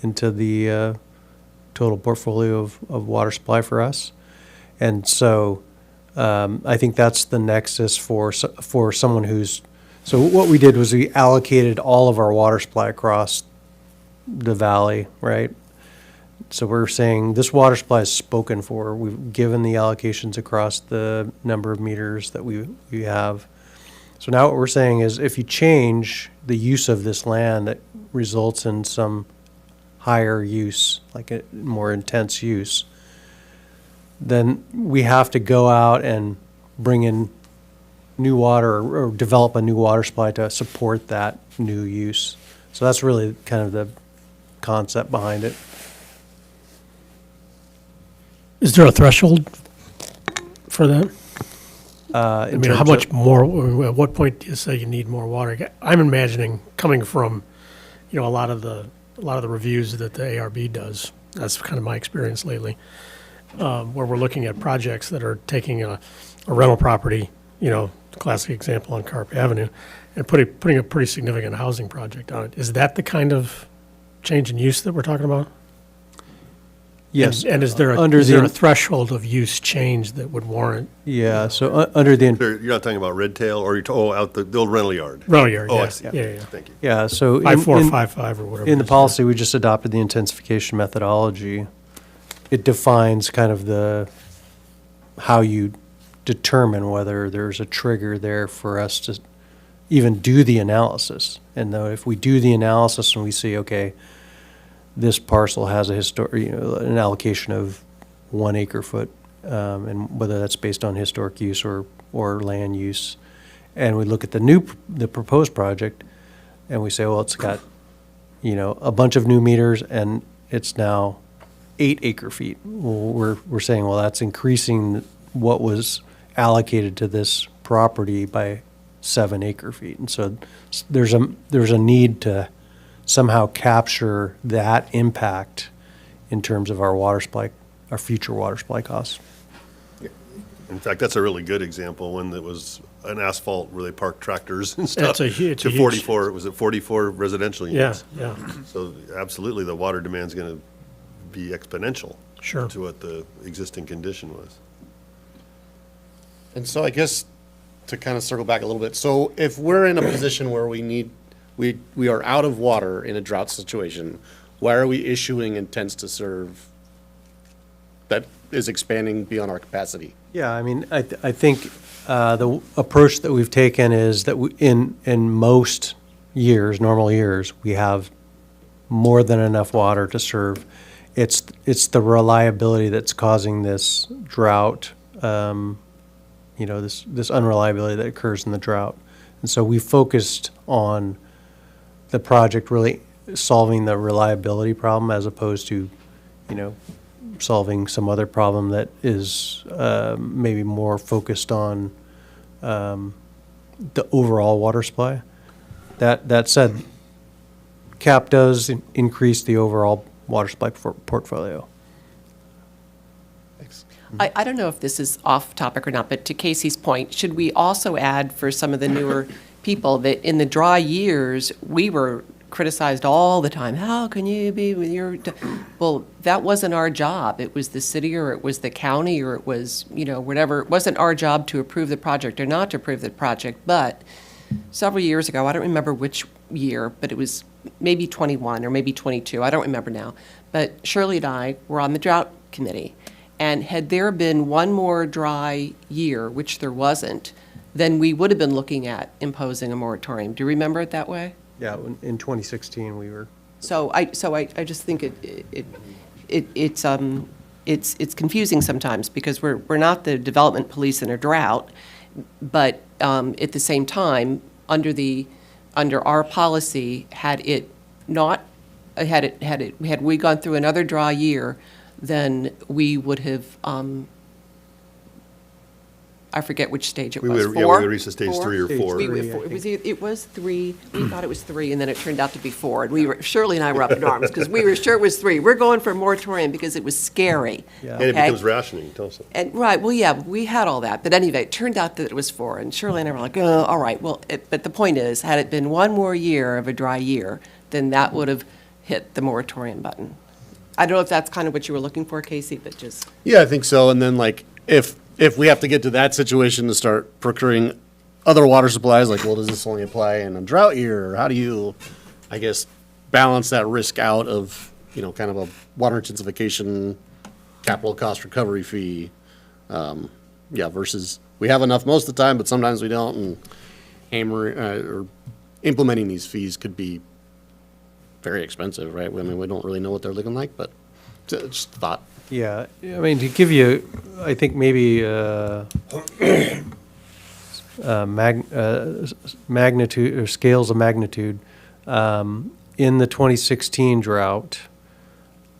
into the total portfolio of water supply for us. And so I think that's the nexus for someone who's, so what we did was we allocated all of our water supply across the valley, right? So we're saying this water supply is spoken for. We've given the allocations across the number of meters that we have. So now what we're saying is if you change the use of this land that results in some higher use, like a more intense use, then we have to go out and bring in new water or develop a new water supply to support that new use. So that's really kind of the concept behind it. Is there a threshold for that? I mean, how much more, at what point do you say you need more water? I'm imagining coming from, a lot of the reviews that the ARB does, that's kind of my experience lately, where we're looking at projects that are taking a rental property, classic example on Carp Avenue, and putting a pretty significant housing project on it. Is that the kind of change in use that we're talking about? Yes. And is there a threshold of use change that would warrant? Yeah, so under the. You're not talking about Red Tail, or you're out the old rental yard? Rental yard, Oh, yeah. I see. Yeah. Thank you. Yeah, so. 5455 or whatever. In the policy, we just adopted the intensification methodology. It defines kind of how you determine whether there's a trigger there for us to even do the analysis. And though if we do the analysis and we see, okay, this parcel has an allocation of 1 acre foot, and whether that's based on historic use or land use. And we look at the proposed project and we say, well, it's got, a bunch of new meters and it's now 8 acre feet. Well, we're saying, well, that's increasing what was allocated to this property by 7 acre feet. And so there's a need to somehow capture that impact in terms of our water supply, our future water supply costs. In fact, that's a really good example, one that was an asphalt where they parked tractors and stuff. It's a to 44, was it 44 residential units? Yeah. So absolutely, the water demand's going to be exponential. Sure. To what the existing condition was. And so I guess to kind of circle back a little bit, so if we're in a position where we are out of water in a drought situation, why are we issuing intents to serve that is expanding beyond our capacity? Yeah, I mean, I think the approach that we've taken is that in most years, normal years, we have more than enough water to serve. It's the reliability that's causing this drought, this unreliability that occurs in the drought. And so we focused on the project really solving the reliability problem as opposed to, solving some other problem that is maybe more focused on the overall water supply. That said, CAP does increase the overall water supply portfolio. I don't know if this is off topic or not, but to Casey's point, should we also add for some of the newer people that in the dry years, we were criticized all the time. How can you be with your, well, that wasn't our job. It was the city or it was the county or it was, whatever. It wasn't our job to approve the project or not to approve the project. But several years ago, I don't remember which year, but it was maybe 21 or maybe 22. I don't remember now. But Shirley and I were on the drought committee. And had there been one more dry year, which there wasn't, then we would have been looking at imposing a moratorium. Do you remember it that way? Yeah, in 2016, we were. So I just think it's confusing sometimes because we're not the development police in a drought, but at the same time, under our policy, had we gone through another dry year, then we would have, I forget which stage it was. We would have reached the stage 3 or 4. It was 3. We thought it was 3, and then it turned out to be 4. And Shirley and I were up in arms because we were sure it was 3. We're going for a moratorium because it was scary. Yeah. And it becomes rationing, tell us. And, right, well, yeah, we had all that. But anyway, it turned out that it was 4. And Shirley and I were like, oh, all right. Well, but the point is, had it been one more year of a dry year, then that would have hit the moratorium button. I don't know if that's kind of what you were looking for, Casey, but just. Yeah, I think so. And then like, if we have to get to that situation to start procuring other water supplies, like, well, does this only apply in a drought year? Or how do you, I guess, balance that risk out of, kind of a water intensification capital cost recovery fee? Versus we have enough most of the time, but sometimes we don't. And or implementing these fees could be very expensive, right? I mean, we don't really know what they're looking like, but just thought. Yeah, I mean, to give you, I think maybe magnitude or scales of magnitude, in the 2016 drought,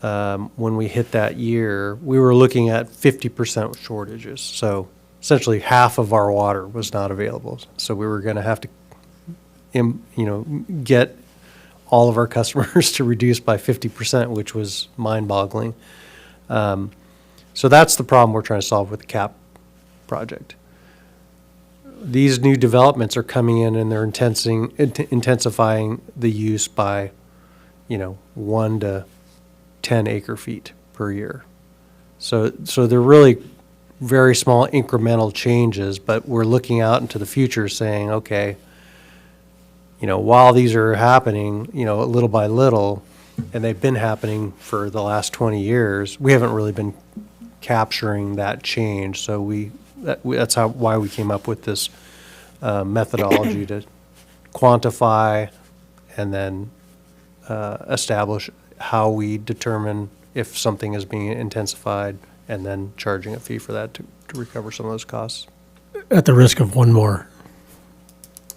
when we hit that year, we were looking at 50% shortages. So essentially half of our water was not available. So we were going to have to, get all of our customers to reduce by 50%, which was mind-boggling. So that's the problem we're trying to solve with the CAP project. These new developments are coming in and they're intensifying the use by, 1 to 10 acre feet per year. So they're really very small incremental changes, but we're looking out into the future saying, okay, while these are happening, little by little, and they've been happening for the last 20 years, we haven't really been capturing that change. So that's why we came up with this methodology to quantify and then establish how we determine if something is being intensified and then charging a fee for that to recover some of those costs. At the risk of one more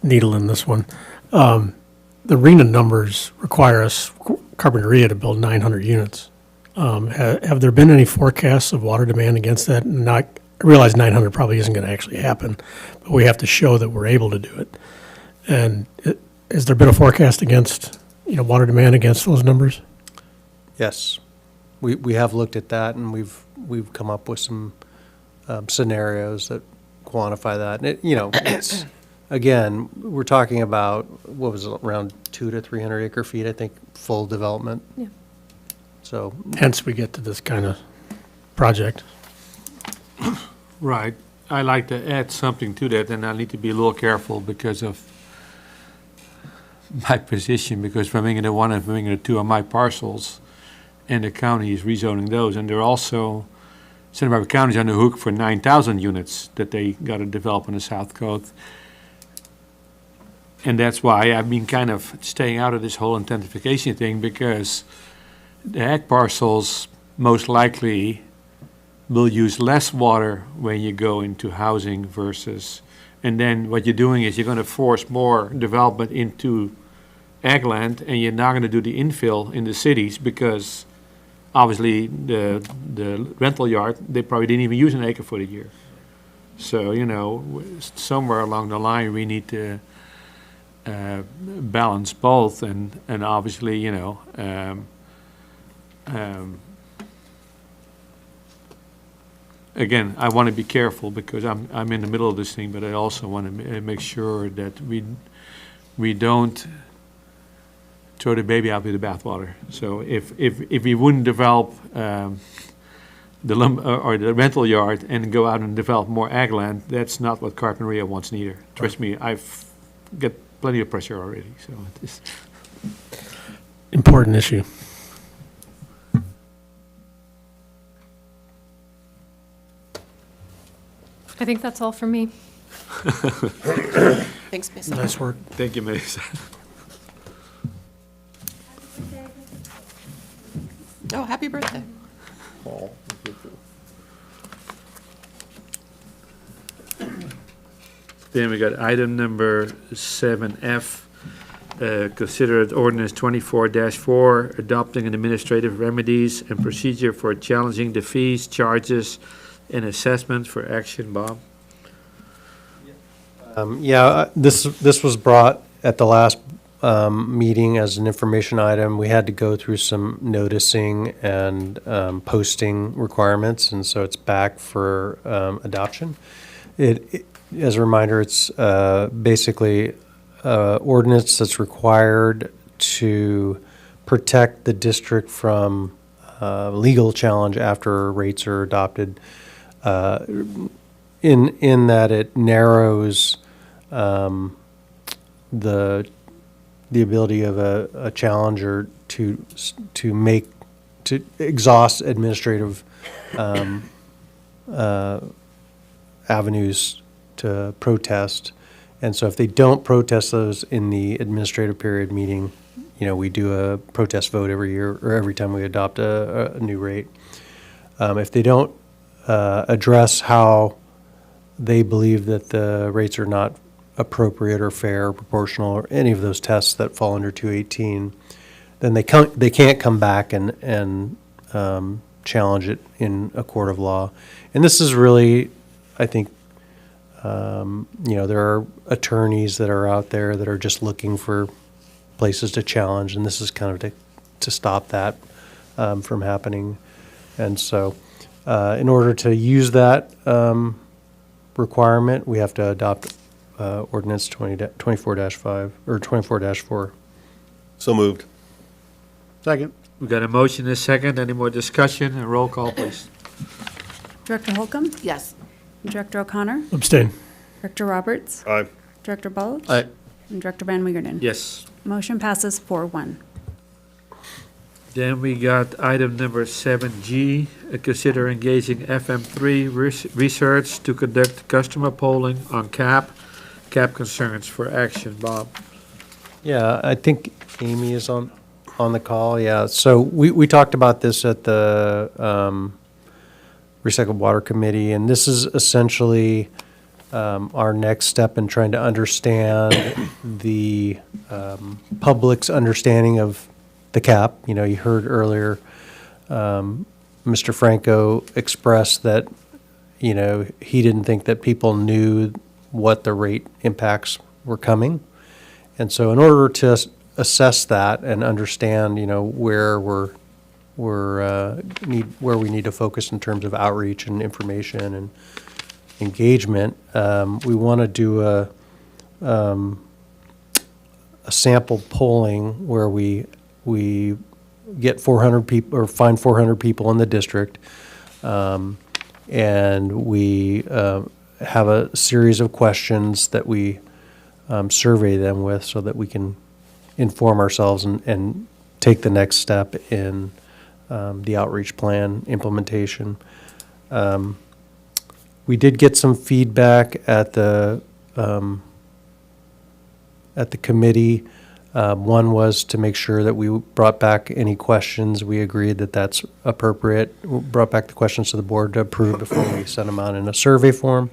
needle in this one, the RENA numbers require us, Carpinteria, to build 900 units. Have there been any forecasts of water demand against that? I realize 900 probably isn't going to actually happen, but we have to show that we're able to do it. And has there been a forecast against, water demand against those numbers? Yes, we have looked at that, and we've come up with some scenarios that quantify that. And it's again, we're talking about what was it, around 200 to 300 acre feet, I think, full development. Yeah. So hence we get to this kind of project. Right. I like to add something to that, and I need to be a little careful because of my position, because Vermingen 1 and Vermingen 2 are my parcels, and the county is rezoning those, and they're also, Santa Barbara County is on the hook for 9,000 units that they got to develop on the South Coast. And that's why I've been kind of staying out of this whole intensification thing, because the ag parcels most likely will use less water when you go into housing versus, and then what you're doing is you're going to force more development into ag land, and you're not going to do the infill in the cities because obviously the rental yard, they probably didn't even use an acre foot a year. So, somewhere along the line we need to balance both, and obviously, again, I want to be careful because I'm in the middle of this thing, but I also want to make sure that we don't throw the baby out with the bathwater. So if we wouldn't develop the rental yard and go out and develop more ag land, that's not what Carpinteria wants neither. Trust me, I've got plenty of pressure already, so it's. Important issue. I think that's all for me. Thanks, Ms. Nice work. Thank you, Melissa. Oh, happy birthday. Then we got item number 7F, considered ordinance 24-4, adopting an administrative remedies and procedure for challenging the fees, charges, and assessment for action. Bob? This was brought at the last meeting as an information item. We had to go through some noticing and posting requirements, and so it's back for adoption. As a reminder, it's basically ordinance that's required to protect the district from legal challenge after rates are adopted, in that it narrows the ability of a challenger to exhaust administrative avenues to protest. And so if they don't protest those in the administrative period meeting, we do a protest vote every year or every time we adopt a new rate. If they don't address how they believe that the rates are not appropriate or fair or proportional or any of those tests that fall under 218, then they can't come back and challenge it in a court of law. And this is really, I think, there are attorneys that are out there that are just looking for places to challenge, and this is kind of to stop that from happening. And so in order to use that requirement, we have to adopt ordinance 24-5 or 24-4. So moved. Second. We got a motion and a second. Any more discussion? And roll call, please. Director Holcomb? Yes. Director O'Connor? Abstain. Director Roberts? Aye. Director Bulge? Aye. And Director Van Wigerden? Yes. Motion passes 4-1. Then we got item number 7G, consider engaging FM3 research to conduct customer polling on cap concerns for action. Bob? Yeah, I think Amy is on the call. Yeah, so we talked about this at the Recycled Water Committee, and this is essentially our next step in trying to understand the public's understanding of the cap. You heard earlier Mr. Franco express that, he didn't think that people knew what the rate impacts were coming. And so in order to assess that and understand, where where we need to focus in terms of outreach and information and engagement, we want to do a sample polling where we get 400 people or find 400 people in the district, and we have a series of questions that we survey them with so that we can inform ourselves and take the next step in the outreach plan implementation. We did get some feedback at the committee. One was to make sure that we brought back any questions. We agreed that that's appropriate. We brought back the questions to the board to approve before we sent them out in a survey form.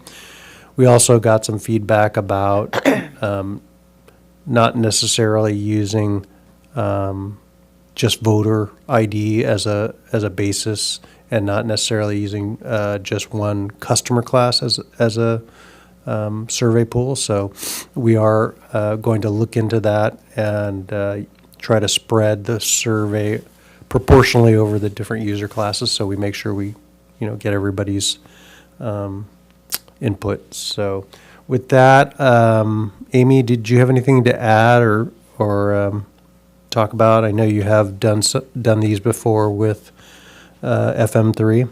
We also got some feedback about not necessarily using just voter ID as a basis, and not necessarily using just one customer class as a survey pool. So we are going to look into that and try to spread the survey proportionally over the different user classes, so we make sure we get everybody's input. So with that, Amy, did you have anything to add or talk about? I know you have done these before with FM3.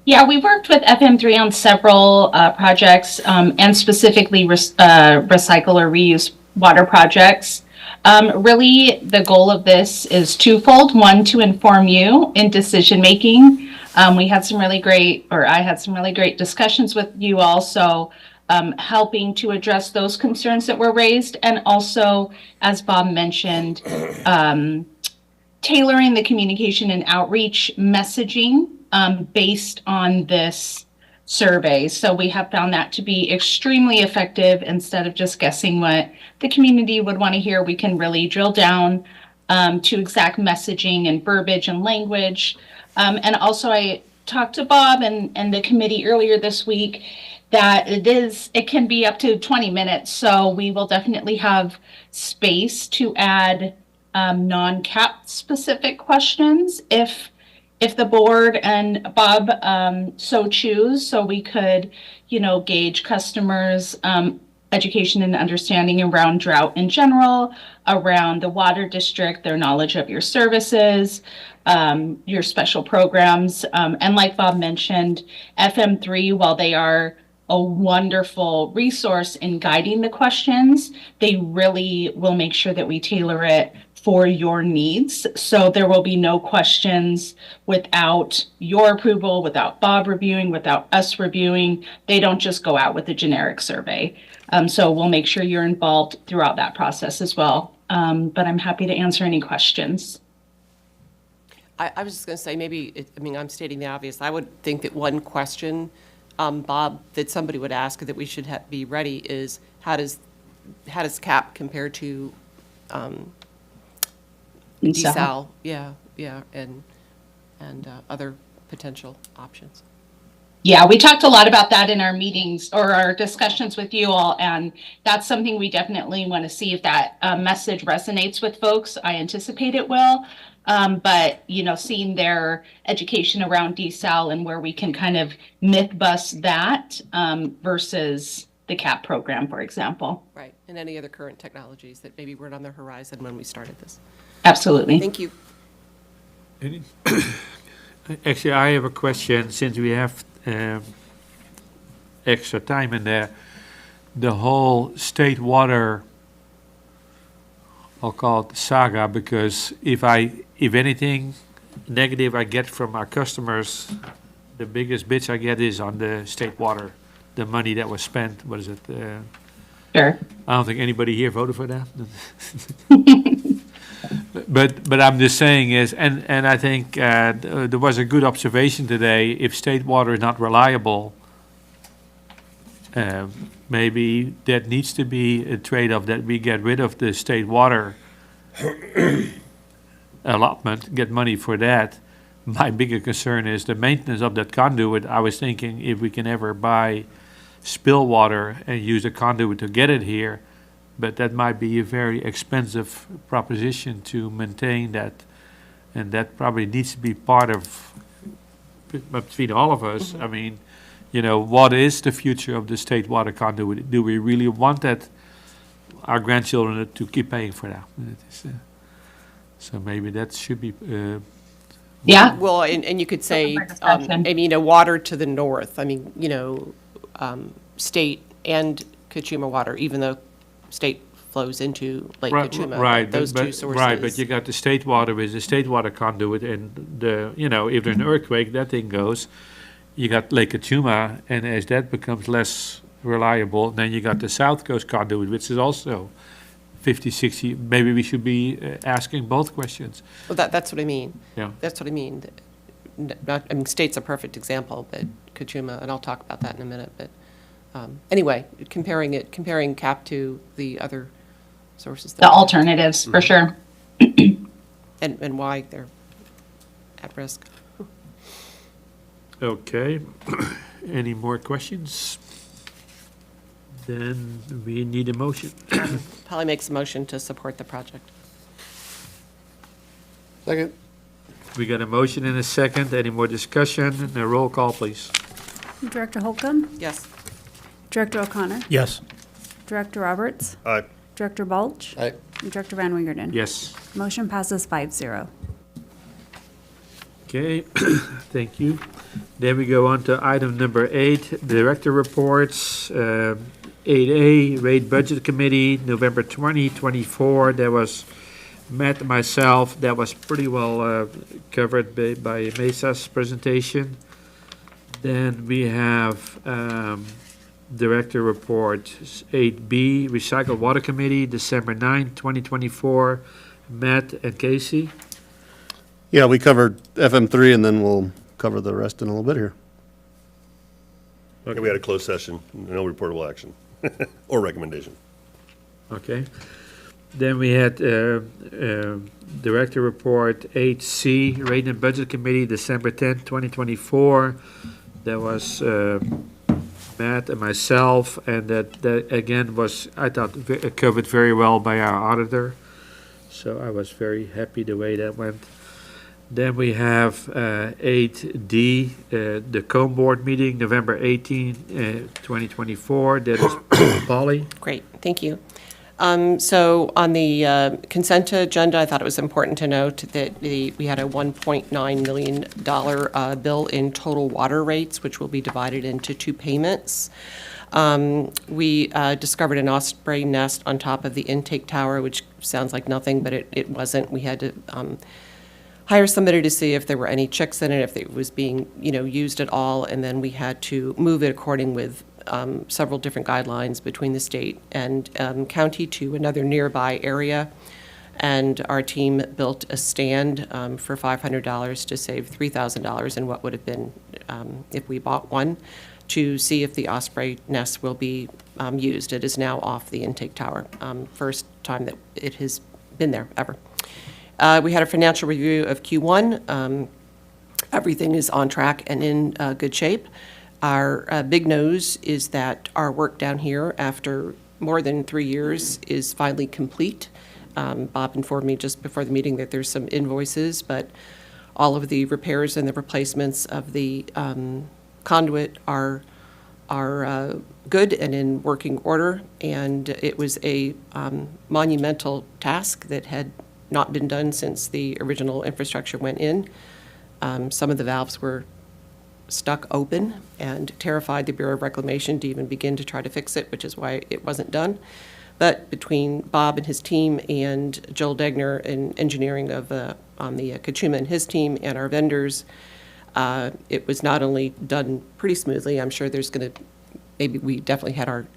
Yeah, we worked with FM3 on several projects, and specifically recycle or reuse water projects. Really, the goal of this is twofold. One, to inform you in decision making. We had some really great, or I had some really great discussions with you all. So helping to address those concerns that were raised, and also, as Bob mentioned, tailoring the communication and outreach messaging based on this survey. So we have found that to be extremely effective. Instead of just guessing what the community would want to hear, we can really drill down to exact messaging and verbiage and language. And also I talked to Bob and the committee earlier this week that it can be up to 20 minutes. So we will definitely have space to add non-cap specific questions if the board and Bob so choose, so we could, gauge customers' education and understanding around drought in general, around the water district, their knowledge of your services, your special programs. And like Bob mentioned, FM3, while they are a wonderful resource in guiding the questions, they really will make sure that we tailor it for your needs. So there will be no questions without your approval, without Bob reviewing, without us reviewing. They don't just go out with a generic survey. So we'll make sure you're involved throughout that process as well. But I'm happy to answer any questions. I was just going to say, I'm stating the obvious. I would think that one question, Bob, that somebody would ask that we should be ready is, how does CAP compare to desal? Yeah, and other potential options. Yeah, we talked a lot about that in our meetings or our discussions with you all, and that's something we definitely want to see if that message resonates with folks. I anticipate it will, but seeing their education around desal and where we can kind of myth bust that versus the CAP program, for example. Right, and any other current technologies that maybe weren't on the horizon when we started this. Absolutely. Thank you. Actually, I have a question, since we have extra time in there. The whole state water, I'll call it saga, because if anything negative I get from our customers, the biggest bitch I get is on the state water, the money that was spent. What is it? Sure. I don't think anybody here voted for that. But I'm just saying is, and I think there was a good observation today. If state water is not reliable, maybe that needs to be a trade-off, that we get rid of the state water allotment, get money for that. My bigger concern is the maintenance of that conduit. I was thinking if we can ever buy spill water and use the conduit to get it here, but that might be a very expensive proposition to maintain that, and that probably needs to be part of, between all of us. I mean, what is the future of the state water conduit? Do we really want that, our grandchildren to keep paying for that? So maybe that should be. Yeah. Well, and you could say, water to the north. State and Kachuma water, even though state flows into Lake Kachuma. Right, those two sources. Right, but you got the state water with the state water conduit, and if there's an earthquake, that thing goes. You got Lake Kachuma, and as that becomes less reliable, then you got the South Coast conduit, which is also 50, 60. Maybe we should be asking both questions. Well, that's what I mean. Yeah. That's what I mean. State's a perfect example, but Kachuma, and I'll talk about that in a minute, but anyway, comparing CAP to the other sources. The alternatives, for sure. And why they're at risk. Okay. Any more questions? Then we need a motion. Polly makes a motion to support the project. Second. We got a motion and a second. Any more discussion? And a roll call, please. Director Holcomb? Yes. Director O'Connor? Yes. Director Roberts? Aye. Director Balch. Aye. And Director Van Winkeren. Yes. Motion passes 5-0. Okay, thank you. Then we go on to item number 8, Director Reports. 8A, Rate Budget Committee, November 2024. That was Matt and myself. That was pretty well covered by Mesa's presentation. Then we have Director Report 8B, Recycled Water Committee, December 9, 2024. Matt and Casey. Yeah, we covered FM3, and then we'll cover the rest in a little bit here. Okay, we had a closed session, no reportable action or recommendation. Okay. Then we had Director Report 8C, Rate and Budget Committee, December 10, 2024. That was Matt and myself, and that again was, I thought, covered very well by our auditor. So I was very happy the way that went. Then we have 8D, the COMB Board meeting, November 18, 2024. That is Polly. Great, thank you. So on the consent agenda, I thought it was important to note that we had a $1.9 million bill in total water rates, which will be divided into 2 payments. We discovered an osprey nest on top of the intake tower, which sounds like nothing, but it wasn't. We had to hire somebody to see if there were any chicks in it, if it was being, used at all, and then we had to move it according with several different guidelines between the state and county to another nearby area. And our team built a stand for $500 to save $3,000 in what would have been if we bought one, to see if the osprey nest will be used. It is now off the intake tower. First time that it has been there ever. We had a financial review of Q1. Everything is on track and in good shape. Our big news is that our work down here, after more than 3 years, is finally complete. Bob informed me just before the meeting that there's some invoices, but all of the repairs and the replacements of the conduit are good and in working order. And it was a monumental task that had not been done since the original infrastructure went in. Some of the valves were stuck open and terrified the Bureau of Reclamation to even begin to try to fix it, which is why it wasn't done. But between Bob and his team and Joel Degner in engineering on the Kachuma and his team and our vendors, it was not only done pretty smoothly. I'm sure there's going to, maybe we definitely had our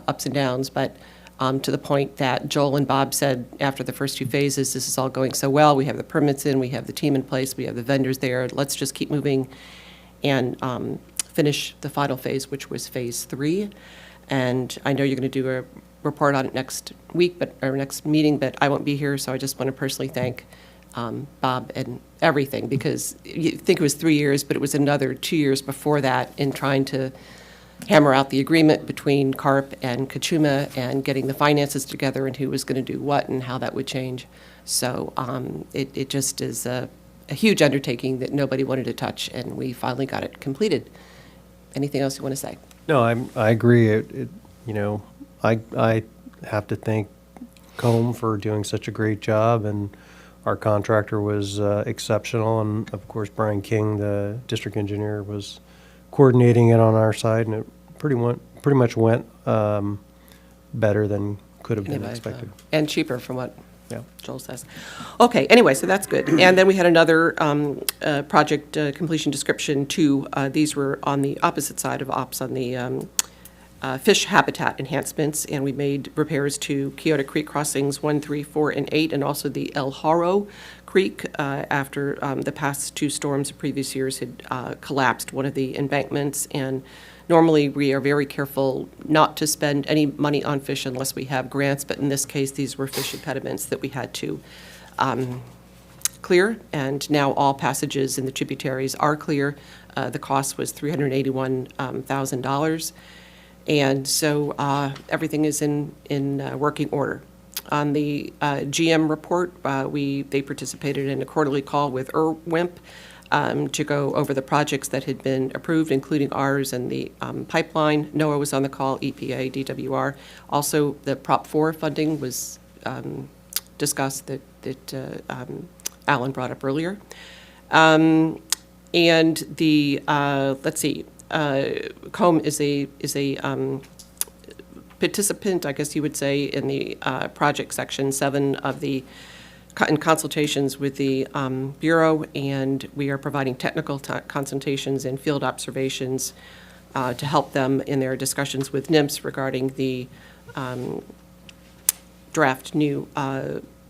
ups and downs, but to the point that Joel and Bob said after the first 2 phases, this is all going so well. We have the permits in, we have the team in place, we have the vendors there. Let's just keep moving and finish the final phase, which was phase 3. And I know you're going to do a report on it next week, or next meeting, but I won't be here, so I just want to personally thank Bob and everything, because you think it was 3 years, but it was another 2 years before that in trying to hammer out the agreement between CARP and Kachuma and getting the finances together and who was going to do what and how that would change. So it just is a huge undertaking that nobody wanted to touch, and we finally got it completed. Anything else you want to say? No, I agree. I have to thank COMB for doing such a great job, and our contractor was exceptional, and of course Brian King, the district engineer, was coordinating it on our side, and it pretty much went better than could have been expected. And cheaper from what Joel says. Okay, anyway, so that's good. And then we had another project completion description too. These were on the opposite side of ops, on the fish habitat enhancements, and we made repairs to Kyoto Creek crossings 1, 3, 4, and 8, and also the El Haro Creek after the past 2 storms of previous years had collapsed one of the embankments. And normally we are very careful not to spend any money on fish unless we have grants, but in this case these were fish impediments that we had to clear, and now all passages in the tributaries are clear. The cost was $381,000. And so everything is in working order. On the GM report, they participated in a quarterly call with IRWIMP. to go over the projects that had been approved, including ours and the pipeline. NOAA was on the call, EPA, DWR. Also, the Prop 4 funding was discussed that Alan brought up earlier. And the, let's see, COMB is a participant, I guess you would say, in the project section 7 of the in consultations with the Bureau, and we are providing technical consultations and field observations to help them in their discussions with NIMS regarding the draft new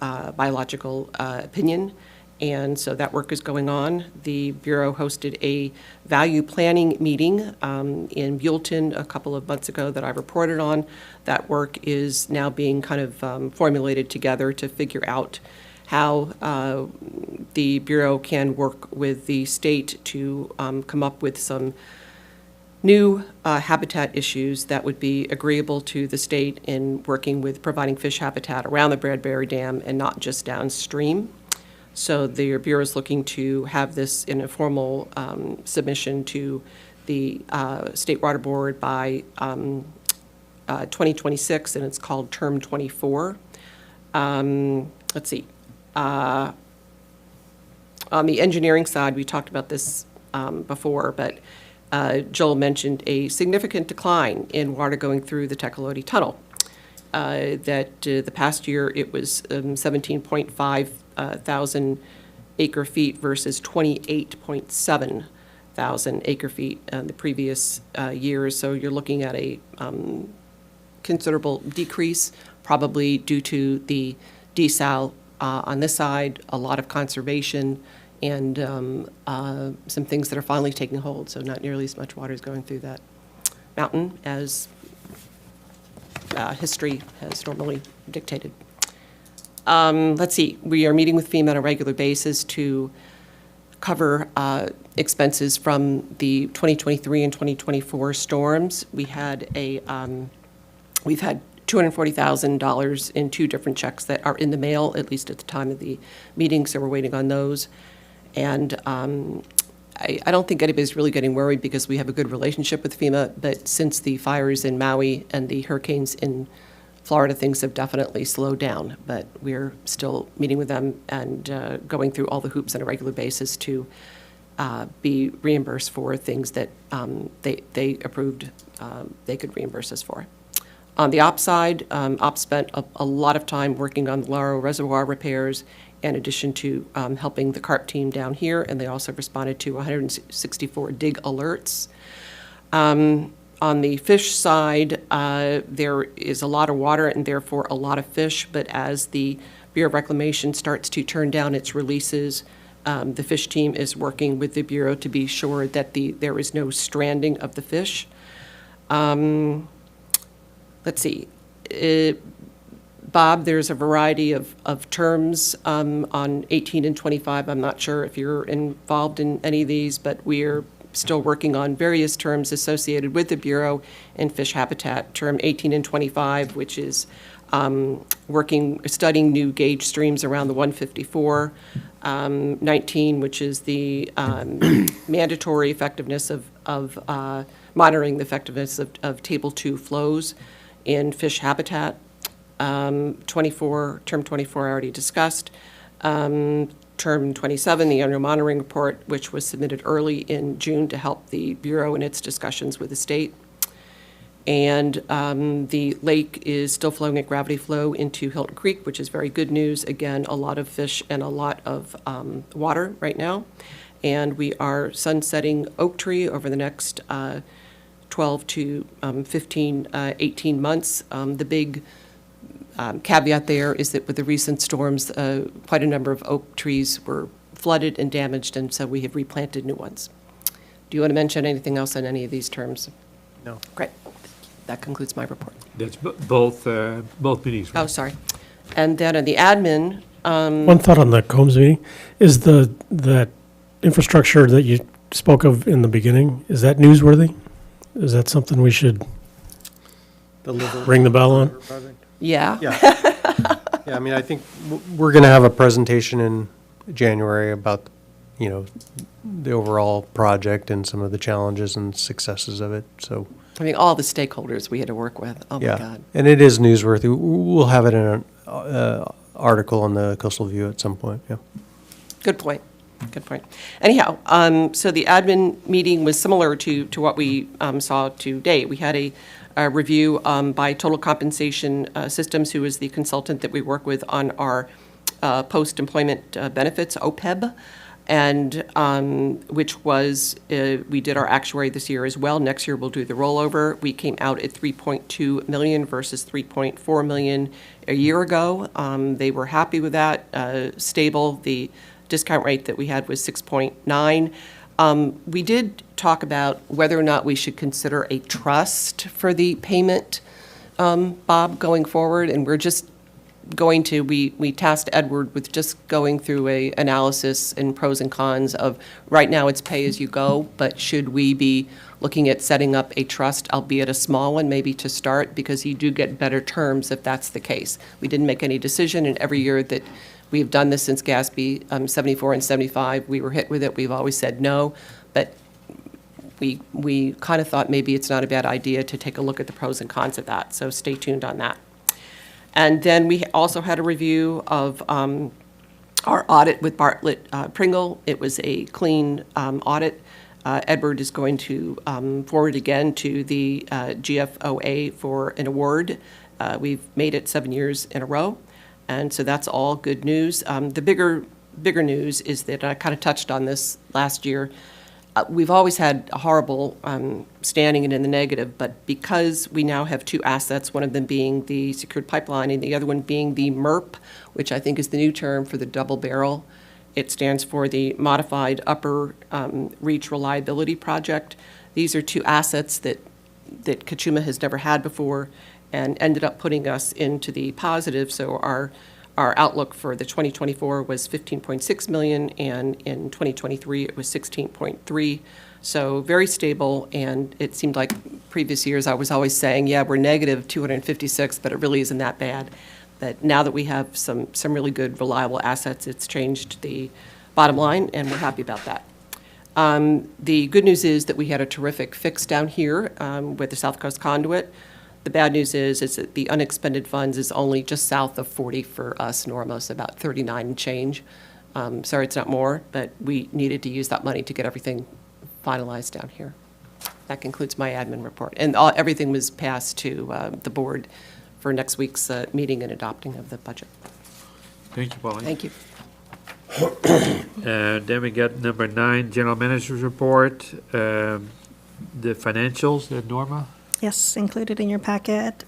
biological opinion. And so that work is going on. The Bureau hosted a value planning meeting in Buellton a couple of months ago that I reported on. That work is now being kind of formulated together to figure out how the Bureau can work with the state to come up with some new habitat issues that would be agreeable to the state in working with providing fish habitat around the Bradbury Dam and not just downstream. So the Bureau is looking to have this in a formal submission to the State Water Board by 2026, and it's called Term 24. Let's see. On the engineering side, we talked about this before, but Joel mentioned a significant decline in water going through the Tecolote Tunnel. That the past year it was 17.5 thousand acre feet versus 28.7 thousand acre feet the previous years. So you're looking at a considerable decrease, probably due to the desal on this side, a lot of conservation, and some things that are finally taking hold. So not nearly as much water is going through that mountain as history has normally dictated. Let's see, we are meeting with FEMA on a regular basis to cover expenses from the 2023 and 2024 storms. We had we've had $240,000 in 2 different checks that are in the mail, at least at the time of the meeting, so we're waiting on those. And I don't think anybody's really getting worried because we have a good relationship with FEMA, but since the fires in Maui and the hurricanes in Florida, things have definitely slowed down, but we're still meeting with them and going through all the hoops on a regular basis to be reimbursed for things that they approved they could reimburse us for. On the ops side, ops spent a lot of time working on the Laro Reservoir repairs in addition to helping the CARP team down here, and they also responded to 164 dig alerts. On the fish side, there is a lot of water and therefore a lot of fish, but as the Bureau of Reclamation starts to turn down its releases, the fish team is working with the Bureau to be sure that there is no stranding of the fish. Let's see. Bob, there's a variety of terms on 18 and 25. I'm not sure if you're involved in any of these, but we're still working on various terms associated with the Bureau and fish habitat. Term 18 and 25, which is studying new gauge streams around the 154. 19, which is the mandatory effectiveness of monitoring the effectiveness of Table 2 flows in fish habitat. 24, term 24 I already discussed. Term 27, the annual monitoring report, which was submitted early in June to help the Bureau in its discussions with the state. And the lake is still flowing at gravity flow into Hilton Creek, which is very good news. Again, a lot of fish and a lot of water right now. And we are sunsetting Oak Tree over the next 12 to 15, 18 months. The big caveat there is that with the recent storms, quite a number of oak trees were flooded and damaged, and so we have replanted new ones. Do you want to mention anything else on any of these terms? No. Great. That concludes my report. That's both meetings, right? Oh, sorry. And then on the admin. One thought on the Combs meeting, is that infrastructure that you spoke of in the beginning, is that newsworthy? Is that something we should ring the bell on? Yeah. Yeah, I mean, I think we're going to have a presentation in January about you know, the overall project and some of the challenges and successes of it, so. I mean, all the stakeholders we had to work with. Oh, my Yeah, God. and it is newsworthy. We'll have it in an article in the Coastal View at some point, yeah. Good point. Good point. Anyhow, so the admin meeting was similar to what we saw today. We had a review by Total Compensation Systems, who is the consultant that we work with on our post-employment benefits, OPEB, and which was, we did our actuary this year as well. Next year, we'll do the rollover. We came out at 3.2 million versus 3.4 million a year ago. They were happy with that, stable. The discount rate that we had was 6.9. We did talk about whether or not we should consider a trust for the payment, Bob, going forward, and we're just going to, we tasked Edward with just going through a analysis and pros and cons of, right now it's pay as you go, but should we be looking at setting up a trust, albeit a small one, maybe to start, because you do get better terms if that's the case. We didn't make any decision, and every year that we've done this since Gatsby 74 and 75, we were hit with it. We've always said no, but we kind of thought maybe it's not a bad idea to take a look at the pros and cons of that, so stay tuned on that. And then we also had a review of our audit with Bartlett Pringle. It was a clean audit. Edward is going to forward again to the GFOA for an award. We've made it 7 years in a row, and so that's all good news. The bigger news is that I kind of touched on this last year. We've always had a horrible standing and in the negative, but because we now have two assets, one of them being the secured pipeline and the other one being the MERP, which I think is the new term for the double barrel. It stands for the Modified Upper Reach Reliability Project. These are two assets that Kachuma has never had before and ended up putting us into the positive. So our outlook for the 2024 was 15.6 million, and in 2023 it was 16.3. So very stable, and it seemed like previous years I was always saying, yeah, we're negative 256, but it really isn't that bad. But now that we have some really good, reliable assets, it's changed the bottom line, and we're happy about that. The good news is that we had a terrific fix down here with the South Coast Conduit. The bad news is that the unexpended funds is only just south of 40 for us, Norma, so about 39 and change. Sorry it's not more, but we needed to use that money to get everything finalized down here. That concludes my admin report. And everything was passed to the board for next week's meeting and adopting of the budget. Thank you, Polly. Thank you. Then we got number 9, General Manager's Report. The financials, Norma? Yes, included in your packet.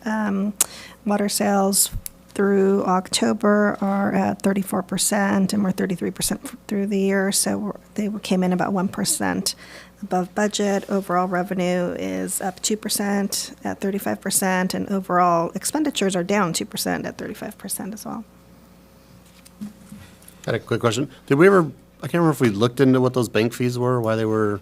Water sales through October are at 34%, and we're 33% through the year, so they came in about 1% above budget. Overall revenue is up 2% at 35%, and overall expenditures are down 2% at 35% as well. Got a quick question. Did we ever, I can't remember if we looked into what those bank fees were, why they were...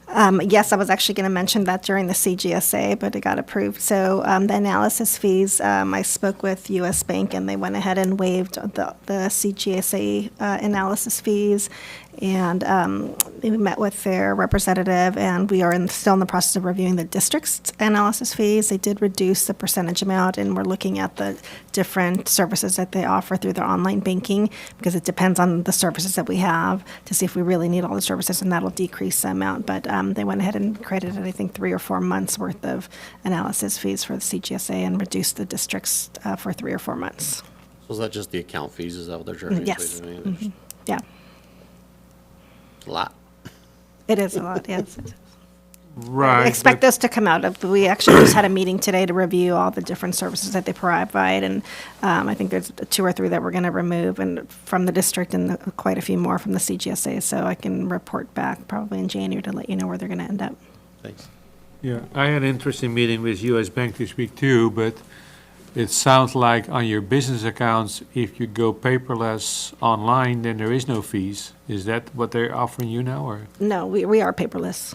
Yes, I was actually going to mention that during the CGSA, but it got approved. So the analysis fees, I spoke with U.S. Bank, and they went ahead and waived the CGSA analysis fees. And we met with their representative, and we are still in the process of reviewing the district's analysis fees. They did reduce the percentage amount, and we're looking at the different services that they offer through their online banking, because it depends on the services that we have to see if we really need all the services, and that'll decrease the amount. But they went ahead and credited, I think, 3 or 4 months worth of analysis fees for the CGSA and reduced the districts for 3 or 4 months. So is that just the account fees? Is that what they're charging? Yes. Yeah. A lot. It is a lot, yes. Right. Expect those to come out of, we actually just had a meeting today to review all the different services that they provide, and I think there's 2 or 3 that we're going to remove and from the district, and quite a few more from the CGSA, so I can report back probably in January to let you know where they're going to end up. Thanks. Yeah, I had an interesting meeting with US Bank this week too, but it sounds like on your business accounts, if you go paperless online, then there is no fees. Is that what they're offering you now, or? No, we are paperless.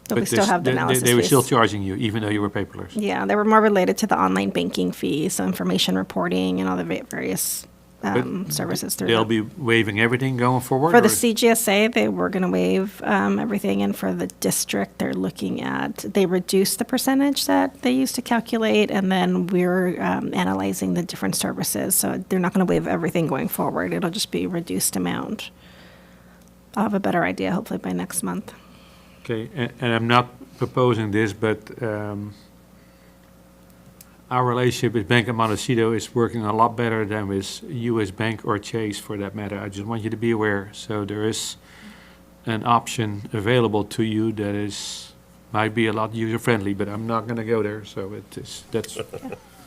But we still have the analysis They were fees. still charging you, even though you were paperless? Yeah, they were more related to the online banking fees, so information reporting and all the various services through They'll them. be waiving everything going forward? For the or- CGSA, they were going to waive everything, and for the district, they're looking at, they reduced the percentage that they used to calculate, and then we're analyzing the different services, so they're not going to waive everything going forward. It'll just be reduced amount. I'll have a better idea hopefully by next month. Okay, and I'm not proposing this, but our relationship with Bank of Montecito is working a lot better than with US Bank or Chase for that matter. I just want you to be aware. So there is an option available to you that is, might be a lot user-friendly, but I'm not gonna go there, so that's.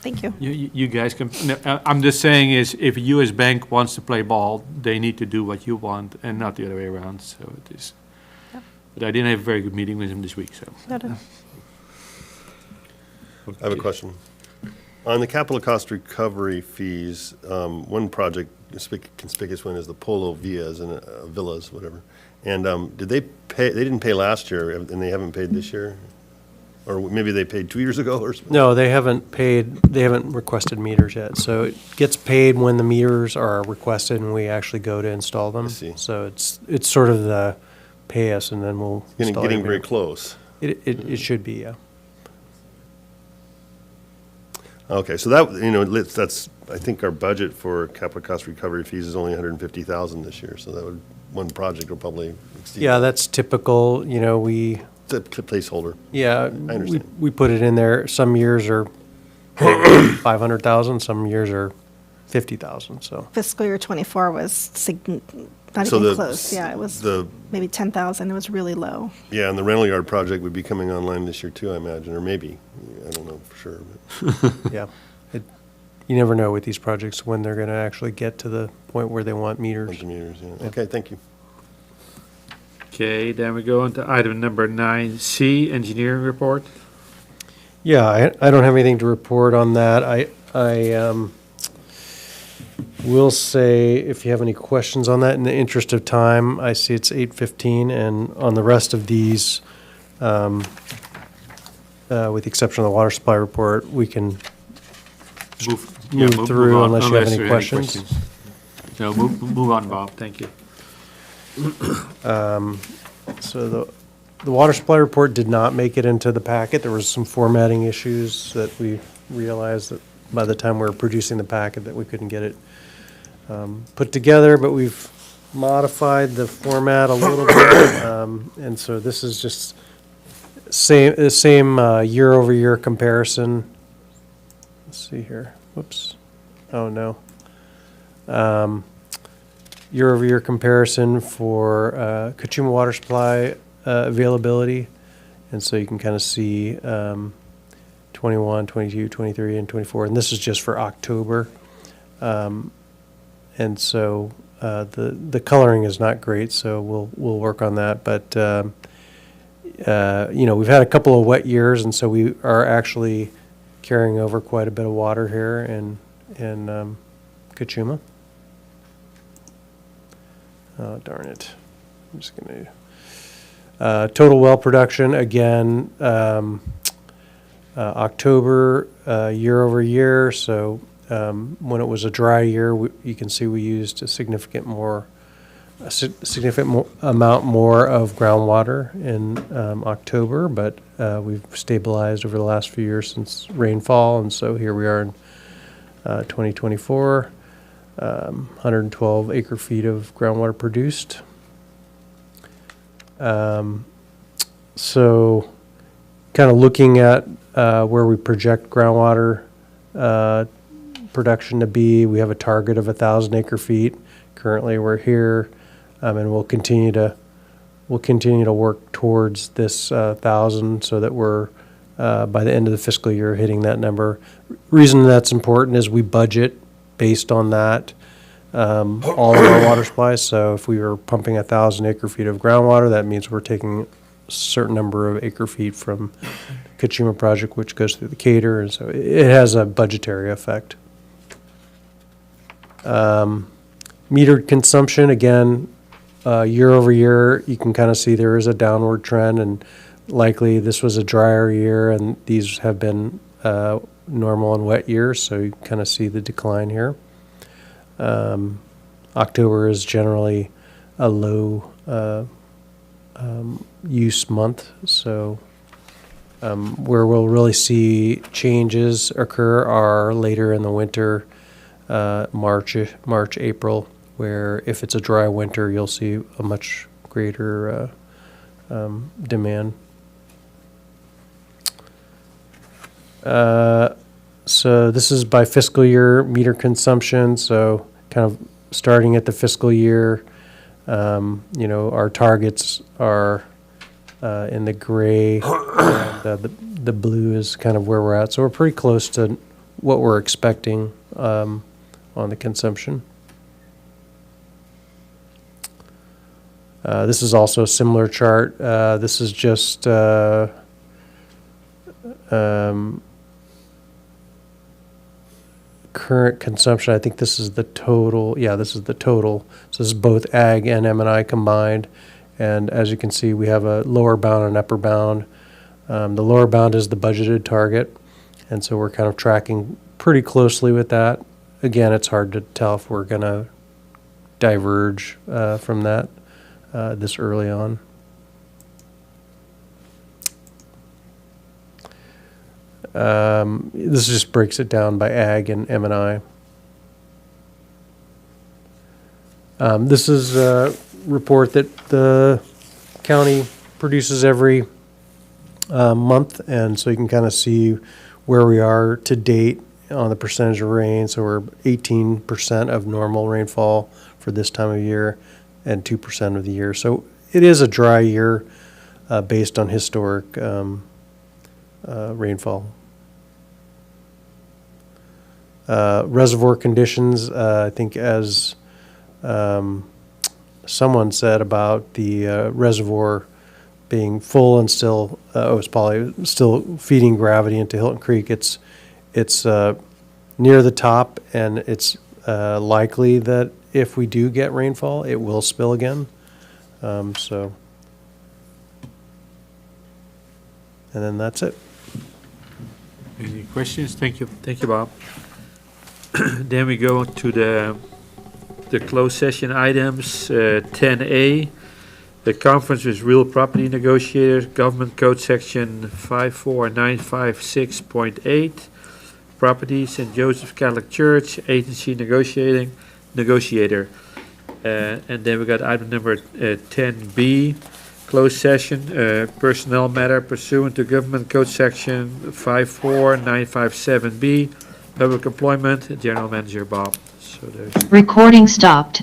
Thank you. You guys can, no, I'm just saying is, if US Bank wants to play ball, they need to do what you want and not the other way around, so it is. But I didn't have a very good meeting with him this week, so. I have a question. On the capital cost recovery fees, one project, conspicuous one is the Polo Villas and Villas, whatever. And did they pay, they didn't pay last year, and they haven't paid this year? Or maybe they paid 2 years ago or something? No, they haven't paid, they haven't requested meters yet. So it gets paid when the meters are requested and we actually go to install them. I see. So it's sort of the pay us and then we'll install Getting your very meter. close. It should be, yeah. Okay, so that, you know, that's, I think our budget for capital cost recovery fees is only 150,000 this year, so that would, one project will probably exceed. Yeah, that's typical, you know, we, It's a placeholder. yeah, I understand. we put it in there. Some years are 500,000, some years are 50,000, so. Fiscal year '24 was not So even the- close. Yeah, it was the- maybe 10,000. It was really low. Yeah, and the rental yard project would be coming online this year too, I imagine, or maybe, I don't know for sure. But Yeah. You never know with these projects when they're going to actually get to the point where they want meters. bunch of meters, yeah. Okay, thank you. Okay, then we go on to item number 9C, engineering report. Yeah, I don't have anything to report on that. I will say, if you have any questions on that, in the interest of time, I see it's 8:15, and on the rest of these, with the exception of the water supply report, we can move through on, unless you have unless any there are questions. So move on, Bob, thank you. So the water supply report did not make it into the packet. There was some formatting issues that we realized that by the time we were producing the packet that we couldn't get it put together, but we've modified the format a little bit. And so this is just the same year-over-year comparison. Let's see here. Whoops. Oh, no. Year-over-year comparison for Kachuma water supply availability. And so you can kind of see 21, 22, 23, and 24. And this is just for October. And so the coloring is not great, so we'll work on that. But, you know, we've had a couple of wet years, and so we are actually carrying over quite a bit of water here in Kachuma. Oh, darn it. I'm just going to... total well production, again, October, year over year. So when it was a dry year, you can see we used a significant amount more of groundwater in October, but we've stabilized over the last few years since rainfall, and so here we are in 2024, 112 acre feet of groundwater produced. So kind of looking at where we project groundwater production to be, we have a target of 1,000 acre feet. Currently, we're here, and we'll continue to work towards this 1,000 so that we're by the end of the fiscal year hitting that number. Reason that's important is we budget based on that, all of our water supplies. So if we were pumping 1,000 acre feet of groundwater, that means we're taking a certain number of acre feet from Kachuma project, which goes through the Cater, and so it has a budgetary effect. Metered consumption, again, year over year, you can kind of see there is a downward trend, and likely this was a drier year, and these have been normal and wet years, so you kind of see the decline here. October is generally a low use month, so where we'll really see changes occur are later in the winter, March, April, where if it's a dry winter, you'll see a much greater demand. So this is by fiscal year meter consumption, so kind of starting at the fiscal year, our targets are in the gray, and the blue is kind of where we're at. So we're pretty close to what we're expecting on the consumption. This is also a similar chart. This is just current consumption. I think this is the total. Yeah, this is the total. So this is both ag and M&I combined. And as you can see, we have a lower bound and upper bound. The lower bound is the budgeted target. And so we're kind of tracking pretty closely with that. Again, it's hard to tell if we're going to diverge from that this early on. This just breaks it down by ag and M&I. This is a report that the county produces every month, and so you can kind of see where we are to date on the percentage of rain. So we're 18% of normal rainfall for this time of year and 2% of the year. So it is a dry year based on historic rainfall. Reservoir conditions, I think as someone said about the reservoir being full and still, it's probably still feeding gravity into Hilton Creek. It's near the top, and it's likely that if we do get rainfall, it will spill again. And then that's it. Any questions? Thank you, Bob. Then we go to the closed session items. 10A, the conference with real property negotiators, Government Code Section 54956.8, property, St. Joseph Catholic Church, agency negotiator. And then we got item number 10B, closed session, personnel matter pursuant to Government Code Section 54957B, public employment, General Manager Bob. So there's recording stopped.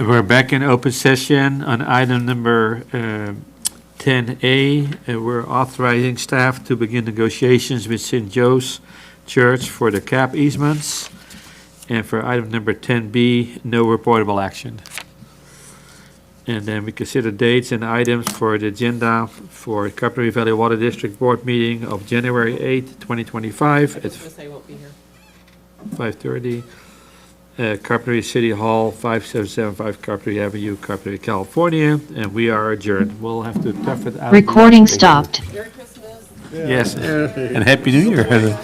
We're back in open session on item number 10A. We're authorizing staff to begin negotiations with St. Joe's Church for the cap easements. And for item number 10B, no reportable action. And then we consider dates and items for the agenda for Carpinteria Valley Water District Board meeting of January 8th, 2025 at I won't be here. 5:30. Carpinteria City Hall, 5775 Carpinteria Avenue, Carpinteria, California, and we are adjourned. We'll have to tough it out. Recording stopped. Yes, and Happy New Year.